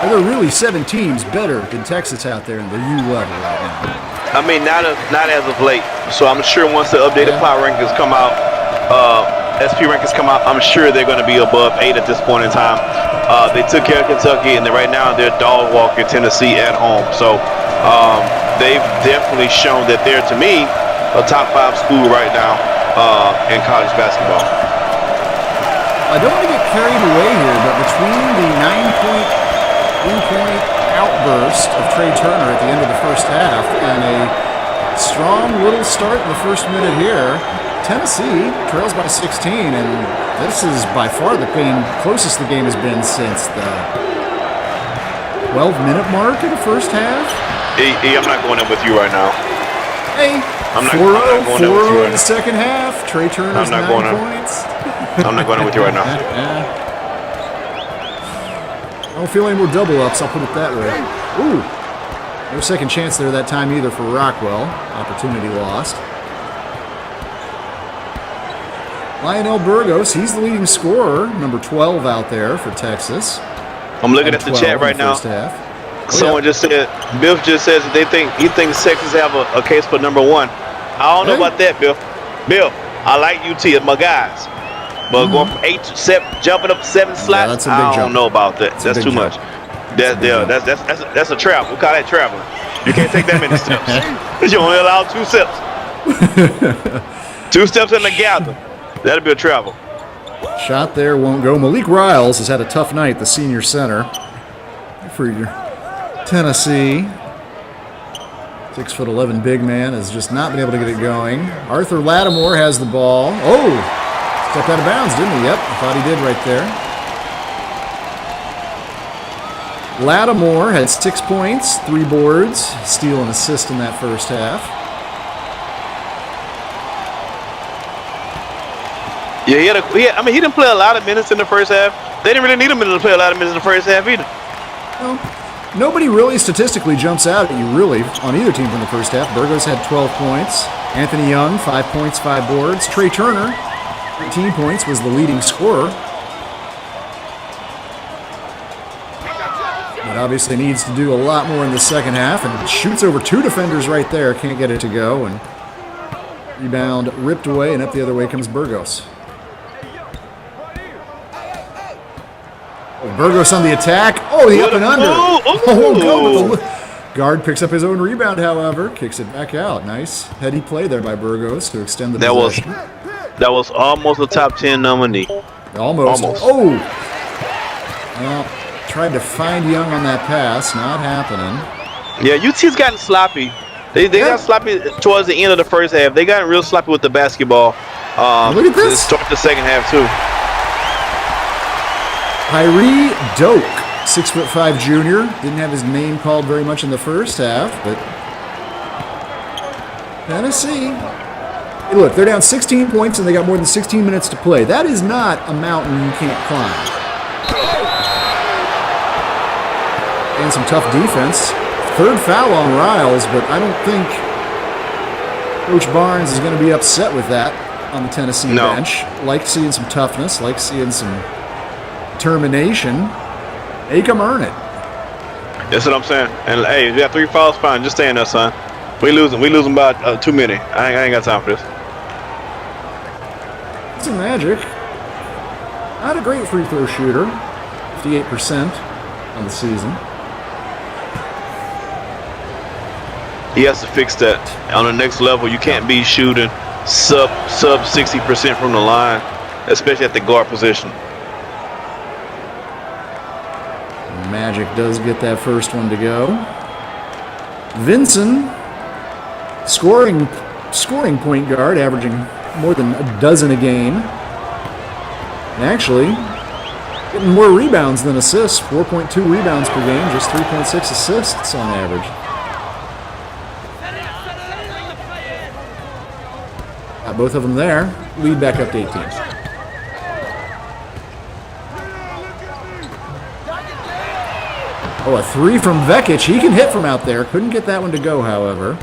S17: There are really 7 teams better than Texas out there in the U level right now.
S18: I mean, not as of late. So I'm sure once the updated power rankings come out, SP rankings come out, I'm sure they're going to be above 8 at this point in time. They took care of Kentucky, and right now they're dog walking Tennessee at home. So they've definitely shown that they're, to me, a top 5 school right now in college basketball.
S17: I don't want to get carried away here, but between the 9-point, 3-point outburst of Trey Turner at the end of the first half and a strong little start in the first minute here, Tennessee trails by 16, and this is by far the closest the game has been since the 12-minute mark of the first half.
S18: I'm not going in with you right now.
S17: Hey,
S18: I'm not going in with you right
S17: in the second half. Trey Turner's 9 points.
S18: I'm not going in with you right now.
S17: I don't feel any more double ups, I'll put it that way. Ooh. No second chance there that time either for Rockwell. Opportunity lost. Lionel Burgos, he's the leading scorer, number 12 out there for Texas.
S18: I'm looking at the chat right now. Someone just said, Biff just says that he thinks Texas have a case for number 1. I don't know about that, Biff. Biff, I like UT, it's my guys. But going from 8 to 7, jumping up 7 slots, I don't know about that. That's too much. That's a trap. We call that traveling. You can't take that many steps. You only allow 2 steps. 2 steps in the gather. That'll be a travel.
S17: Shot there won't go. Malik Riles has had a tough night, the senior center for your Tennessee. 6'11" big man has just not been able to get it going. Arthur Lattimore has the ball. Oh, stepped out of bounds, didn't he? Yep, I thought he did right there. Lattimore had 6 points, 3 boards, steal and assist in that first half.
S18: Yeah, he didn't play a lot of minutes in the first half. They didn't really need him to play a lot of minutes in the first half either.
S17: Well, nobody really statistically jumps out at you, really, on either team from the first half. Burgos had 12 points. Anthony Young, 5 points, 5 boards. Trey Turner, 13 points, was the leading scorer. But obviously needs to do a lot more in the second half, and shoots over 2 defenders right there. Can't get it to go, and rebound ripped away, and up the other way comes Burgos. Burgos on the attack. Oh, the up and under. Oh, guard picks up his own rebound, however. Kicks it back out. Nice heady play there by Burgos to extend the possession.
S18: That was almost a top 10 nominee.
S17: Almost. Oh! Well, tried to find Young on that pass. Not happening.
S18: Yeah, UT's gotten sloppy. They got sloppy towards the end of the first half. They got real sloppy with the basketball.
S17: Look at this.
S18: Start the second half, too.
S17: Kyrie Doak, 6'5" junior. Didn't have his name called very much in the first half, but Tennessee. Hey, look, they're down 16 points and they got more than 16 minutes to play. That is not a mountain you can't climb. And some tough defense. 3rd foul on Riles, but I don't think Coach Barnes is going to be upset with that on the Tennessee bench. Like seeing some toughness, like seeing some determination. They come earn it.
S18: That's what I'm saying. And hey, if you got 3 fouls, fine. Just stay in there, son. We losing by too many. I ain't got time for this.
S17: It's a Magic. Not a great free throw shooter. 58% on the season.
S18: He has to fix that. On the next level, you can't be shooting sub 60% from the line, especially at the guard position.
S17: Magic does get that first one to go. Vinson, scoring point guard, averaging more than a dozen a game. And actually, getting more rebounds than assists. 4.2 rebounds per game, just 3.6 assists on average. Got both of them there. Lead back up to 18. Oh, a 3 from Vekic. He can hit from out there. Couldn't get that one to go, however.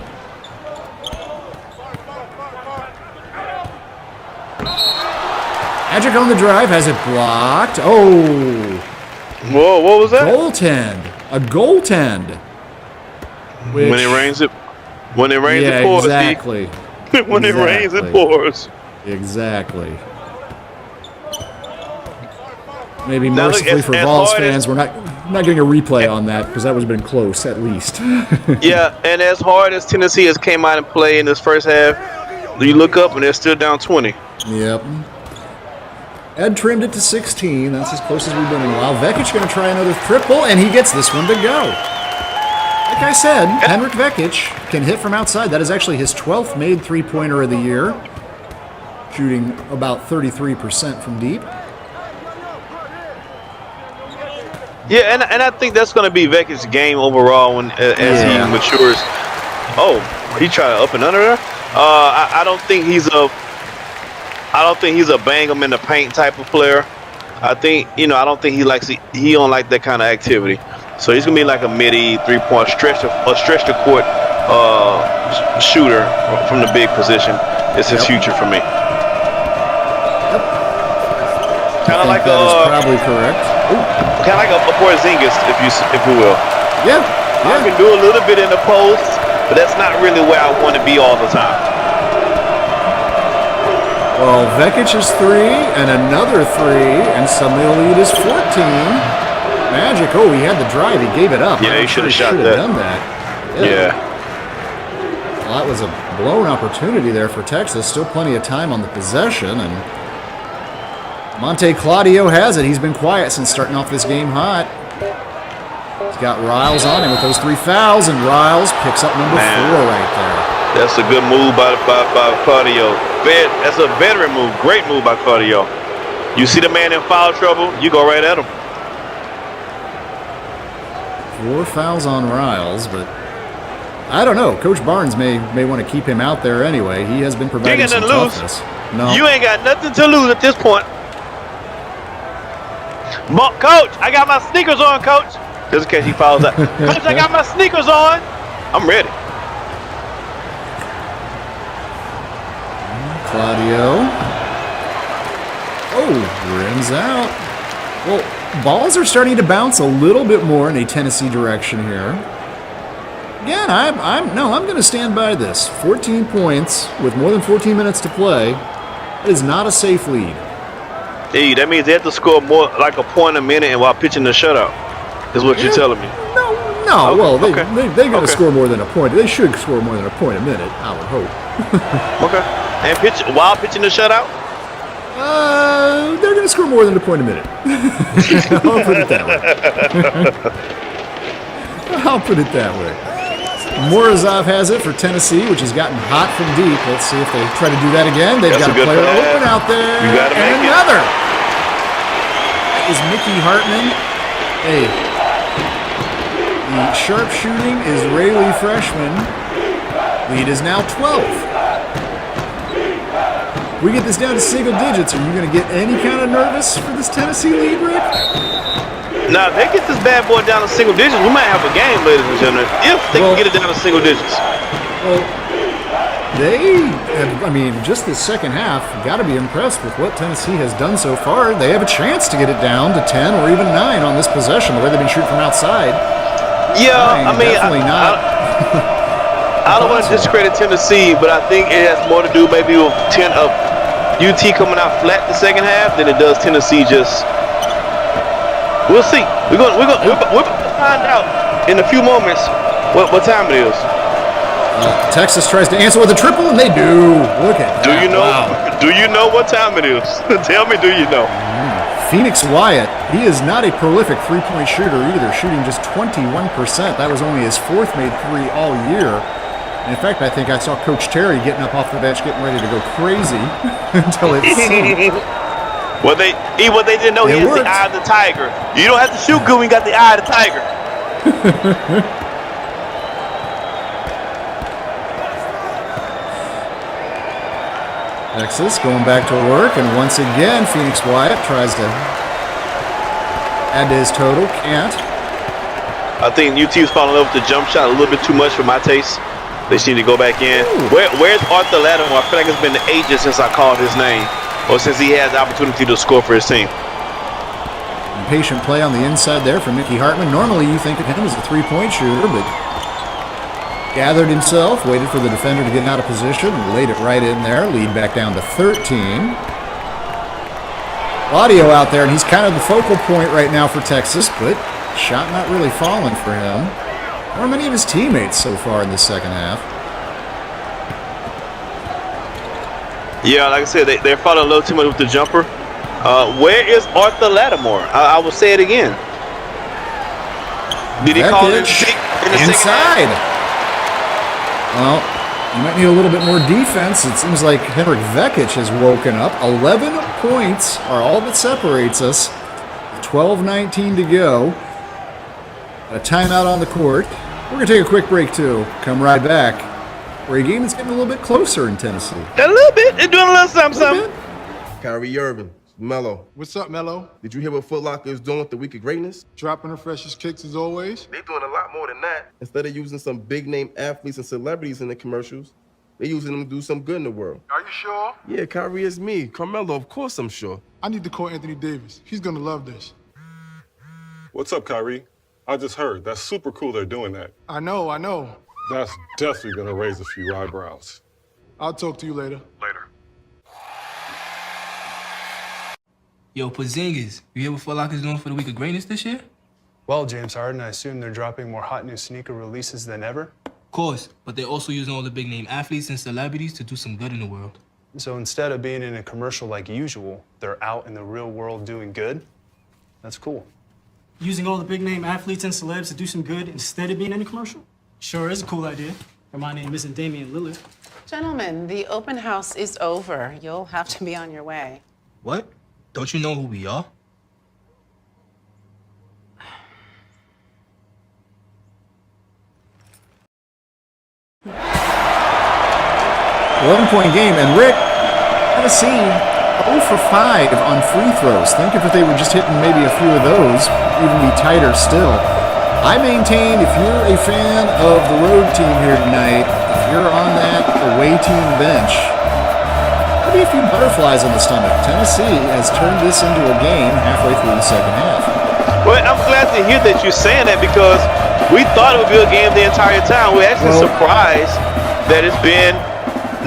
S17: Magic on the drive, has it blocked. Oh.
S18: Whoa, what was that?
S17: Goaltend. A goaltend. Which,
S18: when it rains, it pours.
S17: Exactly.
S18: When it rains, it pours.
S17: Exactly. Maybe mercifully for Vols fans, we're not getting a replay on that because that would have been close at least.
S18: Yeah, and as hard as Tennessee has came out and played in this first half, you look up and they're still down 20.
S17: Yep. Ed trimmed it to 16. That's as close as we've been in a while. Vekic going to try another triple, and he gets this one to go. Like I said, Henrik Vekic can hit from outside. That is actually his 12th made three-pointer of the year, shooting about 33% from deep.
S18: Yeah, and I think that's going to be Vekic's game overall as he matures. Oh, he tried to up and under there. I don't think he's a bang him in the paint type of player. I think I don't think he don't like that kind of activity. So he's gonna be like a midi 3-point stretch the court shooter from the big position. It's his future for me. Kind of like
S17: that is probably correct.
S18: Kind of like a Porzingis, if you will.
S17: Yeah.
S18: I can do a little bit in the post, but that's not really where I want to be all the time.
S17: Well, Vekic is 3 and another 3, and suddenly the lead is 14. Magic. Oh, he had the drive. He gave it up.
S18: Yeah, he should have shot that.
S17: Done that.
S18: Yeah.
S17: Well, that was a blown opportunity there for Texas. Still plenty of time on the possession, and Monte Claudio has it. He's been quiet since starting off this game hot. He's got Riles on him with those 3 fouls, and Riles picks up number 4 right there.
S18: That's a good move by Claudio. That's a veteran move. Great move by Claudio. You see the man in foul trouble, you go right at him.
S17: 4 fouls on Riles, but I don't know. Coach Barnes may want to keep him out there anyway. He has been providing some toughness. No.
S18: You ain't got nothing to lose at this point. Coach, I got my sneakers on, Coach. Just in case he fouls out. Coach, I got my sneakers on. I'm ready.
S17: Claudio. Oh, rims out. Well, balls are starting to bounce a little bit more in a Tennessee direction here. Again, I'm going to stand by this. 14 points with more than 14 minutes to play. That is not a safe lead.
S18: Hey, that means they have to score more, like a point a minute, and while pitching the shutout. Is what you're telling me?
S17: No. Well, they got to score more than a point. They should score more than a point a minute, I would hope.
S18: Okay. And while pitching the shutout?
S17: They're going to score more than a point a minute. I'll put it that way. Morazov has it for Tennessee, which has gotten hot from deep. Let's see if they try to do that again. They've got a player open out there.
S18: You got to make
S17: another. That is Mickey Hartman. Hey, the sharpshooting Israeli freshman. Lead is now 12. We get this down to single digits. Are you going to get any kind of nervous for this Tennessee lead, Rick?
S18: Now, if they get this bad boy down to single digits, we might have a game, ladies and gentlemen, if they can get it down to single digits.
S17: Well, they have, just the second half, got to be impressed with what Tennessee has done so far. They have a chance to get it down to 10 or even 9 on this possession, the way they've been shooting from outside.
S18: Yeah,
S17: definitely not.
S18: I don't want to discredit Tennessee, but I think it has more to do maybe with UT coming out flat the second half than it does Tennessee just. We'll see. We're gonna find out in a few moments what time it is.
S17: Texas tries to answer with a triple, and they do. Look at that.
S18: Do you know?
S17: Wow.
S18: Do you know what time it is? Tell me, do you know?
S17: Phoenix Wyatt, he is not a prolific three-point shooter either, shooting just 21%. That was only his 4th made 3 all year. And in fact, I think I saw Coach Terry getting up off the bench, getting ready to go crazy until it sunk.
S18: What they didn't know, he has the eye of the tiger. You don't have to shoot good when you got the eye of the tiger.
S17: Texas going back to work, and once again, Phoenix Wyatt tries to add to his total. Can't.
S18: I think UT's falling over with the jump shot a little bit too much for my taste. They just need to go back in. Where's Arthur Lattimore? I feel like it's been ages since I called his name, or since he has the opportunity to score for his team.
S17: Patient play on the inside there for Mickey Hartman. Normally you think of him as a three-point shooter, but gathered himself, waited for the defender to get out of position, and laid it right in there. Lead back down to 13. Claudio out there, and he's kind of the focal point right now for Texas, but shot not really falling for him, or many of his teammates so far in this second half.
S18: Yeah, like I said, they're falling a little too much with the jumper. Where is Arthur Lattimore? I will say it again. Did he call it in the
S17: inside? Well, you might need a little bit more defense. It seems like Henrik Vekic has woken up. 11 points are all that separates us. 12:19 to go. A timeout on the court. We're going to take a quick break, too. Come right back. Where a game is getting a little bit closer in Tennessee.
S18: A little bit. They're doing a little something.
S21: Kyrie Irving, Mello.
S4: What's up, Mello?
S21: Did you hear what Foot Locker is doing with the Week of Greatness?
S4: Dropping the freshest kicks as always.
S21: They're doing a lot more than that. Instead of using some big-name athletes and celebrities in the commercials, they're using them to do some good in the world.
S4: Are you sure?
S21: Yeah, Kyrie is me. Carmelo, of course I'm sure.
S4: I need to call Anthony Davis. He's gonna love this.
S22: What's up, Kyrie? I just heard. That's super cool they're doing that.
S4: I know.
S22: That's definitely gonna raise a few eyebrows.
S4: I'll talk to you later.
S23: Yo, Porzingis, you hear what Foot Locker's doing for the Week of Greatness this year?
S24: Well, James Harden, I assume they're dropping more hot new sneaker releases than ever?
S23: Of course, but they're also using all the big-name athletes and celebrities to do some good in the world.
S24: So instead of being in a commercial like usual, they're out in the real world doing good? That's cool.
S25: Using all the big-name athletes and celebs to do some good instead of being in a commercial? Sure is a cool idea. And my name isn't Damian Lillard.
S26: Gentlemen, the open house is over. You'll have to be on your way.
S23: What? Don't you know who we are?
S17: 11-point game, and Rick, Tennessee 0 for 5 on free throws. Think if they were just hitting maybe a few of those, even be tighter still. I maintain if you're a fan of the road team here tonight, if you're on that away team bench, maybe a few butterflies on the stomach. Tennessee has turned this into a game halfway through the second half.
S18: Well, I'm glad to hear that you're saying that because we thought it would be a game the entire time. We're actually surprised that it's been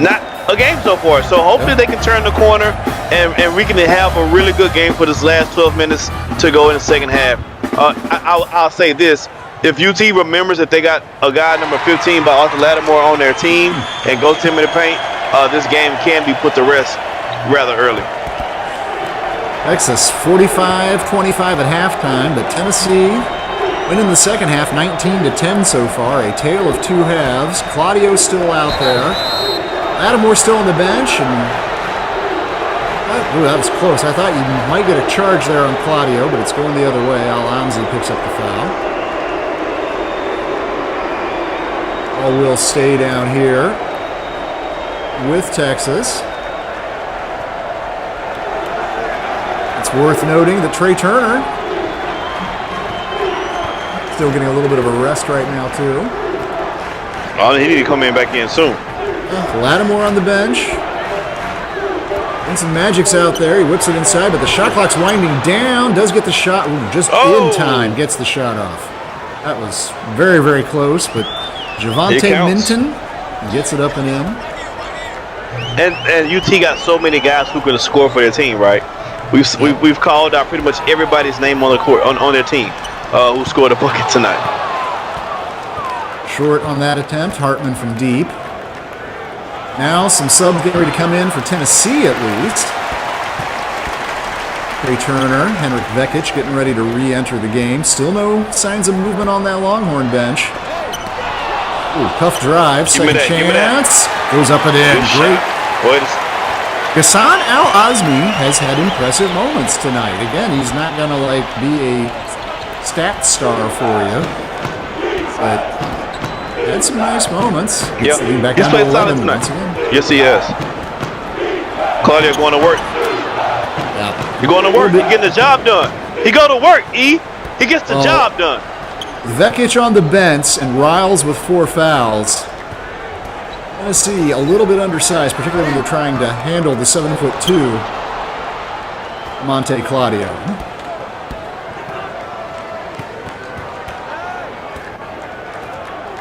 S18: not a game so far. So hopefully they can turn the corner and we can have a really good game for this last 12 minutes to go in the second half. I'll say this. If UT remembers that they got a guy number 15 by Arthur Lattimore on their team and goes to him in the paint, this game can be put to rest rather early.
S17: Texas 45-25 at halftime, but Tennessee winning the second half 19-10 so far. A tale of two halves. Claudio's still out there. Lattimore still on the bench, and that was close. I thought you might get a charge there on Claudio, but it's going the other way. Alonzi picks up the foul. All will stay down here with Texas. It's worth noting that Trey Turner still getting a little bit of a rest right now, too.
S18: Oh, he need to come in back in soon.
S17: Lattimore on the bench. Vincent Magic's out there. He whips it inside, but the shot clock's winding down. Does get the shot just in time. Gets the shot off. That was very, very close, but Javonte Minton gets it up and in.
S18: And UT got so many guys who could score for their team, right? We've called out pretty much everybody's name on the court on their team who scored a bucket tonight.
S17: Short on that attempt. Hartman from deep. Now some subs getting ready to come in for Tennessee at least. Trey Turner, Henrik Vekic getting ready to re-enter the game. Still no signs of movement on that Longhorn bench. Ooh, tough drive, second chance. Goes up and in. Great. Ghassan Al-Azmi has had impressive moments tonight. Again, he's not going to be a stat star for you, but had some nice moments.
S18: He's played solid tonight. Yes, he has. Claudio going to work.
S17: Yeah.
S18: You're going to work. You're getting the job done. He go to work, E. He gets the job done.
S17: Vekic on the bench and Riles with 4 fouls. Tennessee a little bit undersized, particularly when they're trying to handle the 7'2" Monte Claudio.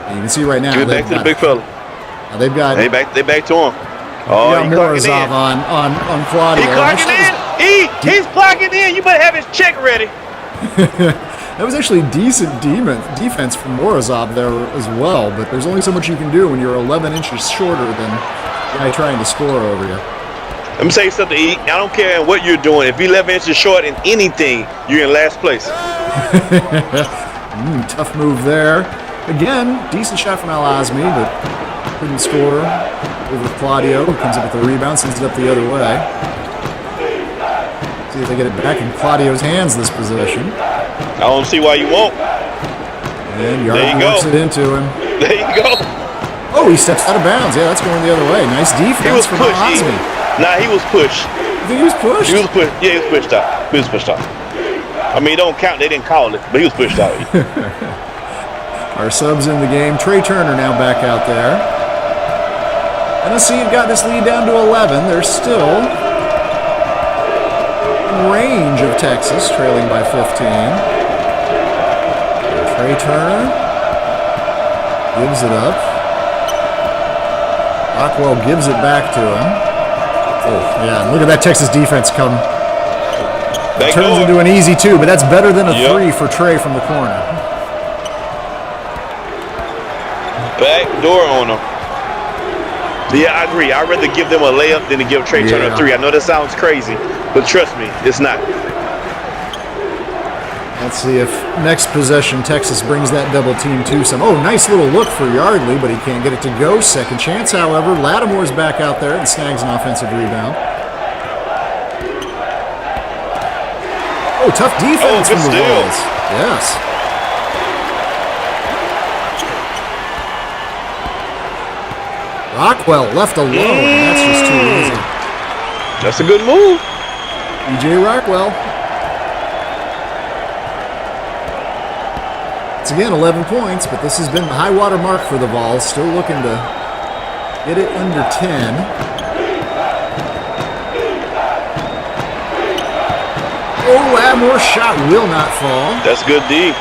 S17: And you can see right now.
S18: Get back to the big fella.
S17: They've got.
S18: They back to him. Oh,
S17: he's Morozov on Claudio.
S18: He clocking in. He's clocking in. You better have his check ready.
S17: That was actually decent defense from Morozov there as well, but there's only so much you can do when you're 11 inches shorter than the guy trying to score over you.
S18: Let me say something, E. I don't care what you're doing. If you're 11 inches short in anything, you're in last place.
S17: Tough move there. Again, decent shot from Al-Azmi, but couldn't score over Claudio, who comes up with the rebound, sends it up the other way. See if they get it back in Claudio's hands this possession.
S18: I don't see why you won't.
S17: And Yard works it into him.
S18: There you go.
S17: Oh, he steps out of bounds. Yeah, that's going the other way. Nice defense from Al-Azmi.
S18: Nah, he was pushed.
S17: You think he was pushed?
S18: He was pushed. Yeah, he was pushed out. He was pushed out. I mean, it don't count. They didn't call it, but he was pushed out.
S17: Our subs in the game. Trey Turner now back out there. Tennessee have got this lead down to 11. They're still in range of Texas, trailing by 15. Trey Turner gives it up. Rockwell gives it back to him. Oh, yeah, look at that Texas defense come. It turns into an easy two, but that's better than a three for Trey from the corner.
S18: Back door on him. Yeah, I agree. I'd rather give them a layup than to give Trey Turner a three. I know that sounds crazy, but trust me, it's not.
S17: Let's see if next possession Texas brings that double team to some. Oh, nice little look for Yardley, but he can't get it to go. Second chance, however. Lattimore's back out there and snags an offensive rebound. Oh, tough defense from the Vols. Yes. Rockwell left alone. That's just too easy.
S18: That's a good move.
S17: E.J. Rockwell. It's again 11 points, but this has been the high water mark for the Vols. Still looking to get it under 10. Oh, Lattimore's shot will not fall.
S18: That's good D.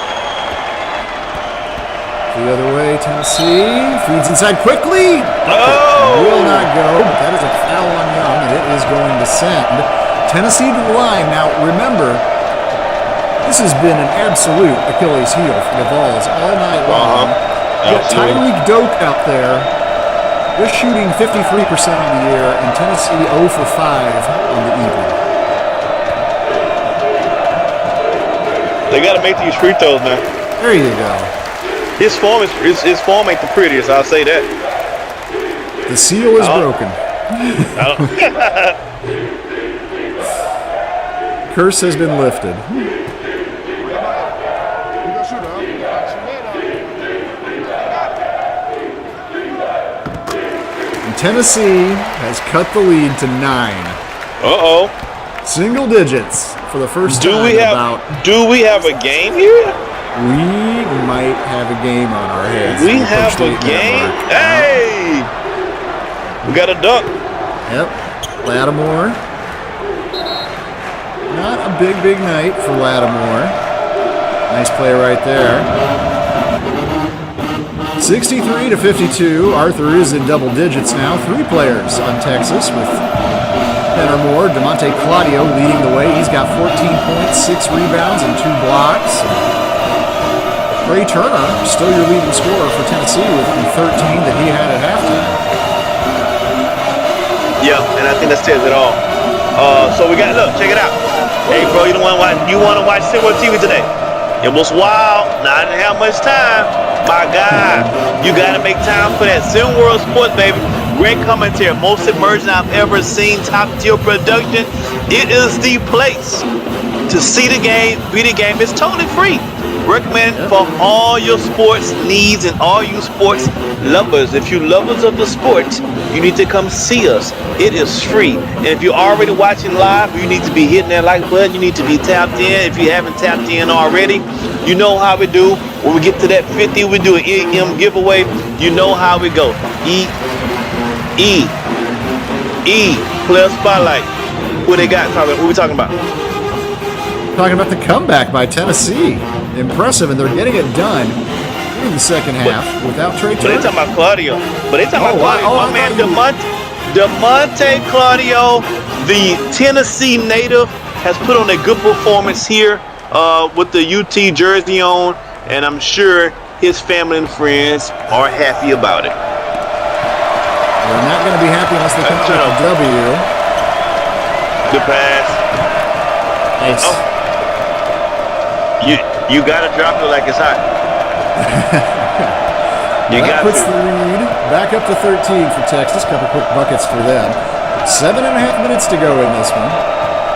S17: The other way, Tennessee feeds inside quickly. Will not go, but that is a foul on Young, and it is going to send Tennessee to the line. Now, remember, this has been an absolute Achilles heel for the Vols all night long. Tyreek Doak out there, they're shooting 53% on the year, and Tennessee 0 for 5 on the evening.
S18: They got to make these free throws now.
S17: There you go.
S18: His form ain't the prettiest. I'll say that.
S17: The seal is broken. Curse has been lifted. And Tennessee has cut the lead to 9. Single digits for the first time.
S18: Do we have a game here?
S17: We might have a game on our hands.
S18: We have a game? Hey! We got a dunk.
S17: Yep. Lattimore. Not a big night for Lattimore. Nice play right there. 63-52. Arthur is in double digits now. 3 players on Texas with 10 or more. DeMonte Claudio leading the way. He's got 14 points, 6 rebounds, and 2 blocks. Trey Turner, still your leading scorer for Tennessee with the 13 that he had at halftime.
S18: Yeah, and I think that says it all. So we got, look, check it out. Hey, bro, you want to watch SimWorld TV today? It was wild. Now, I didn't have much time. My God, you got to make time for that. SimWorld Sports, baby. Great commentary. Most immersion I've ever seen. Top-tier production. It is the place to see the game, be the game. It's totally free. Recommend for all your sports needs and all you sports lovers. If you lovers of the sport, you need to come see us. It is free. And if you're already watching live, you need to be hitting that like button. You need to be tapped in. If you haven't tapped in already, you know how we do. When we get to that 50, we do an EM giveaway. You know how we go. Player Spotlight. What they got? What are we talking about?
S17: Talking about the comeback by Tennessee. Impressive, and they're getting it done in the second half without Trey Turner.
S18: But they talking about Claudio. My man DeMonte Claudio, the Tennessee native, has put on a good performance here with the UT jersey on, and I'm sure his family and friends are happy about it.
S17: They're not going to be happy unless they come out with a W.
S18: Good pass.
S17: Nice.
S18: Oh. You gotta drop it like it's hot.
S17: That puts the lead back up to 13 for Texas. Couple quick buckets for them. 7.5 minutes to go in this one.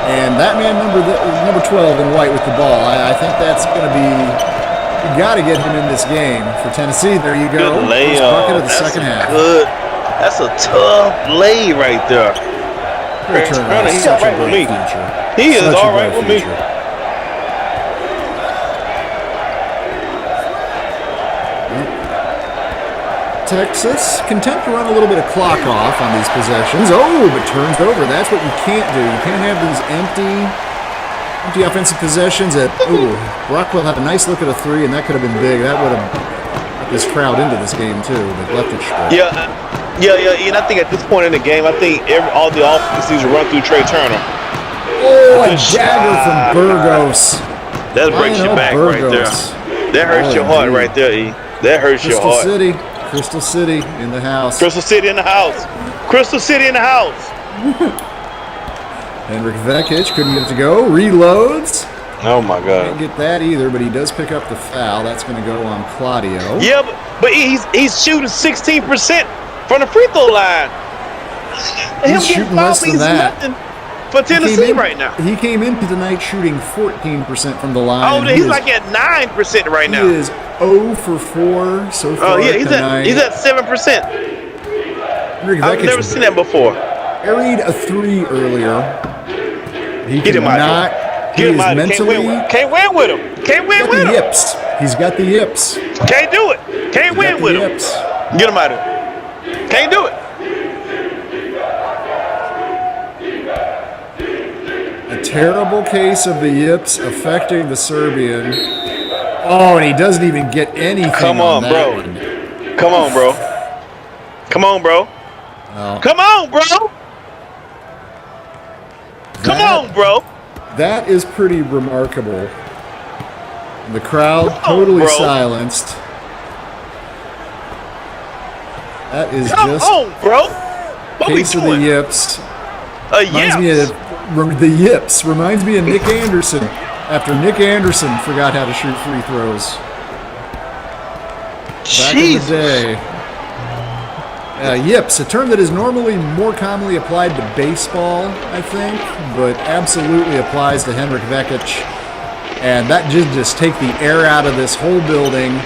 S17: And that man number 12 in white with the ball. I think that's going to be, you got to get him in this game for Tennessee. There you go.
S18: Good layup.
S17: First bucket of the second half.
S18: That's a tough lay right there.
S17: Trey Turner is
S18: he's
S17: such
S18: all
S17: a
S18: right with
S17: bright
S18: me.
S17: future.
S18: He is
S17: Such a
S18: all right
S17: bright
S18: with me.
S17: future. Texas content to run a little bit of clock off on these possessions. Oh, but turns over. That's what you can't do. You can't have these empty offensive possessions. Rockwell had a nice look at a three, and that could have been big. That would have got this crowd into this game too, but left it short.
S18: Yeah. And I think at this point in the game, I think all the offenses run through Trey Turner.
S17: Oh, a dagger from Burgos.
S18: That breaks your back right there. That hurts your heart right there, E. That hurts your heart.
S17: Crystal City in the house.
S18: Crystal City in the house. Crystal City in the house.
S17: Henrik Vekic couldn't get it to go. Reloads.
S18: Oh my God.
S17: Can't get that either, but he does pick up the foul. That's going to go on Claudio.
S18: Yeah, but he's shooting 16% from the free throw line.
S17: He's shooting less than that.
S18: For Tennessee right now.
S17: He came into the night shooting 14% from the line.
S18: Oh, he's like at 9% right now.
S17: He is 0 for 4 so far tonight.
S18: He's at 7%. I've never seen that before.
S17: Carried a 3 earlier. He
S18: Get him out.
S17: He is mentally.
S18: Can't win with him. Can't win with him.
S17: Yips. He's got the yips.
S18: Can't do it. Can't win with him. Get him out of here. Can't do it.
S17: A terrible case of the yips affecting the Serbian. Oh, and he doesn't even get anything.
S18: Come on, bro. Come on, bro. Come on, bro.
S17: Oh.
S18: Come on, bro. Come on, bro.
S17: That is pretty remarkable. And the crowd totally silenced. That is just.
S18: Come on, bro. What
S17: case
S18: we
S17: of the
S18: doing?
S17: yips.
S18: Reminds
S17: me of the yips. Reminds me of Nick Anderson. After Nick Anderson forgot how to shoot free throws. Back in the day. Yips, a term that is normally more commonly applied to baseball, I think, but absolutely applies to Henrik Vekic. And that just take the air out of this whole building.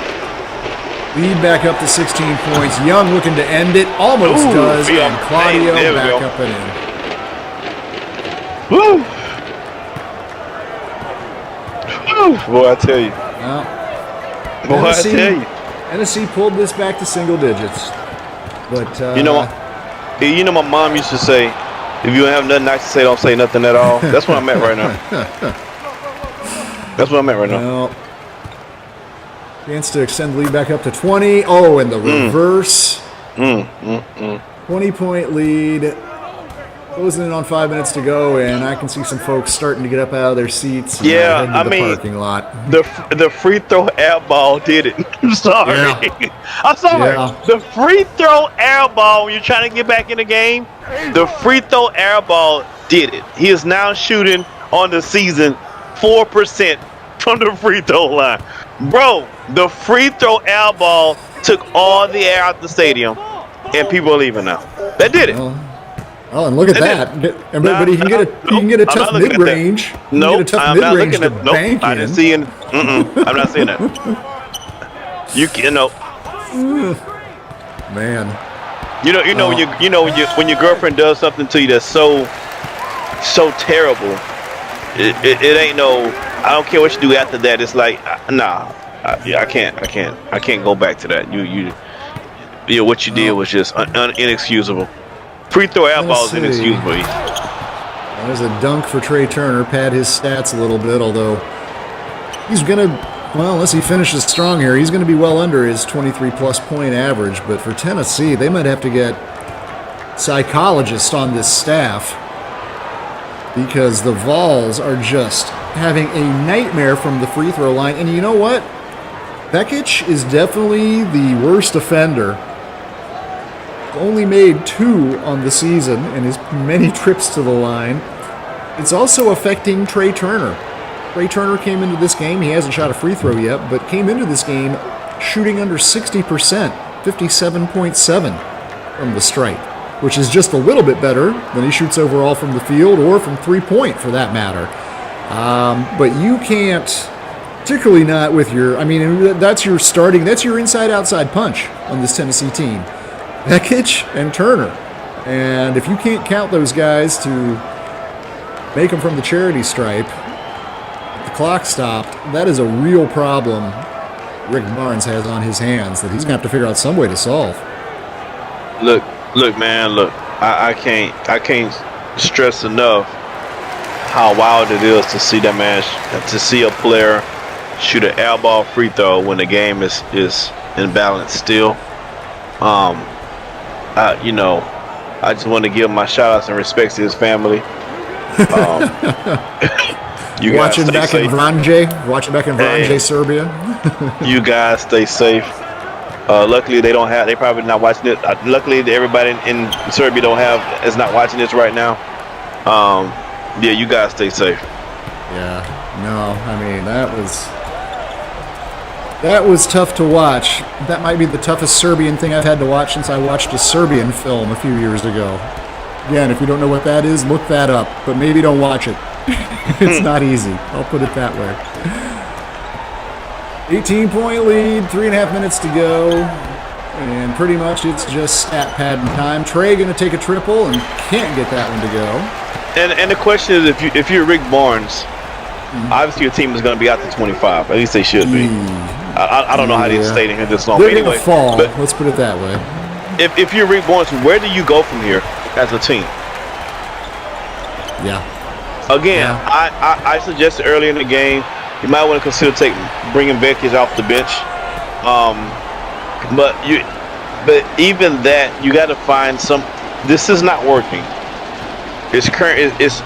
S17: Lead back up to 16 points. Young looking to end it. Almost does. And Claudio back up and in.
S18: Woo! Boy, I tell you.
S17: Well, I tell you. Tennessee pulled this back to single digits. But
S18: you know my mom used to say, if you have nothing nice to say, don't say nothing at all. That's where I'm at right now. That's where I'm at right now.
S17: Well, chance to extend the lead back up to 20. Oh, and the reverse. 20-point lead. Closing in on 5 minutes to go, and I can see some folks starting to get up out of their seats. And head to the parking lot.
S18: The free throw air ball did it. I'm sorry. Yeah. I'm sorry. Yeah. The free throw air ball, when you're trying to get back in the game, the free throw air ball did it. He is now shooting on the season 4% from the free throw line. Bro, the free throw air ball took all the air out the stadium, and people are leaving now. That did it.
S17: Oh, and look at that! But he can get a tough mid range.
S18: No, I'm not looking at. Nope, I didn't see it. I'm not seeing that. You know,
S17: man.
S18: When your girlfriend does something to you that's so terrible, it ain't no. I don't care what you do after that. It's like, nah, I can't go back to that. What you did was just inexcusable. Free throw air balls inexcusable.
S17: There's a dunk for Trey Turner. Pad his stats a little bit, although he's going to, unless he finishes strong here, he's going to be well under his 23-plus point average. But for Tennessee, they might have to get psychologists on this staff because the Vols are just having a nightmare from the free throw line. And you know what? Vekic is definitely the worst offender. Only made 2 on the season in his many trips to the line. It's also affecting Trey Turner. Trey Turner came into this game, he hasn't shot a free throw yet, but came into this game shooting under 60%, 57.7 from the stripe, which is just a little bit better than he shoots overall from the field or from three-point for that matter. But you can't, particularly not with that's your starting, that's your inside-outside punch on this Tennessee team. Vekic and Turner. And if you can't count those guys to make them from the charity stripe, the clock stopped, that is a real problem Rick Barnes has on his hands that he's going to have to figure out some way to solve.
S18: Look, man, look. I can't stress enough how wild it is to see that man, to see a player shoot an air ball free throw when the game is in balance still. I just want to give my shout outs and respects to his family. You
S17: watching back in Vranje, Serbia.
S18: You guys stay safe. Luckily, they probably not watching it. Luckily, everybody in Serbia is not watching this right now. Yeah, you guys stay safe.
S17: Yeah, no, I mean, that was tough to watch. That might be the toughest Serbian thing I've had to watch since I watched a Serbian film a few years ago. Again, if you don't know what that is, look that up, but maybe don't watch it. It's not easy. I'll put it that way. 18-point lead, 3.5 minutes to go, and pretty much it's just stat padding time. Trey going to take a triple and can't get that one to go.
S18: And the question is, if you're Rick Barnes, obviously your team is going to be out to 25. At least they should be. I don't know how they stayed in here this long.
S17: They're
S18: anyway,
S17: going to fall. Let's put it that way.
S18: If you're Rick Barnes, where do you go from here as a team?
S17: Yeah.
S18: Again, yeah. I suggested earlier in the game, you might want to consider bringing Vekic off the bench. But even that, you got to find some. This is not working. It's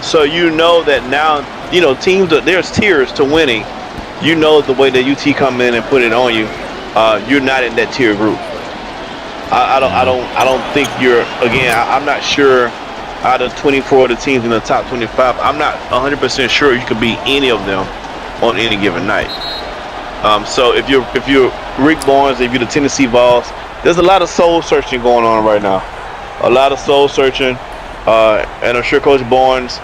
S18: so you know that now, teams, there's tiers to winning. You know the way that UT come in and put it on you. You're not in that tier group. I don't think you're. Again, I'm not sure. Out of 24 of the teams in the top 25, I'm not 100% sure you could beat any of them on any given night. So if you're Rick Barnes, if you're the Tennessee Vols, there's a lot of soul searching going on right now. A lot of soul searching, and I'm sure Coach Barnes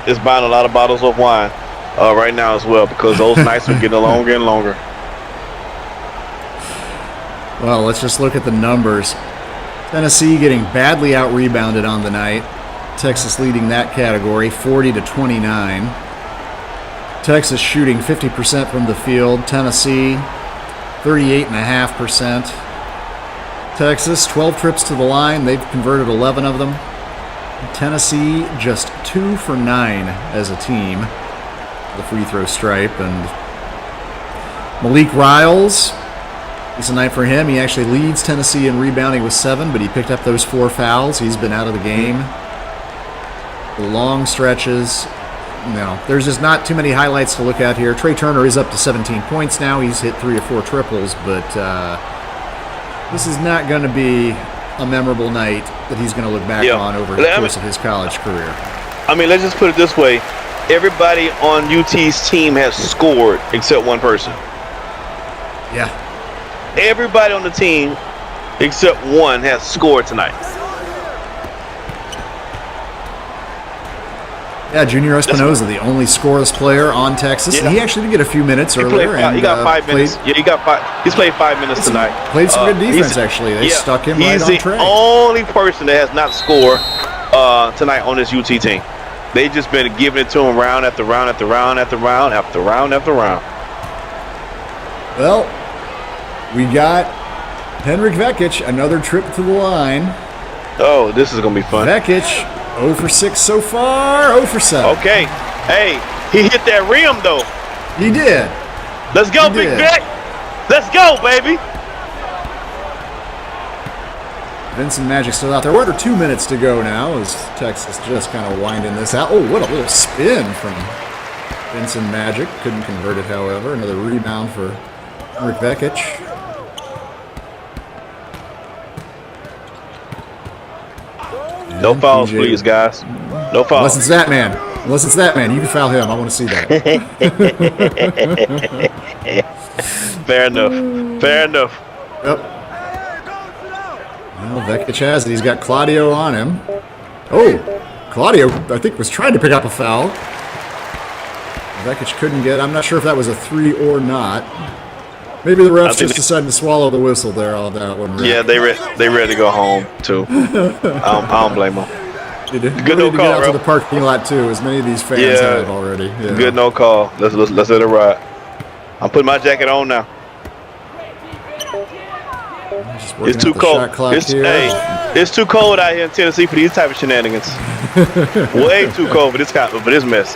S18: is buying a lot of bottles of wine right now as well, because those nights are getting longer and longer.
S17: Well, let's just look at the numbers. Tennessee getting badly out-rebounded on the night. Texas leading that category, 40-29. Texas shooting 50% from the field. Tennessee, 38.5%. Texas, 12 trips to the line. They've converted 11 of them. Tennessee, just 2 for 9 as a team. The free throw stripe. And Malik Riles, it's a night for him. He actually leads Tennessee in rebounding with 7, but he picked up those 4 fouls. He's been out of the game. Long stretches. There's just not too many highlights to look at here. Trey Turner is up to 17 points now. He's hit 3 or 4 triples, but this is not going to be a memorable night that he's going to look back on over the course of his college career.
S18: I mean, let's just put it this way. Everybody on UT's team has scored except one person.
S17: Yeah.
S18: Everybody on the team except one has scored tonight.
S17: Yeah, Junior Espinoza, the only scoreless player on Texas. And he actually did get a few minutes earlier.
S18: He got 5 minutes. Yeah, he's played 5 minutes tonight.
S17: Played some good defense, actually. They stuck him right on track.
S18: He's the only person that has not scored tonight on this UT team. They've just been giving it to him round after round after round after round after round after round.
S17: Well, we got Henrik Vekic, another trip to the line.
S18: Oh, this is going to be fun.
S17: Vekic, 0 for 6 so far, 0 for 7.
S18: Okay. Hey, he hit that rim, though.
S17: He did.
S18: Let's go, Big Vic. Let's go, baby.
S17: Vincent Magic still out there. We're under 2 minutes to go now as Texas just kind of winding this out. Oh, what a little spin from Vincent Magic. Couldn't convert it, however. Another rebound for Henrik Vekic.
S18: No fouls, please, guys. No fouls.
S17: Unless it's that man. You can foul him. I want to see that.
S18: Fair enough.
S17: Yep. Well, Vekic has it. He's got Claudio on him. Oh, Claudio, I think, was trying to pick up a foul. Vekic couldn't get. I'm not sure if that was a 3 or not. Maybe the refs just decided to swallow the whistle there on that one. Rick.
S18: Yeah, they ready to go home too. I don't blame them.
S17: Good no call, get out to the parking lot too, as many of these fans have already. Yeah.
S18: Good no call. Let's let it ride. I'm putting my jacket on now. It's too cold. It's too cold out here in Tennessee for these type of shenanigans. Way too cold for this mess.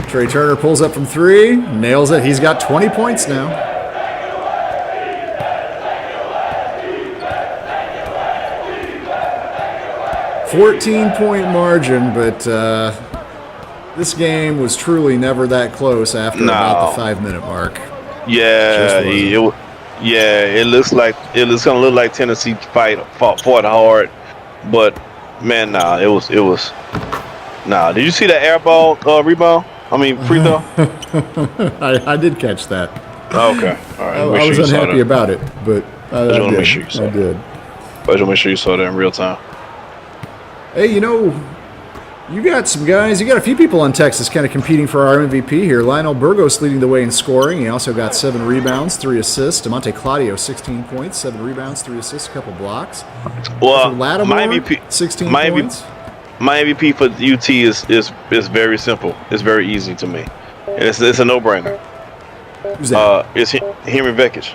S17: Trey Turner pulls up from 3, nails it. He's got 20 points now. $14-point margin, but this game was truly never that close after about the 5-minute mark.
S18: Yeah, it looks gonna look like Tennessee fought hard, but man, it was. Did you see that air ball rebound? I mean, free throw.
S17: I did catch that.
S18: Okay, all right.
S17: I was unhappy about it, but I did.
S18: I just want to make sure you saw that in real time.
S17: Hey, you got some guys. You got a few people on Texas kind of competing for our MVP here. Lionel Burgos leading the way in scoring. He also got 7 rebounds, 3 assists. DeMonte Claudio, 16 points, 7 rebounds, 3 assists, a couple blocks.
S18: Well,
S17: Lattimore,
S18: my MVP,
S17: 16 points.
S18: My MVP for UT is very simple. It's very easy to me. And it's a no-brainer.
S17: Who's that?
S18: It's Henry Vekic.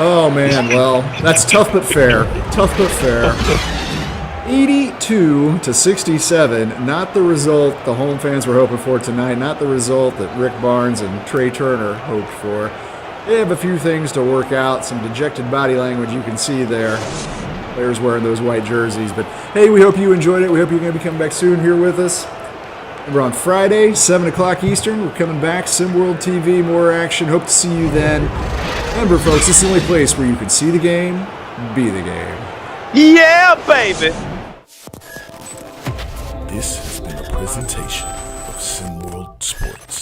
S17: Oh, man. Well, that's tough but fair. 82-67. Not the result the home fans were hoping for tonight. Not the result that Rick Barnes and Trey Turner hoped for. They have a few things to work out. Some dejected body language you can see there. Players wearing those white jerseys. But, hey, we hope you enjoyed it. We hope you're going to be coming back soon here with us. We're on Friday, 7 o'clock Eastern. We're coming back. SimWorld TV, more action. Hope to see you then. Remember, folks, this is the only place where you can see the game, be the game.
S18: Yeah, baby!
S12: This has been a presentation of SimWorld Sports.